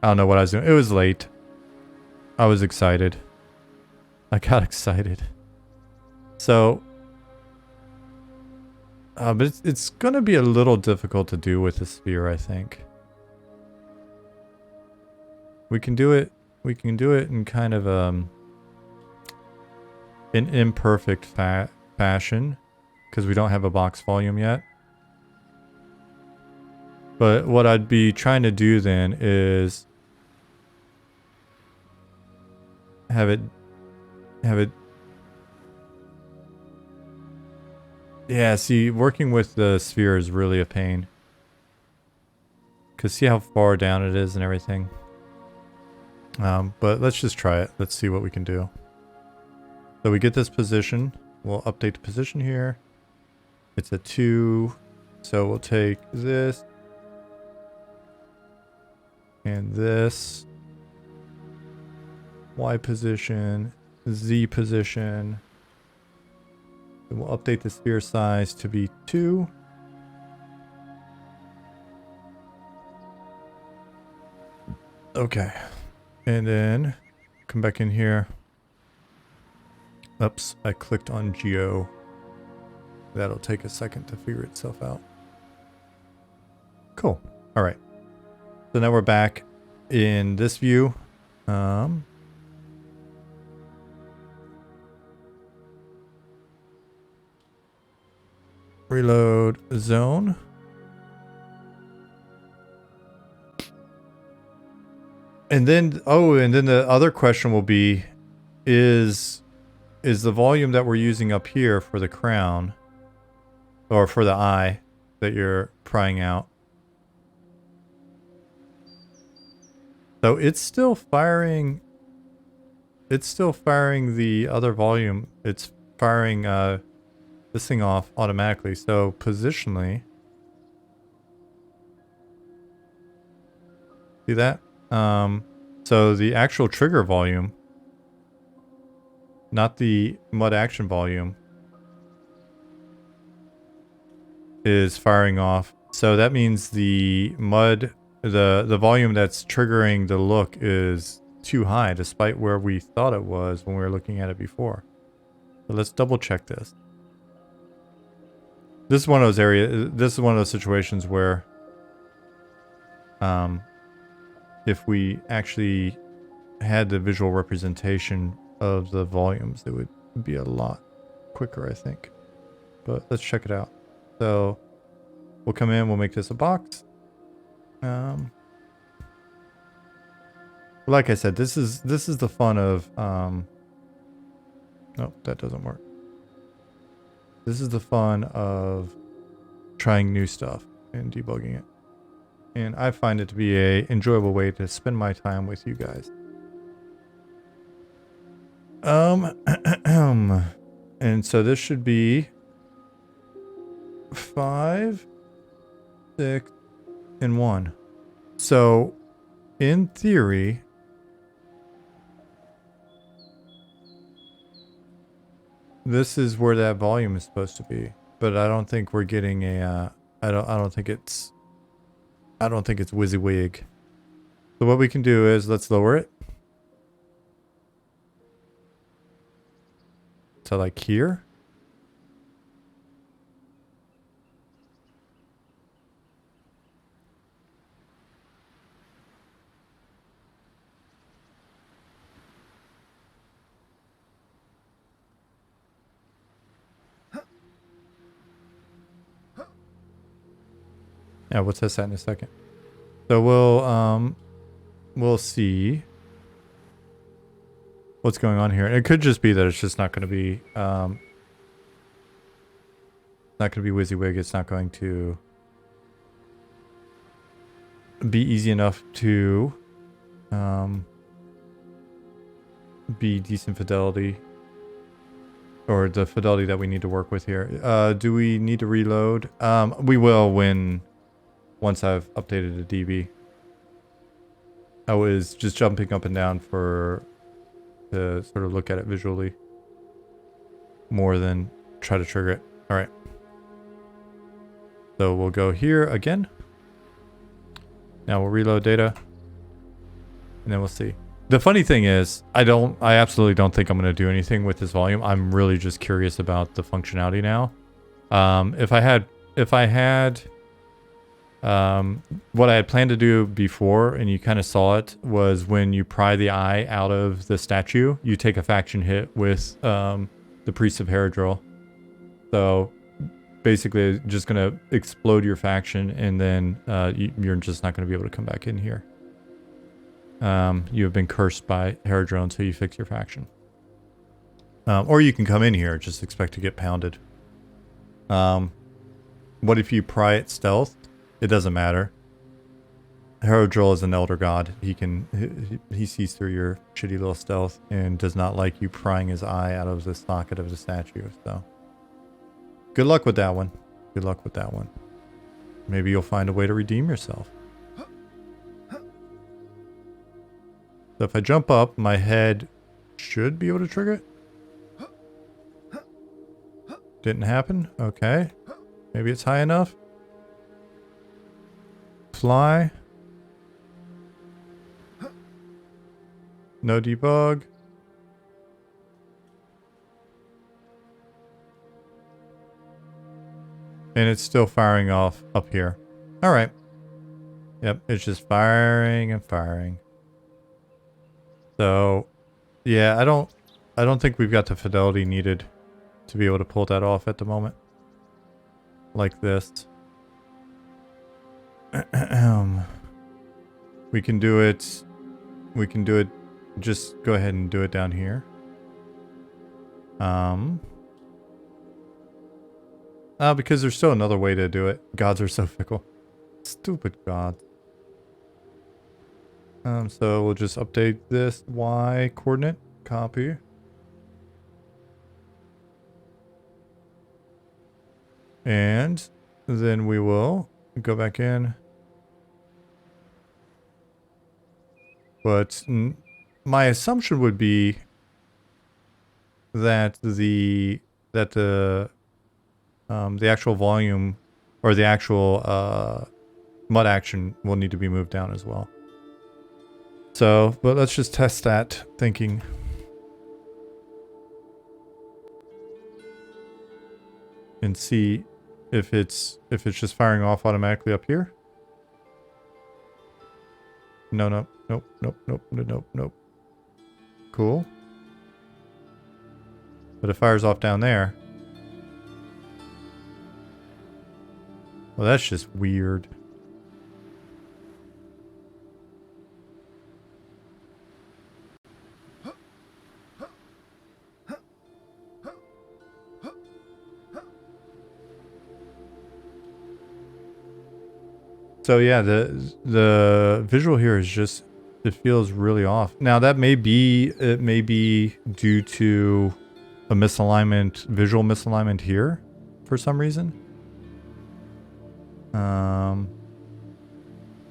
I don't know what I was doing. It was late. I was excited. I got excited. So, but it's going to be a little difficult to do with the sphere, I think. We can do it. We can do it in kind of an imperfect fashion because we don't have a box volume yet. But what I'd be trying to do then is have it. Yeah, see, working with the sphere is really a pain. Because see how far down it is and everything. But let's just try it. Let's see what we can do. So we get this position. We'll update the position here. It's a 2. So we'll take this. And this. Y position. Z position. And we'll update the sphere size to be 2. Okay. And then come back in here. Oops, I clicked on Geo. That'll take a second to figure itself out. Cool. All right. So now we're back in this view. Reload zone. And then, and then the other question will be, is the volume that we're using up here for the crown, or for the eye that you're prying out? So it's still firing. It's still firing the other volume. It's firing this thing off automatically. So positionally, see that? So the actual trigger volume, not the mud action volume, is firing off. So that means the mud, the volume that's triggering the look is too high, despite where we thought it was when we were looking at it before. So let's double check this. This is one of those areas. This is one of those situations where, if we actually had the visual representation of the volumes, it would be a lot quicker, I think. But let's check it out. So we'll come in, we'll make this a box. Like I said, this is the fun of nope, that doesn't work. This is the fun of trying new stuff and debugging it. And I find it to be a enjoyable way to spend my time with you guys. And so this should be 5, 6, and 1. So in theory, this is where that volume is supposed to be, but I don't think we're getting a I don't think it's WYSIWYG. So what we can do is let's lower it to like here. Yeah, we'll test that in a second. So we'll see what's going on here. It could just be that it's just not going to be WYSIWYG. It's not going to be easy enough to be decent fidelity, or the fidelity that we need to work with here. Do we need to reload? We will once I've updated the DB. I was just jumping up and down to sort of look at it visually more than try to trigger it. All right. So we'll go here again. Now we'll reload data and then we'll see. The funny thing is, I absolutely don't think I'm going to do anything with this volume. I'm really just curious about the functionality now. If I had what I had planned to do before, and you kind of saw it, was when you pry the eye out of the statue, you take a faction hit with the Priest of Herodril. So basically just going to explode your faction, and then you're just not going to be able to come back in here. You have been cursed by Herodril until you fix your faction. Or you can come in here, just expect to get pounded. What if you pry it stealth? It doesn't matter. Herodril is an elder god. He sees through your shitty little stealth and does not like you prying his eye out of the socket of the statue. So good luck with that one. Good luck with that one. Maybe you'll find a way to redeem yourself. So if I jump up, my head should be able to trigger it. Didn't happen. Okay. Maybe it's high enough. Fly. No debug. And it's still firing off up here. All right. Yep, it's just firing and firing. So, yeah, I don't think we've got the fidelity needed to be able to pull that off at the moment. Like this. We can do it. Just go ahead and do it down here. Because there's still another way to do it. Gods are so fickle. Stupid gods. So we'll just update this Y coordinate. Copy. And then we will go back in. But my assumption would be that the actual volume or the actual mud action will need to be moved down as well. So, but let's just test that thinking. And see if it's just firing off automatically up here. No. Nope. Cool. But it fires off down there. Well, that's just weird. So yeah, the visual here is just, it feels really off. Now that may be due to a misalignment, visual misalignment here for some reason.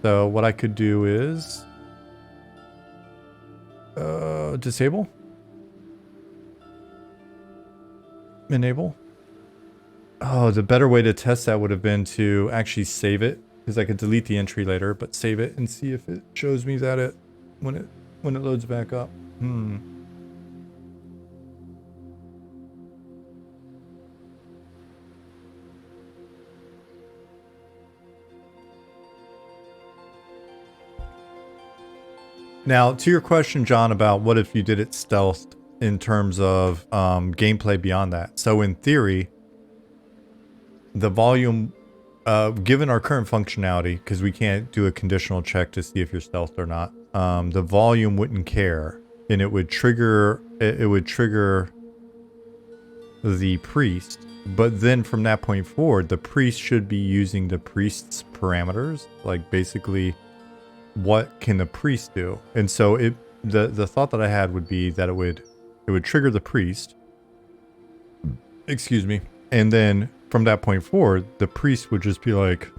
So what I could do is disable, enable. Oh, the better way to test that would have been to actually save it, because I could delete the entry later, but save it and see if it shows me that when it loads back up. Now, to your question, John, about what if you did it stealthed in terms of gameplay beyond that. So in theory, the volume, given our current functionality, because we can't do a conditional check to see if you're stealthed or not, the volume wouldn't care, and it would trigger the priest. But then from that point forward, the priest should be using the priest's parameters, like basically what can the priest do. And so the thought that I had would be that it would trigger the priest, excuse me, and then from that point forward, the priest would just be like,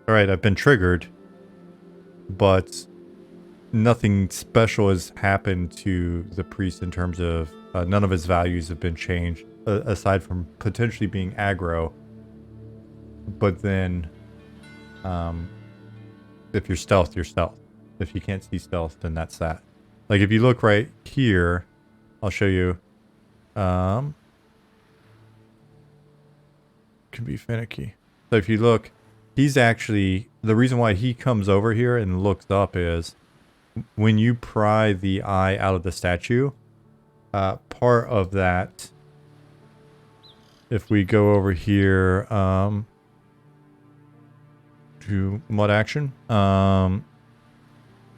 all right, I've been triggered, but nothing special has happened to the priest in terms of none of his values have been changed aside from potentially being aggro. But then, if you're stealth, you're stealth. If you can't see stealth, then that's that. Like if you look right here, I'll show you. Can be finicky. So if you look, he's actually, the reason why he comes over here and looks up is when you pry the eye out of the statue, part of that, if we go over here to mud action,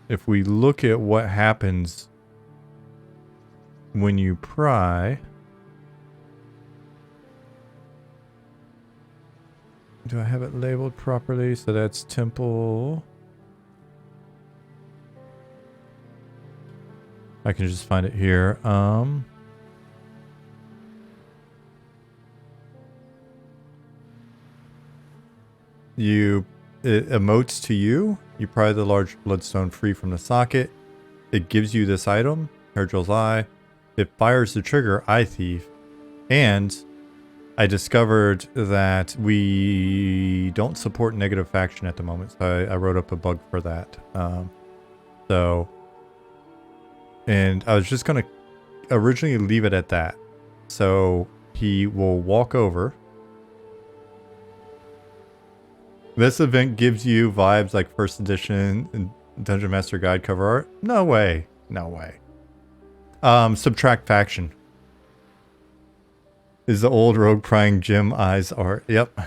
if we look at what happens when you pry, do I have it labeled properly? So that's temple. I can just find it here. It emotes to you. You pry the large bloodstone free from the socket. It gives you this item, Hairjill's Eye. It fires the trigger, Eye Thief. And I discovered that we don't support negative faction at the moment. So I wrote up a bug for that. And I was just going to originally leave it at that. So he will walk over. This event gives you vibes like first edition and Dungeon Master Guide cover art. No way. No way. Subtract faction. Is the old rogue prying Jim eyes art. Yep.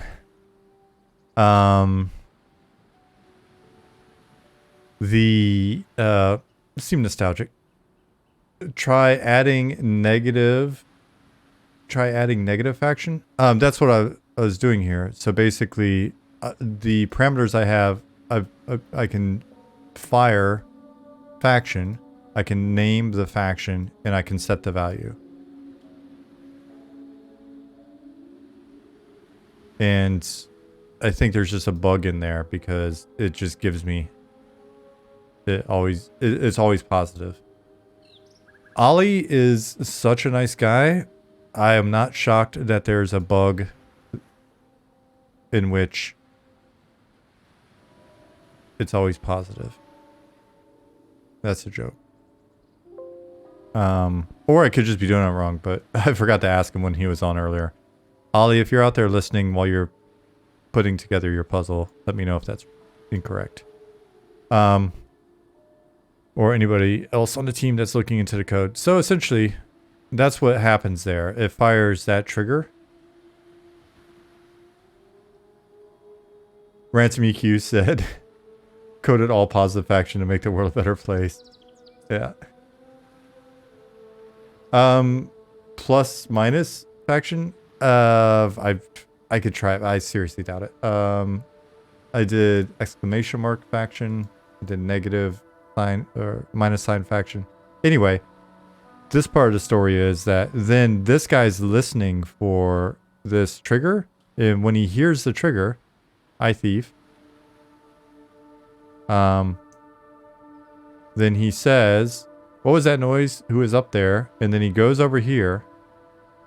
Seem nostalgic. Try adding negative faction. That's what I was doing here. So basically, the parameters I have, I can fire faction, I can name the faction, and I can set the value. And I think there's just a bug in there because it just gives me, it's always positive. Ollie is such a nice guy. I am not shocked that there's a bug in which it's always positive. That's a joke. Or I could just be doing it wrong, but I forgot to ask him when he was on earlier. Ollie, if you're out there listening while you're putting together your puzzle, let me know if that's incorrect. Or anybody else on the team that's looking into the code. So essentially, that's what happens there. It fires that trigger. Ransom EQ said, coded all positive faction to make the world a better place. Yeah. Plus minus faction. I could try it. I seriously doubt it. I did exclamation mark faction. I did negative sign or minus sign faction. Anyway, this part of the story is that then this guy's listening for this trigger, and when he hears the trigger, Eye Thief, then he says, "What was that noise? Who is up there?" And then he goes over here,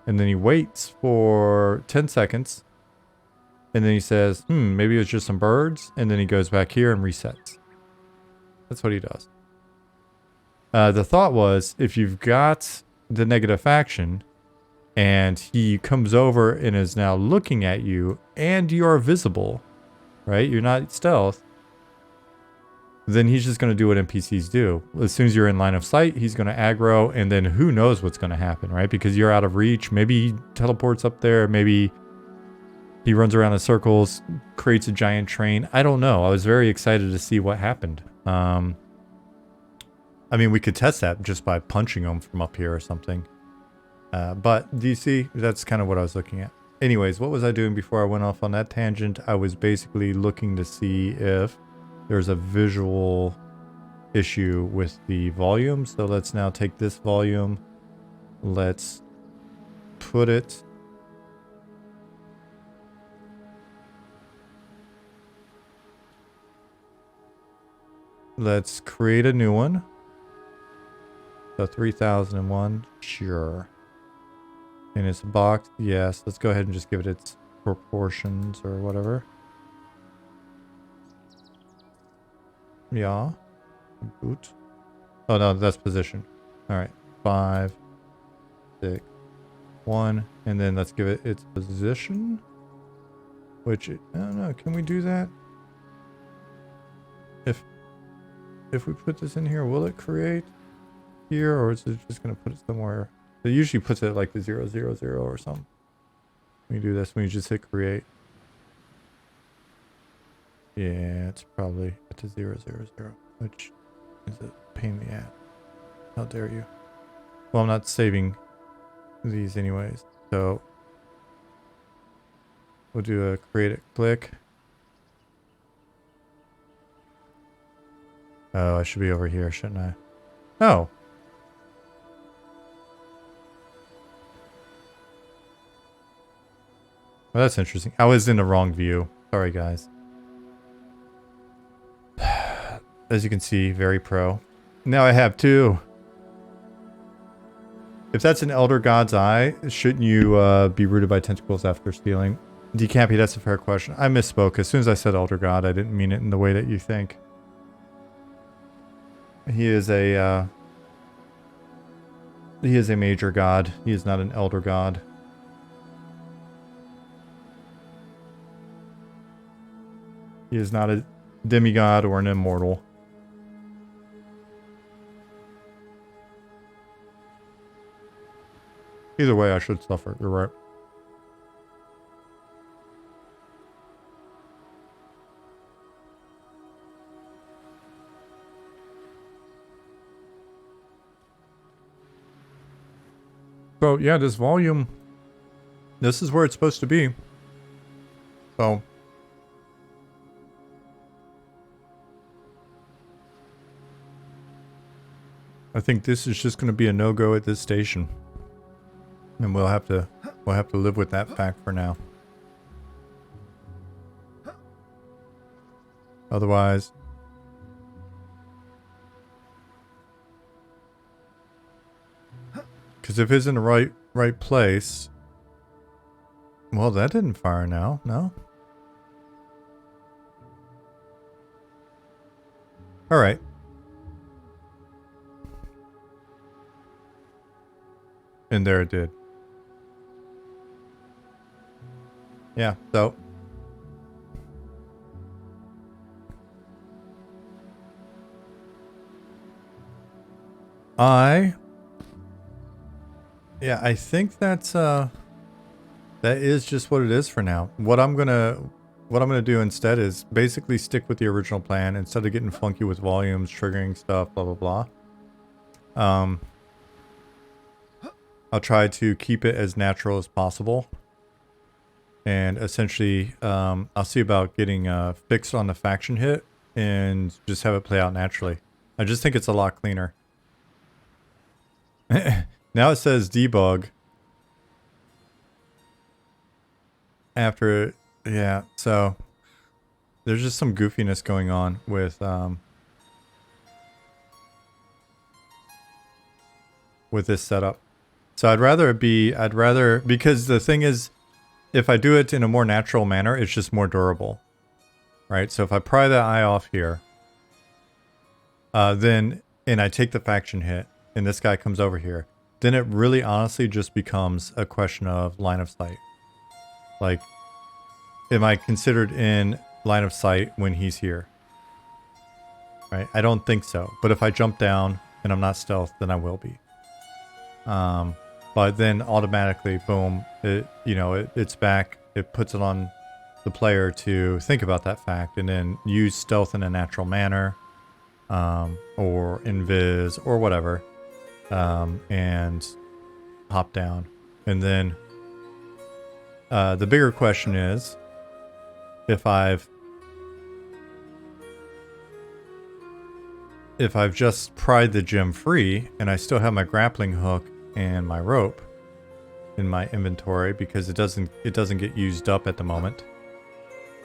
and then he waits for 10 seconds, and then he says, maybe it was just some birds, and then he goes back here and resets. That's what he does. The thought was, if you've got the negative faction, and he comes over and is now looking at you, and you are visible, right? You're not stealth. Then he's just going to do what NPCs do. As soon as you're in line of sight, he's going to aggro, and then who knows what's going to happen, right? Because you're out of reach. Maybe he teleports up there. Maybe he runs around in circles, creates a giant train. I don't know. I was very excited to see what happened. I mean, we could test that just by punching him from up here or something. But do you see? That's kind of what I was looking at. Anyways, what was I doing before I went off on that tangent? I was basically looking to see if there's a visual issue with the volume. So let's now take this volume. Let's put it let's create a new one. So 3001, sure. And it's a box, yes. Let's go ahead and just give it its proportions or whatever. Yeah. Boot. Oh no, that's position. Alright. 5, 6, 1. And then let's give it its position. Which, I don't know, can we do that? If we put this in here, will it create here, or is it just going to put it somewhere? It usually puts it like the 000 or something. When you do this, when you just hit create. Yeah, it's probably at the 000, which is a pain in the ass. How dare you? Well, I'm not saving these anyways, so we'll do a create it click. Oh, I should be over here, shouldn't I? Oh. Well, that's interesting. I was in the wrong view. Sorry, guys. As you can see, very pro. Now I have 2. If that's an Elder God's Eye, shouldn't you be rooted by tentacles after stealing? Decampy, that's a fair question. I misspoke. As soon as I said Elder God, I didn't mean it in the way that you think. He is a major god. He is not an elder god. He is not a demigod or an immortal. Either way, I should suffer. You're right. So yeah, this volume, this is where it's supposed to be. So I think this is just going to be a no-go at this station, and we'll have to live with that fact for now. Otherwise, because if it's in the right place, well, that didn't fire now. No. All right. And there it did. Yeah, so. Yeah, I think that's that is just what it is for now. What I'm gonna do instead is basically stick with the original plan instead of getting funky with volumes, triggering stuff, blah blah blah. I'll try to keep it as natural as possible. And essentially, I'll see about getting fixed on the faction hit and just have it play out naturally. I just think it's a lot cleaner. Now it says debug. After, yeah, so there's just some goofiness going on with this setup. So I'd rather, because the thing is, if I do it in a more natural manner, it's just more durable, right? So if I pry that eye off here, and I take the faction hit, and this guy comes over here, then it really honestly just becomes a question of line of sight. Like, am I considered in line of sight when he's here? Right? I don't think so. But if I jump down and I'm not stealth, then I will be. But then automatically, boom, it's back. It puts it on the player to think about that fact and then use stealth in a natural manner, or invis or whatever, and hop down. And then the bigger question is, if I've just pried the gem free and I still have my grappling hook and my rope in my inventory because it doesn't get used up at the moment.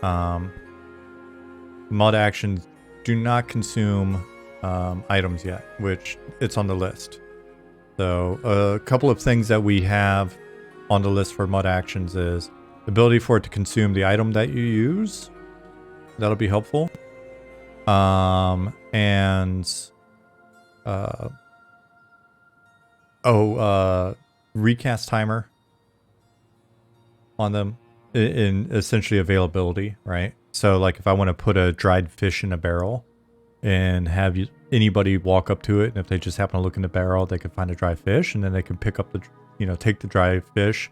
Mod action do not consume items yet, which it's on the list. So a couple of things that we have on the list for mud actions is the ability for it to consume the item that you use. That'll be helpful. Recast timer on them in essentially availability, right? So like if I want to put a dried fish in a barrel and have anybody walk up to it, and if they just happen to look in the barrel, they could find a dry fish, and then they can pick up take the dry fish.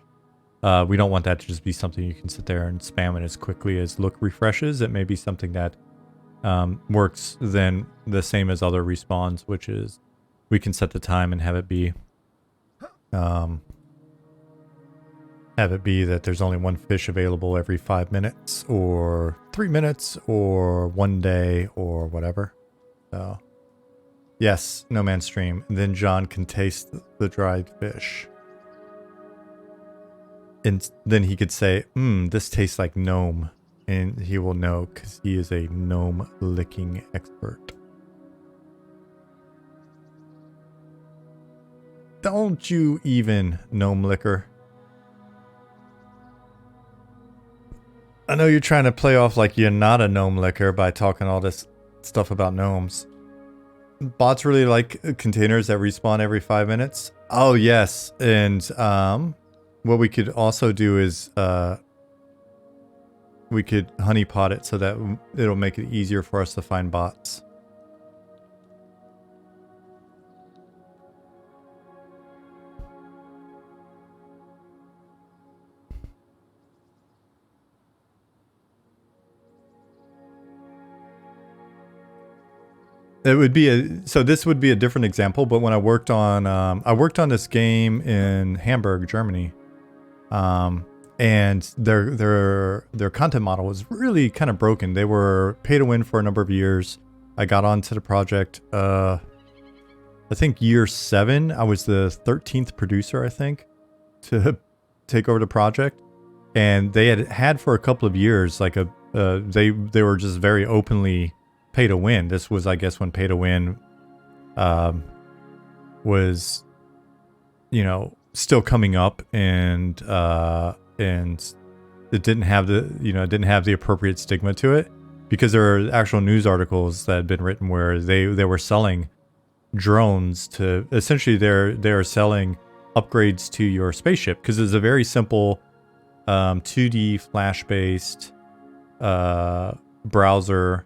We don't want that to just be something you can sit there and spam it as quickly as look refreshes. It may be something that works then the same as other respawns, which is we can set the time and have it be that there's only one fish available every 5 minutes or 3 minutes or 1 day or whatever. So yes, No Man's Stream. And then John can taste the dried fish. And then he could say, this tastes like gnome. And he will know because he is a gnome licking expert. Don't you even, gnome licker. I know you're trying to play off like you're not a gnome licker by talking all this stuff about gnomes. Bots really like containers that respawn every 5 minutes. Oh yes, and what we could also do is we could honeypot it so that it'll make it easier for us to find bots. It would be so this would be a different example, but when I worked on this game in Hamburg, Germany, and their content model was really kind of broken. They were pay to win for a number of years. I got onto the project, I think year 7. I was the 13th producer, I think, to take over the project, and they had for a couple of years like they were just very openly pay to win. This was, I guess, when pay to win was, still coming up, and it didn't have the appropriate stigma to it, because there are actual news articles that had been written where they were selling drones to essentially they're selling upgrades to your spaceship, because it's a very simple 2D flash based browser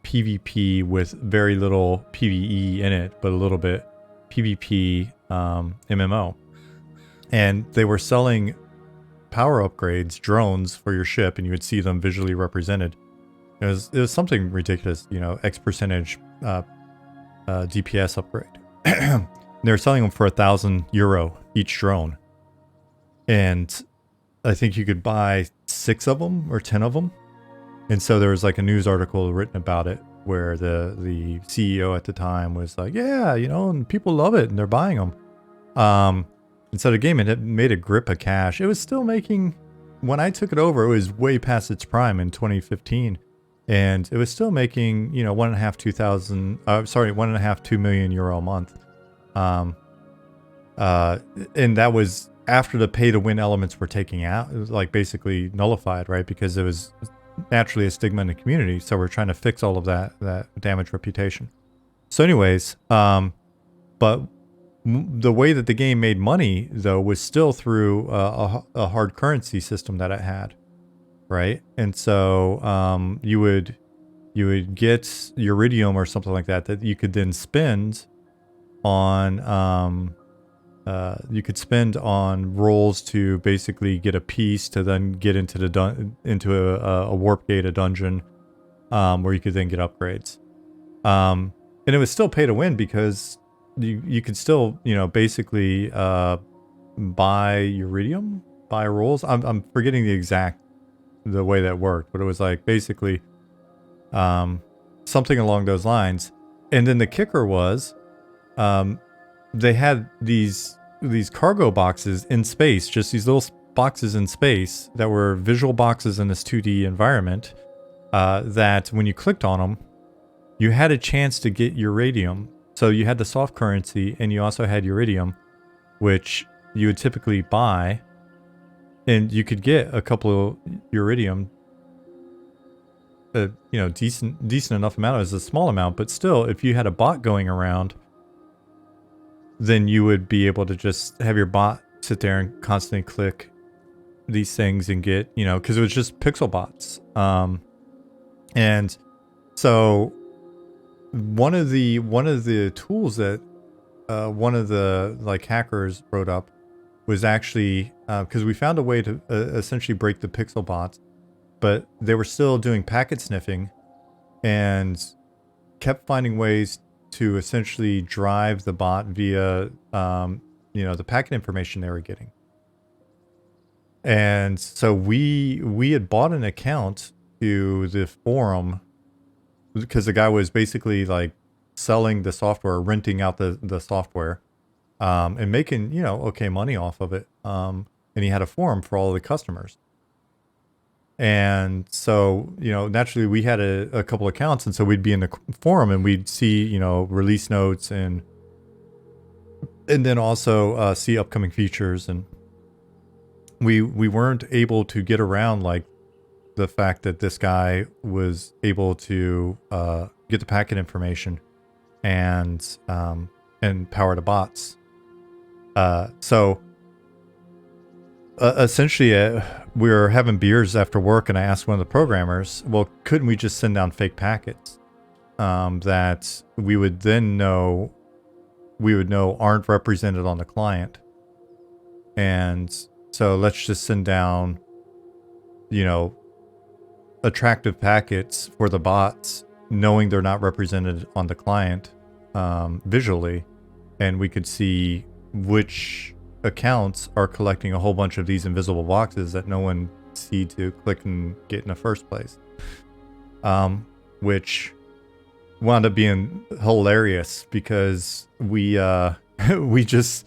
PvP with very little PvE in it, but a little bit PvP MMO. And they were selling power upgrades, drones for your ship, and you would see them visually represented. It was something ridiculous, X percentage DPS upgrade. They were selling them for €1,000 each drone. And I think you could buy 6 of them or 10 of them. And so there was like a news article written about it where the CEO at the time was like, yeah, and people love it and they're buying them. And so the game had made a grip of cash. It was still making, when I took it over, it was way past its prime in 2015. And it was still making, €1.5 2 million a month. And that was after the pay to win elements were taken out. It was like basically nullified, right? Because it was naturally a stigma in the community. So we're trying to fix all of that damaged reputation. So anyways, but the way that the game made money, though, was still through a hard currency system that it had, right? And so you would get Iridium or something like that you could then spend on rolls to basically get a piece to then get into a warp gate, a dungeon, where you could then get upgrades. And it was still pay to win because you could still, basically buy Iridium, buy rolls. I'm forgetting the way that worked, but it was like basically something along those lines. And then the kicker was they had these cargo boxes in space, just these little boxes in space that were visual boxes in this 2D environment, that when you clicked on them, you had a chance to get Uridium. So you had the soft currency and you also had Uridium, which you would typically buy, and you could get a couple of Uridium, decent enough amount. It was a small amount, but still, if you had a bot going around, then you would be able to just have your bot sit there and constantly click these things and get, because it was just pixel bots. And so one of the tools that one of the like hackers wrote up was actually because we found a way to essentially break the pixel bots, but they were still doing packet sniffing and kept finding ways to essentially drive the bot via the packet information they were getting. And so we had bought an account to the forum because the guy was basically like selling the software, renting out the software, and making, okay money off of it. And he had a forum for all of the customers. And so, naturally we had a couple accounts, and so we'd be in the forum and we'd see, release notes and then also see upcoming features. And we weren't able to get around like the fact that this guy was able to get the packet information and power the bots. So essentially, we were having beers after work, and I asked one of the programmers, well, couldn't we just send down fake packets that we would know aren't represented on the client? And so let's just send down, attractive packets for the bots, knowing they're not represented on the client visually, and we could see which accounts are collecting a whole bunch of these invisible boxes that no one see to click and get in the first place, which wound up being hilarious because we just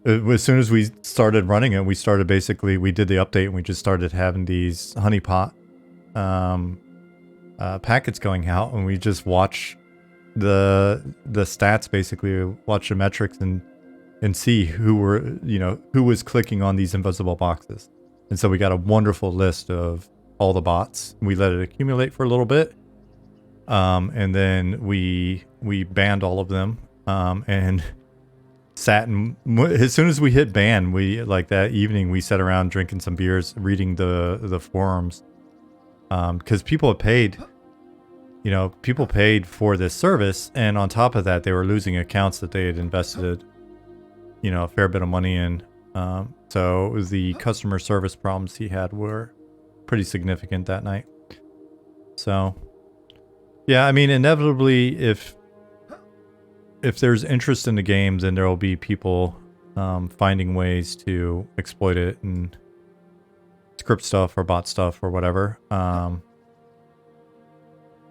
as soon as we started running it, we did the update and we just started having these honeypot packets going out, and we just watch the stats, basically watch the metrics and see who was clicking on these invisible boxes. And so we got a wonderful list of all the bots. We let it accumulate for a little bit, and then we banned all of them, and sat and as soon as we hit ban, that evening we sat around drinking some beers, reading the forums, because people paid for this service, and on top of that they were losing accounts that they had invested a fair bit of money in. So the customer service problems he had were pretty significant that night. So yeah, I mean, inevitably, if there's interest in the game, then there will be people finding ways to exploit it and script stuff or bot stuff or whatever. How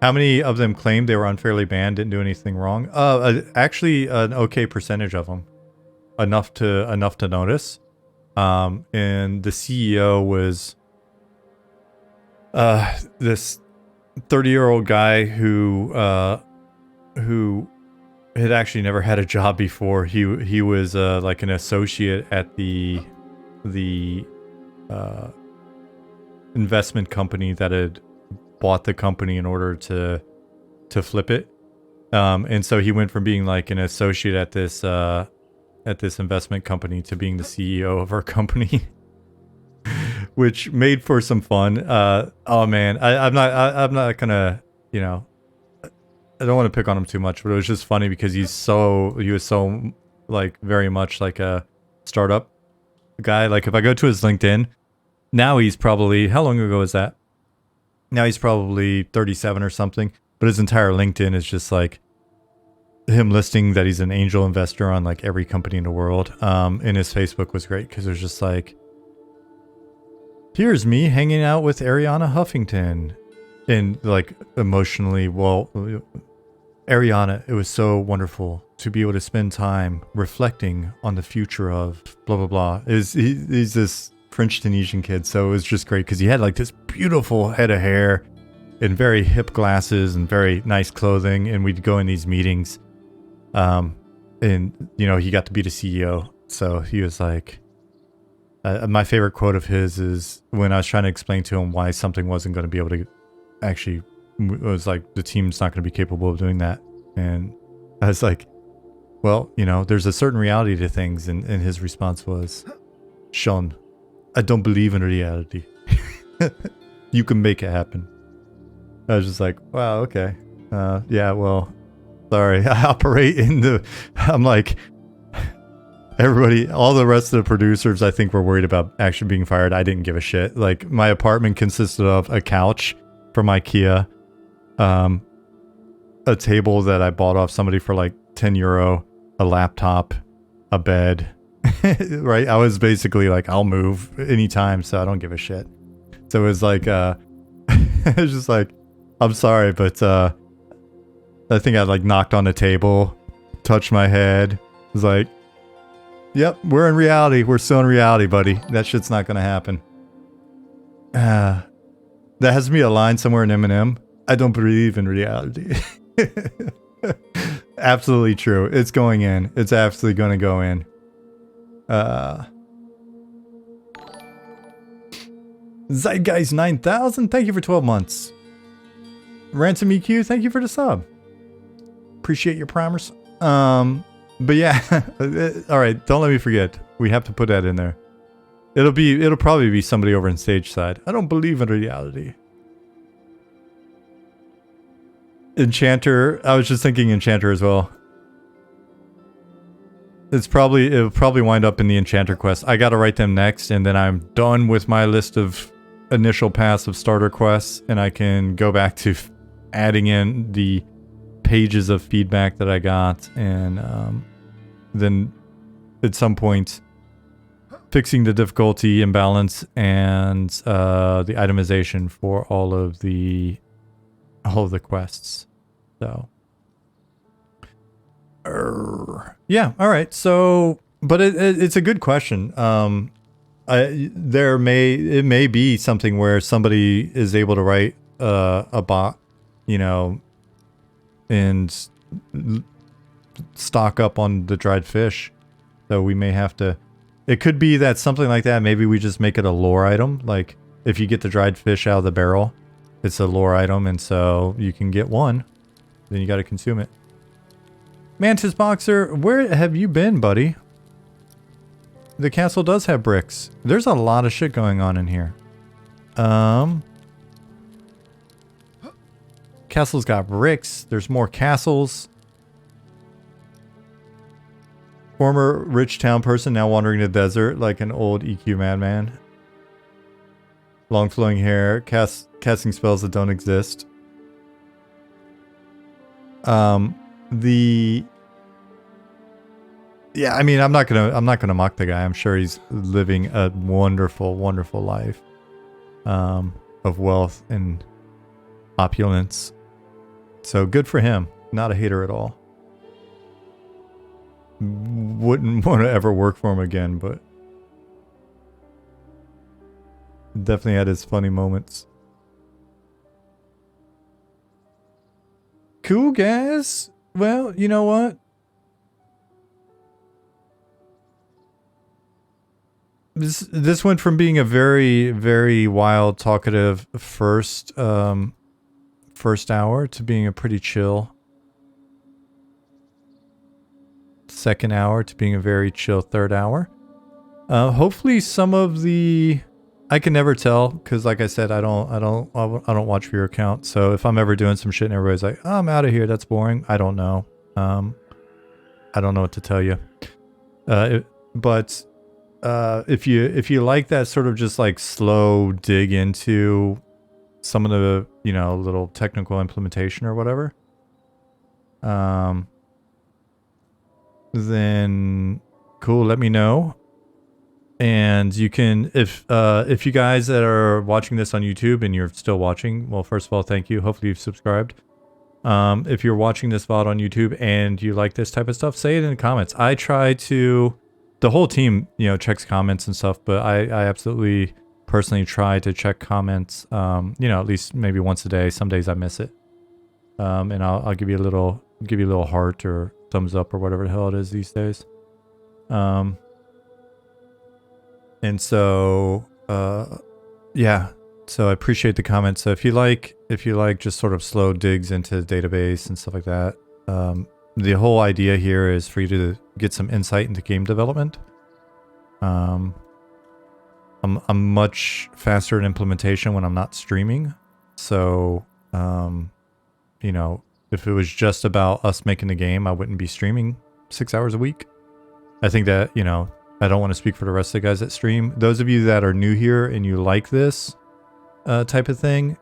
many of them claimed they were unfairly banned, didn't do anything wrong? Actually, an okay percentage of them, enough to notice. And the CEO was this 30-year-old guy who had actually never had a job before. He was like an associate at the investment company that had bought the company in order to flip it, and so he went from being like an associate at this investment company to being the CEO of our company, which made for some fun. Oh man, I'm not gonna, I don't want to pick on him too much, but it was just funny because he was so like very much like a startup guy. Like if I go to his LinkedIn, now he's probably, how long ago was that? Now he's probably 37 or something, but his entire LinkedIn is just like him listing that he's an angel investor on like every company in the world. And his Facebook was great because it was just like, here's me hanging out with Ariana Huffington, and like emotionally, well, Ariana, it was so wonderful to be able to spend time reflecting on the future of blah blah blah. He's this French Tunisian kid, so it was just great because he had like this beautiful head of hair, in very hip glasses and very nice clothing, and we'd go in these meetings. And you know, he got to be the CEO, so he was like, my favorite quote of his is when I was trying to explain to him why something wasn't going to be able to actually, it was like, the team's not going to be capable of doing that. And I was like, well, you know, there's a certain reality to things. And his response was, Sean, I don't believe in reality. You can make it happen. I was just like, wow, okay. Yeah, well, sorry. I operate in the, I'm like, everybody, all the rest of the producers, I think, were worried about actually being fired. I didn't give a shit. Like, my apartment consisted of a couch from IKEA, a table that I bought off somebody for like €10, a laptop, a bed, right? I was basically like, I'll move anytime, so I don't give a shit. So it was like, it was just like, I'm sorry, but I think I like knocked on the table, touched my head, was like, yep, we're in reality. We're still in reality, buddy. That shit's not gonna happen. That has to be a line somewhere in Eminem. I don't believe in reality. Absolutely true. It's going in. It's absolutely gonna go in. Zeitgeist 9000, thank you for 12 months. Ransom EQ, thank you for the sub. Appreciate your primers. But yeah, all right, don't let me forget. We have to put that in there. It'll probably be somebody over in stage side. I don't believe in reality. Enchanter, I was just thinking Enchanter as well. It'll probably wind up in the Enchanter quest. I gotta write them next, and then I'm done with my list of initial pass of starter quests, and I can go back to adding in the pages of feedback that I got, and then at some point fixing the difficulty imbalance and the itemization for all of the quests. So yeah, all right. So, but it's a good question. It may be something where somebody is able to write a bot, you know, and stock up on the dried fish. So we may have to, it could be that something like that, maybe we just make it a lore item. Like if you get the dried fish out of the barrel, it's a lore item, and so you can get one, then you got to consume it. Mantis Boxer, where have you been, buddy? The castle does have bricks. There's a lot of shit going on in here. Castle's got bricks. There's more castles. Former rich town person now wandering the desert like an old EQ madman. Long flowing hair, casting spells that don't exist. Yeah, I mean, I'm not gonna mock the guy. I'm sure he's living a wonderful, wonderful life of wealth and opulence. So good for him. Not a hater at all. Wouldn't want to ever work for him again, but definitely had his funny moments. Cool, guys. Well, you know what? This went from being a very, very wild, talkative first hour to being a pretty chill second hour to being a very chill third hour. Hopefully some of the, I can never tell because like I said, I don't watch for your account. So if I'm ever doing some shit and everybody's like, oh, I'm out of here, that's boring. I don't know. I don't know what to tell you. But if you like that sort of just like slow dig into some of the, you know, little technical implementation or whatever, then cool, let me know. And you can, if you guys that are watching this on YouTube and you're still watching, well, first of all, thank you. Hopefully you've subscribed. If you're watching this VOD on YouTube and you like this type of stuff, say it in the comments. I try to, the whole team, you know, checks comments and stuff, but I absolutely personally try to check comments, at least maybe once a day. Some days I miss it. And I'll give you a little heart or thumbs up or whatever the hell it is these days. And so, yeah. So I appreciate the comments. So if you like just sort of slow digs into the database and stuff like that, the whole idea here is for you to get some insight into game development. I'm much faster in implementation when I'm not streaming. So, if it was just about us making the game, I wouldn't be streaming 6 hours a week. I think that, I don't want to speak for the rest of the guys that stream. Those of you that are new here and you like this type of thing,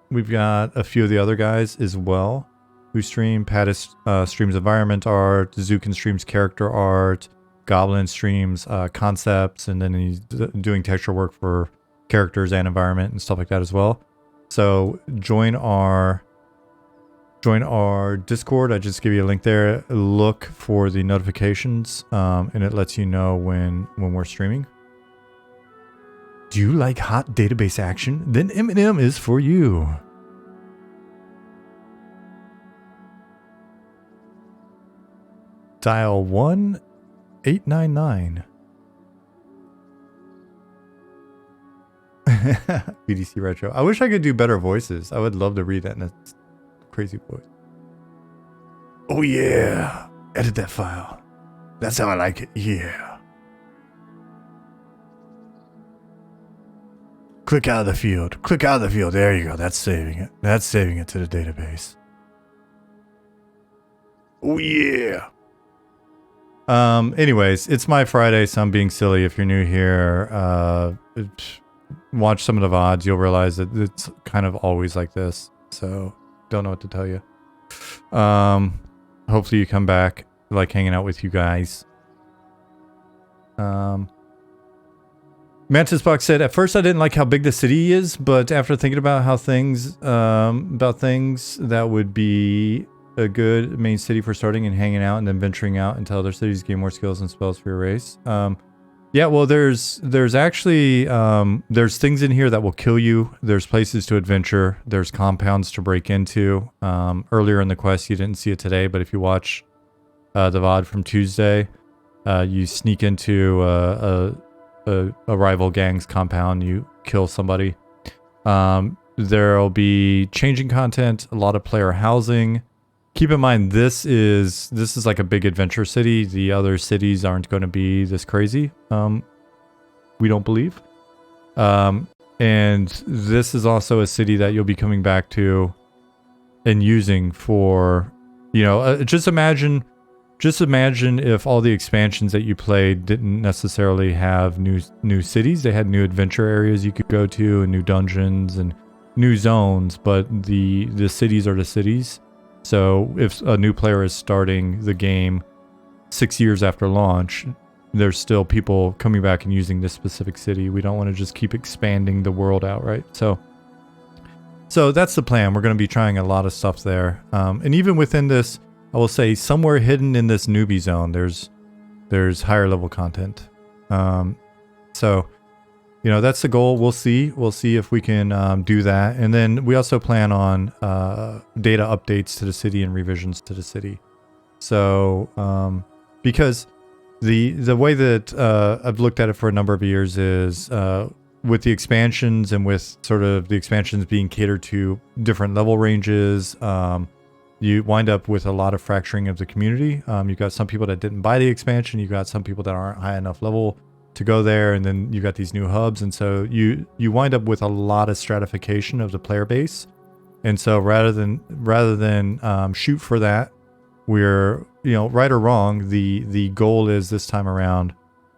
we've got a few of the other guys as well who stream. Pattis streams environment art, Zukin streams character art, Goblin streams concepts, and then he's doing texture work for characters and environment and stuff like that as well. So join our Discord. I just give you a link there. Look for the notifications, and it lets you know when we're streaming. Do you like hot database action? Then M&M is for you. Dial 1-899. BDC Retro. I wish I could do better voices. I would love to read that in a crazy voice. Oh yeah. Edit that file. That's how I like it. Yeah. Click out of the field. Click out of the field. There you go. That's saving it. That's saving it to the database. Oh yeah. Anyways, it's my Friday, so I'm being silly. If you're new here, watch some of the VODs. You'll realize that it's kind of always like this. So don't know what to tell you. Hopefully you come back. I like hanging out with you guys. Mantis Box said, at first I didn't like how big the city is, but after thinking about how things, that would be a good main city for starting and hanging out and then venturing out into other cities, gain more skills and spells for your race. Yeah, well, there's actually, there's things in here that will kill you. There's places to adventure. There's compounds to break into. Earlier in the quest, you didn't see it today, but if you watch the VOD from Tuesday, you sneak into a rival gang's compound, you kill somebody. There'll be changing content, a lot of player housing. Keep in mind, this is like a big adventure city. The other cities aren't going to be this crazy. We don't believe. And this is also a city that you'll be coming back to and using for, just imagine if all the expansions that you played didn't necessarily have new cities. They had new adventure areas you could go to and new dungeons and new zones, but the cities are the cities. So if a new player is starting the game 6 years after launch, there's still people coming back and using this specific city. We don't want to just keep expanding the world out, right? So that's the plan. We're going to be trying a lot of stuff there. And even within this, I will say somewhere hidden in this newbie zone, there's higher level content. So, that's the goal. We'll see if we can do that. And then we also plan on data updates to the city and revisions to the city. So, because the way that I've looked at it for a number of years is with the expansions and with sort of the expansions being catered to different level ranges, you wind up with a lot of fracturing of the community. You've got some people that didn't buy the expansion. You've got some people that aren't high enough level to go there, and then you got these new hubs, and so you wind up with a lot of stratification of the player base. And so rather than shoot for that, we're right or wrong, the goal is this time around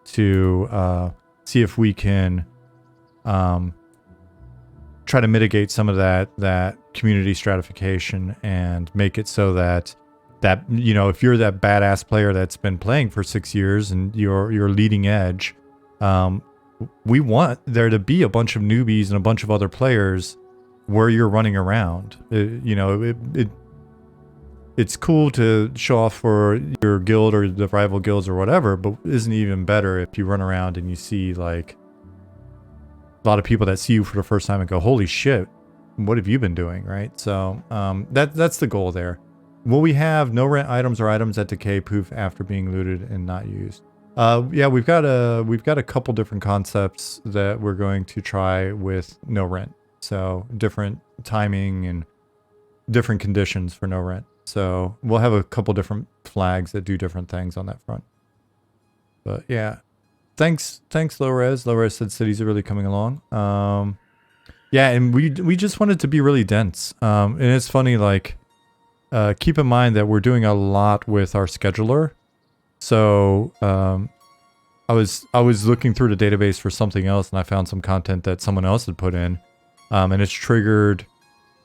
to see if we can try to mitigate some of that community stratification and make it so that if you're that badass player that's been playing for 6 years and you're leading edge, we want there to be a bunch of newbies and a bunch of other players where you're running around. It's cool to show off for your guild or the rival guilds or whatever, but isn't it even better if you run around and you see like a lot of people that see you for the first time and go, holy shit, what have you been doing, right? So that's the goal there. Will we have no rent items or items that decay poof after being looted and not used? Yeah, we've got a couple different concepts that we're going to try with no rent. So different timing and different conditions for no rent. So we'll have a couple different flags that do different things on that front. But yeah, thanks Low Res. Low Res said cities are really coming along. Yeah, and we just want it to be really dense. And it's funny, like, keep in mind that we're doing a lot with our scheduler. So I was looking through the database for something else, and I found some content that someone else had put in, and it's triggered.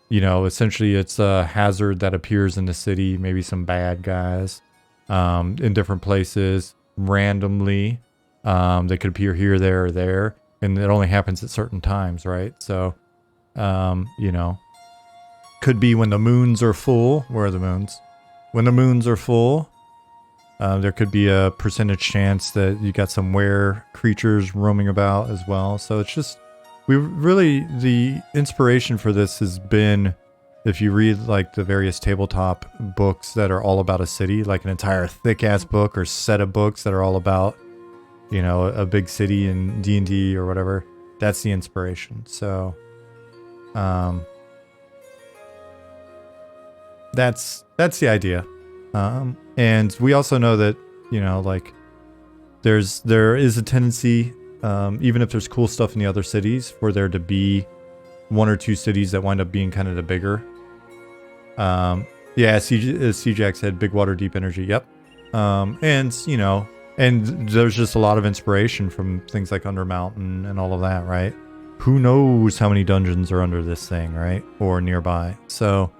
You know, essentially, it's a hazard that appears in the city, maybe some bad guys, in different places randomly. They could appear here, there, or there, and it only happens at certain times, right? So, you know, could be when the moons are full. Where are the moons? When the moons are full, there could be a percentage chance that you got some were creatures roaming about as well. So it's just, the inspiration for this has been, if you read like the various tabletop books that are all about a city, like an entire thick ass book or set of books that are all about, you know, a big city in D&D or whatever, that's the inspiration. So, that's the idea. And we also know that, you know, like there is a tendency, even if there's cool stuff in the other cities, for there to be one or two cities that wind up being kind of the bigger. Yeah, CJack said, big water, deep energy. Yep. And, you know, and there's just a lot of inspiration from things like Undermountain and all of that, right? Who knows how many dungeons are under this thing, right? Or nearby. So,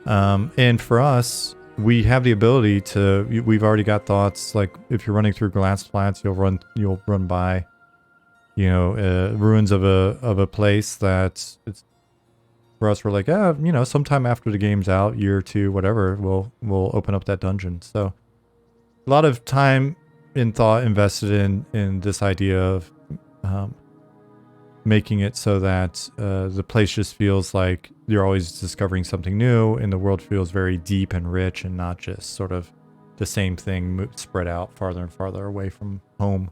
and for us, we have the ability to, we've already got thoughts, like if you're running through Glass Flats, you'll run by, you know, ruins of a place that it's, for us, we're like, yeah, you know, sometime after the game's out, year or two, whatever, we'll open up that dungeon. So a lot of time and thought invested in this idea of making it so that the place just feels like you're always discovering something new, and the world feels very deep and rich and not just sort of the same thing spread out farther and farther away from home.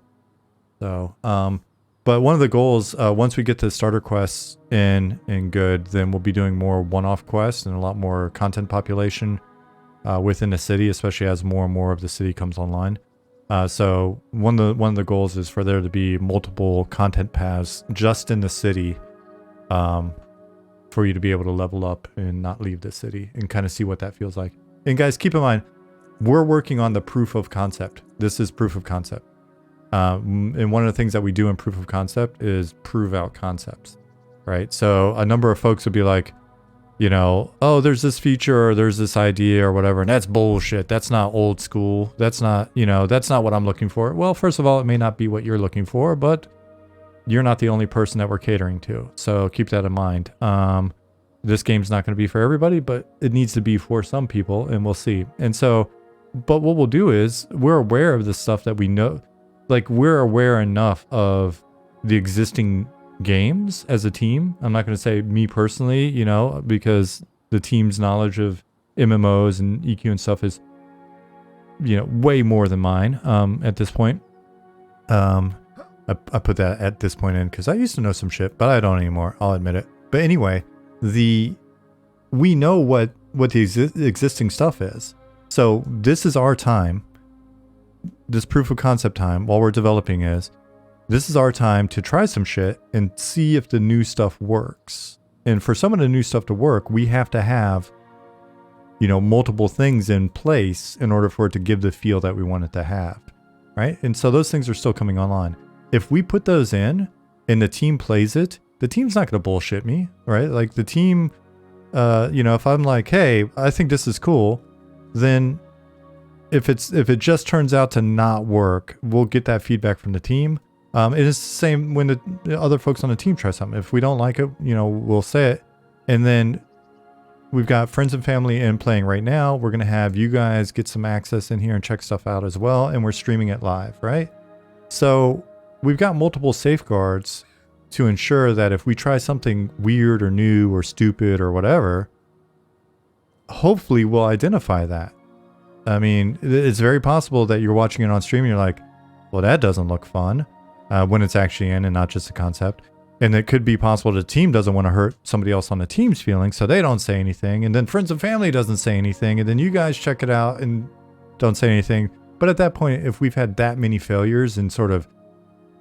So, but one of the goals, once we get the starter quests in good, then we'll be doing more one-off quests and a lot more content population within the city, especially as more and more of the city comes online. So one of the goals is for there to be multiple content paths just in the city, for you to be able to level up and not leave the city and kind of see what that feels like. And guys, keep in mind, we're working on the proof of concept. This is proof of concept. And one of the things that we do in proof of concept is prove out concepts, right? So a number of folks would be like, you know, oh, there's this feature or there's this idea or whatever, and that's bullshit. That's not old school. That's not, you know, that's not what I'm looking for. Well, first of all, it may not be what you're looking for, but you're not the only person that we're catering to. So keep that in mind. This game's not going to be for everybody, but it needs to be for some people, and we'll see. And so, but what we'll do is we're aware of the stuff that we know. Like, we're aware enough of the existing games as a team. I'm not going to say me personally, you know, because the team's knowledge of MMOs and EQ and stuff is, you know, way more than mine at this point. I put that at this point in because I used to know some shit, but I don't anymore. I'll admit it. But anyway, we know what the existing stuff is. So this is our time. This proof of concept time while we're developing this is our time to try some shit and see if the new stuff works. And for some of the new stuff to work, we have to have, you know, multiple things in place in order for it to give the feel that we want it to have, right? And so those things are still coming online. If we put those in and the team plays it, the team's not going to bullshit me, right? Like the team, you know, if I'm like, hey, I think this is cool, then if it just turns out to not work, we'll get that feedback from the team. It is the same when the other folks on the team try something. If we don't like it, you know, we'll say it. And then we've got friends and family in playing right now. We're going to have you guys get some access in here and check stuff out as well. And we're streaming it live, right? So we've got multiple safeguards to ensure that if we try something weird or new or stupid or whatever, hopefully we'll identify that. I mean, it's very possible that you're watching it on stream and you're like, well, that doesn't look fun, when it's actually in and not just a concept. And it could be possible the team doesn't want to hurt somebody else on the team's feelings, so they don't say anything. And then friends and family doesn't say anything. And then you guys check it out and don't say anything. But at that point, if we've had that many failures in sort of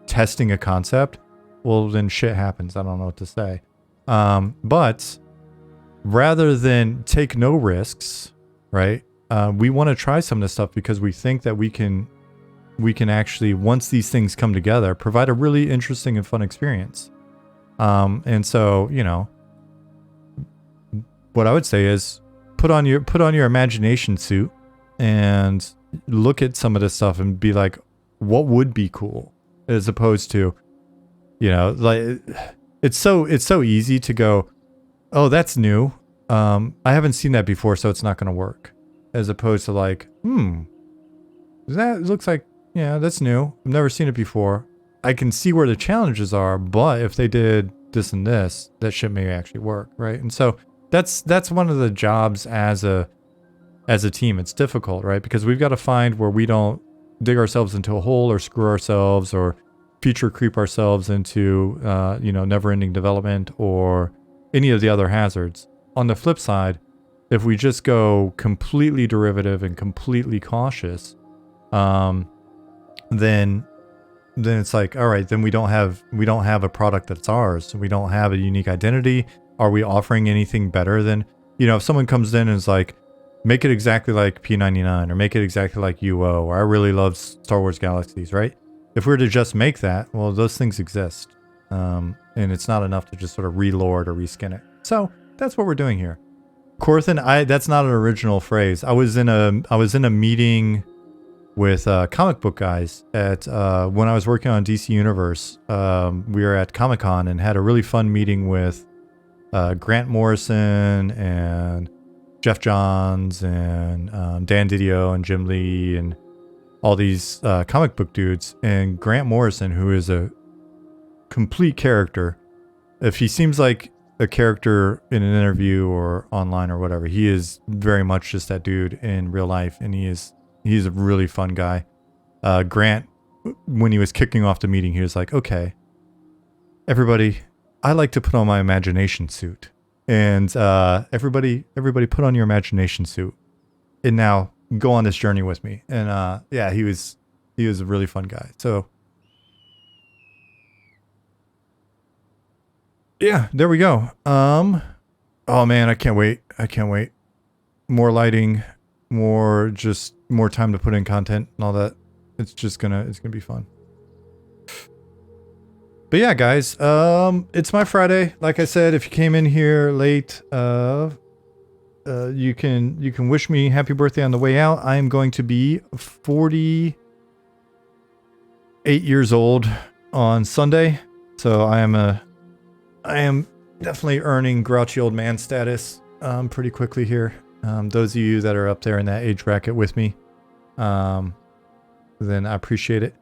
testing a concept, well, then shit happens. I don't know what to say. But rather than take no risks, right? We want to try some of this stuff because we think that we can actually, once these things come together, provide a really interesting and fun experience. And so, you know, what I would say is put on your imagination suit and look at some of this stuff and be like, what would be cool? As opposed to, you know, like it's so easy to go, oh, that's new. I haven't seen that before, so it's not going to work. As opposed to like, that looks like, yeah, that's new. I've never seen it before. I can see where the challenges are, but if they did this and this, that shit may actually work, right? And so that's one of the jobs as a team. It's difficult, right? Because we've got to find where we don't dig ourselves into a hole or screw ourselves or feature creep ourselves into, you know, never-ending development or any of the other hazards. On the flip side, if we just go completely derivative and completely cautious, then it's like, all right, then we don't have a product that's ours. We don't have a unique identity. Are we offering anything better than, you know, if someone comes in and is like, make it exactly like P99 or make it exactly like UO, or I really love Star Wars Galaxies, right? If we were to just make that, well, those things exist. And it's not enough to just sort of relord or reskin it. So that's what we're doing here. Corthan, that's not an original phrase. I was in a meeting with comic book guys at when I was working on DC Universe. We were at Comic-Con and had a really fun meeting with Grant Morrison and Jeff Johns and Dan Didio and Jim Lee and all these comic book dudes. And Grant Morrison, who is a complete character, if he seems like a character in an interview or online or whatever, he is very much just that dude in real life, and he's a really fun guy. Grant, when he was kicking off the meeting, he was like, okay, everybody, I like to put on my imagination suit. And everybody put on your imagination suit. And now go on this journey with me. And yeah, he was a really fun guy. So yeah, there we go. Oh man, I can't wait. More lighting, more time to put in content and all that. It's gonna be fun. But yeah, guys, it's my Friday. Like I said, if you came in here late, you can wish me happy birthday on the way out. I am going to be 48 years old on Sunday, so I am definitely earning grouchy old man status pretty quickly here. Those of you that are up there in that age bracket with me, then I appreciate it.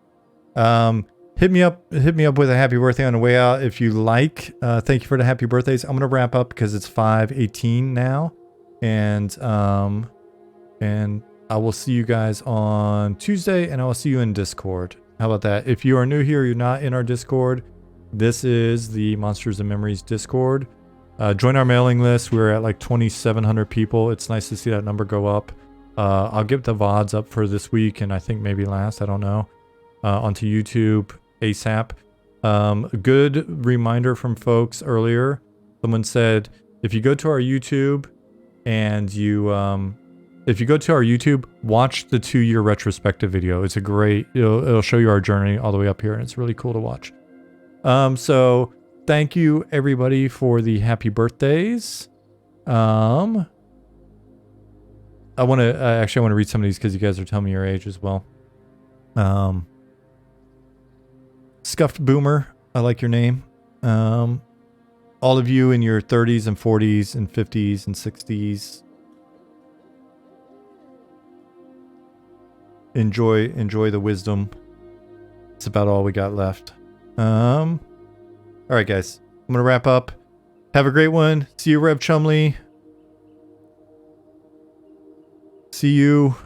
Hit me up with a happy birthday on the way out if you like. Thank you for the happy birthdays. I'm gonna wrap up because it's 5:18 now, and I will see you guys on Tuesday, and I will see you in Discord. How about that? If you are new here, you're not in our Discord, this is the Monsters and Memories Discord. Join our mailing list. We're at like 2,700 people. It's nice to see that number go up. I'll get the VODs up for this week and I think maybe last, I don't know, onto YouTube ASAP. A good reminder from folks earlier. Someone said, if you go to our YouTube and watch the 2-year retrospective video. It's a great, it'll show you our journey all the way up here, and it's really cool to watch. So thank you everybody for the happy birthdays. I want to read some of these because you guys are telling me your age as well. Scuffed Boomer, I like your name. All of you in your 30s and 40s and 50s and 60s, enjoy the wisdom. It's about all we got left. All All right, guys. I'm going to wrap up. Have a great one. See you, Rev Chumley. See you.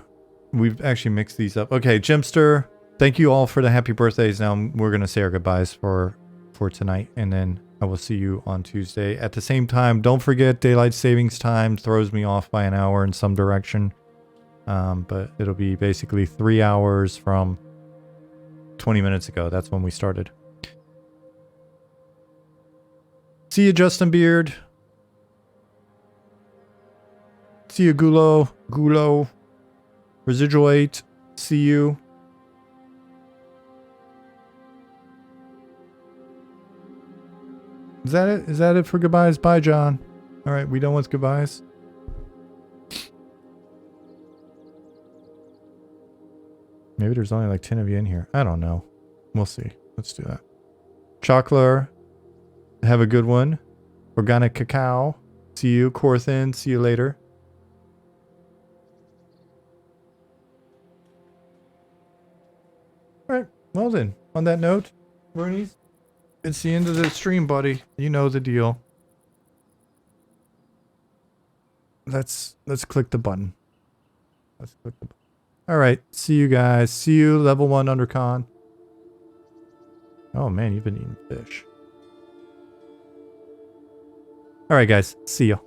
We've actually mixed these up. Okay, Jimster. Thank you all for the happy birthdays. Now we're going to say our goodbyes for tonight. And then I will see you on Tuesday. At the same time, don't forget daylight savings time throws me off by an hour in some direction. But it'll be basically 3 hours from 20 minutes ago. That's when we started. See you, Justin Beard. See you, Gulo. Residual 8. See you. Is that it? Is that it for goodbyes? Bye, John. All right, we done with goodbyes. Maybe there's only like 10 of you in here. I don't know. We'll see. Let's do that. Chocolate. Have a good one. Organic Cacao. See you. Corthin. See you later. Alright. Well then. On that note, Bernice, it's the end of the stream, buddy. You know the deal. Let's click the button. Let's click the button. Alright. See you guys. See you, level 1 Undercon. Oh man, you've been eating fish. Alright guys, see you.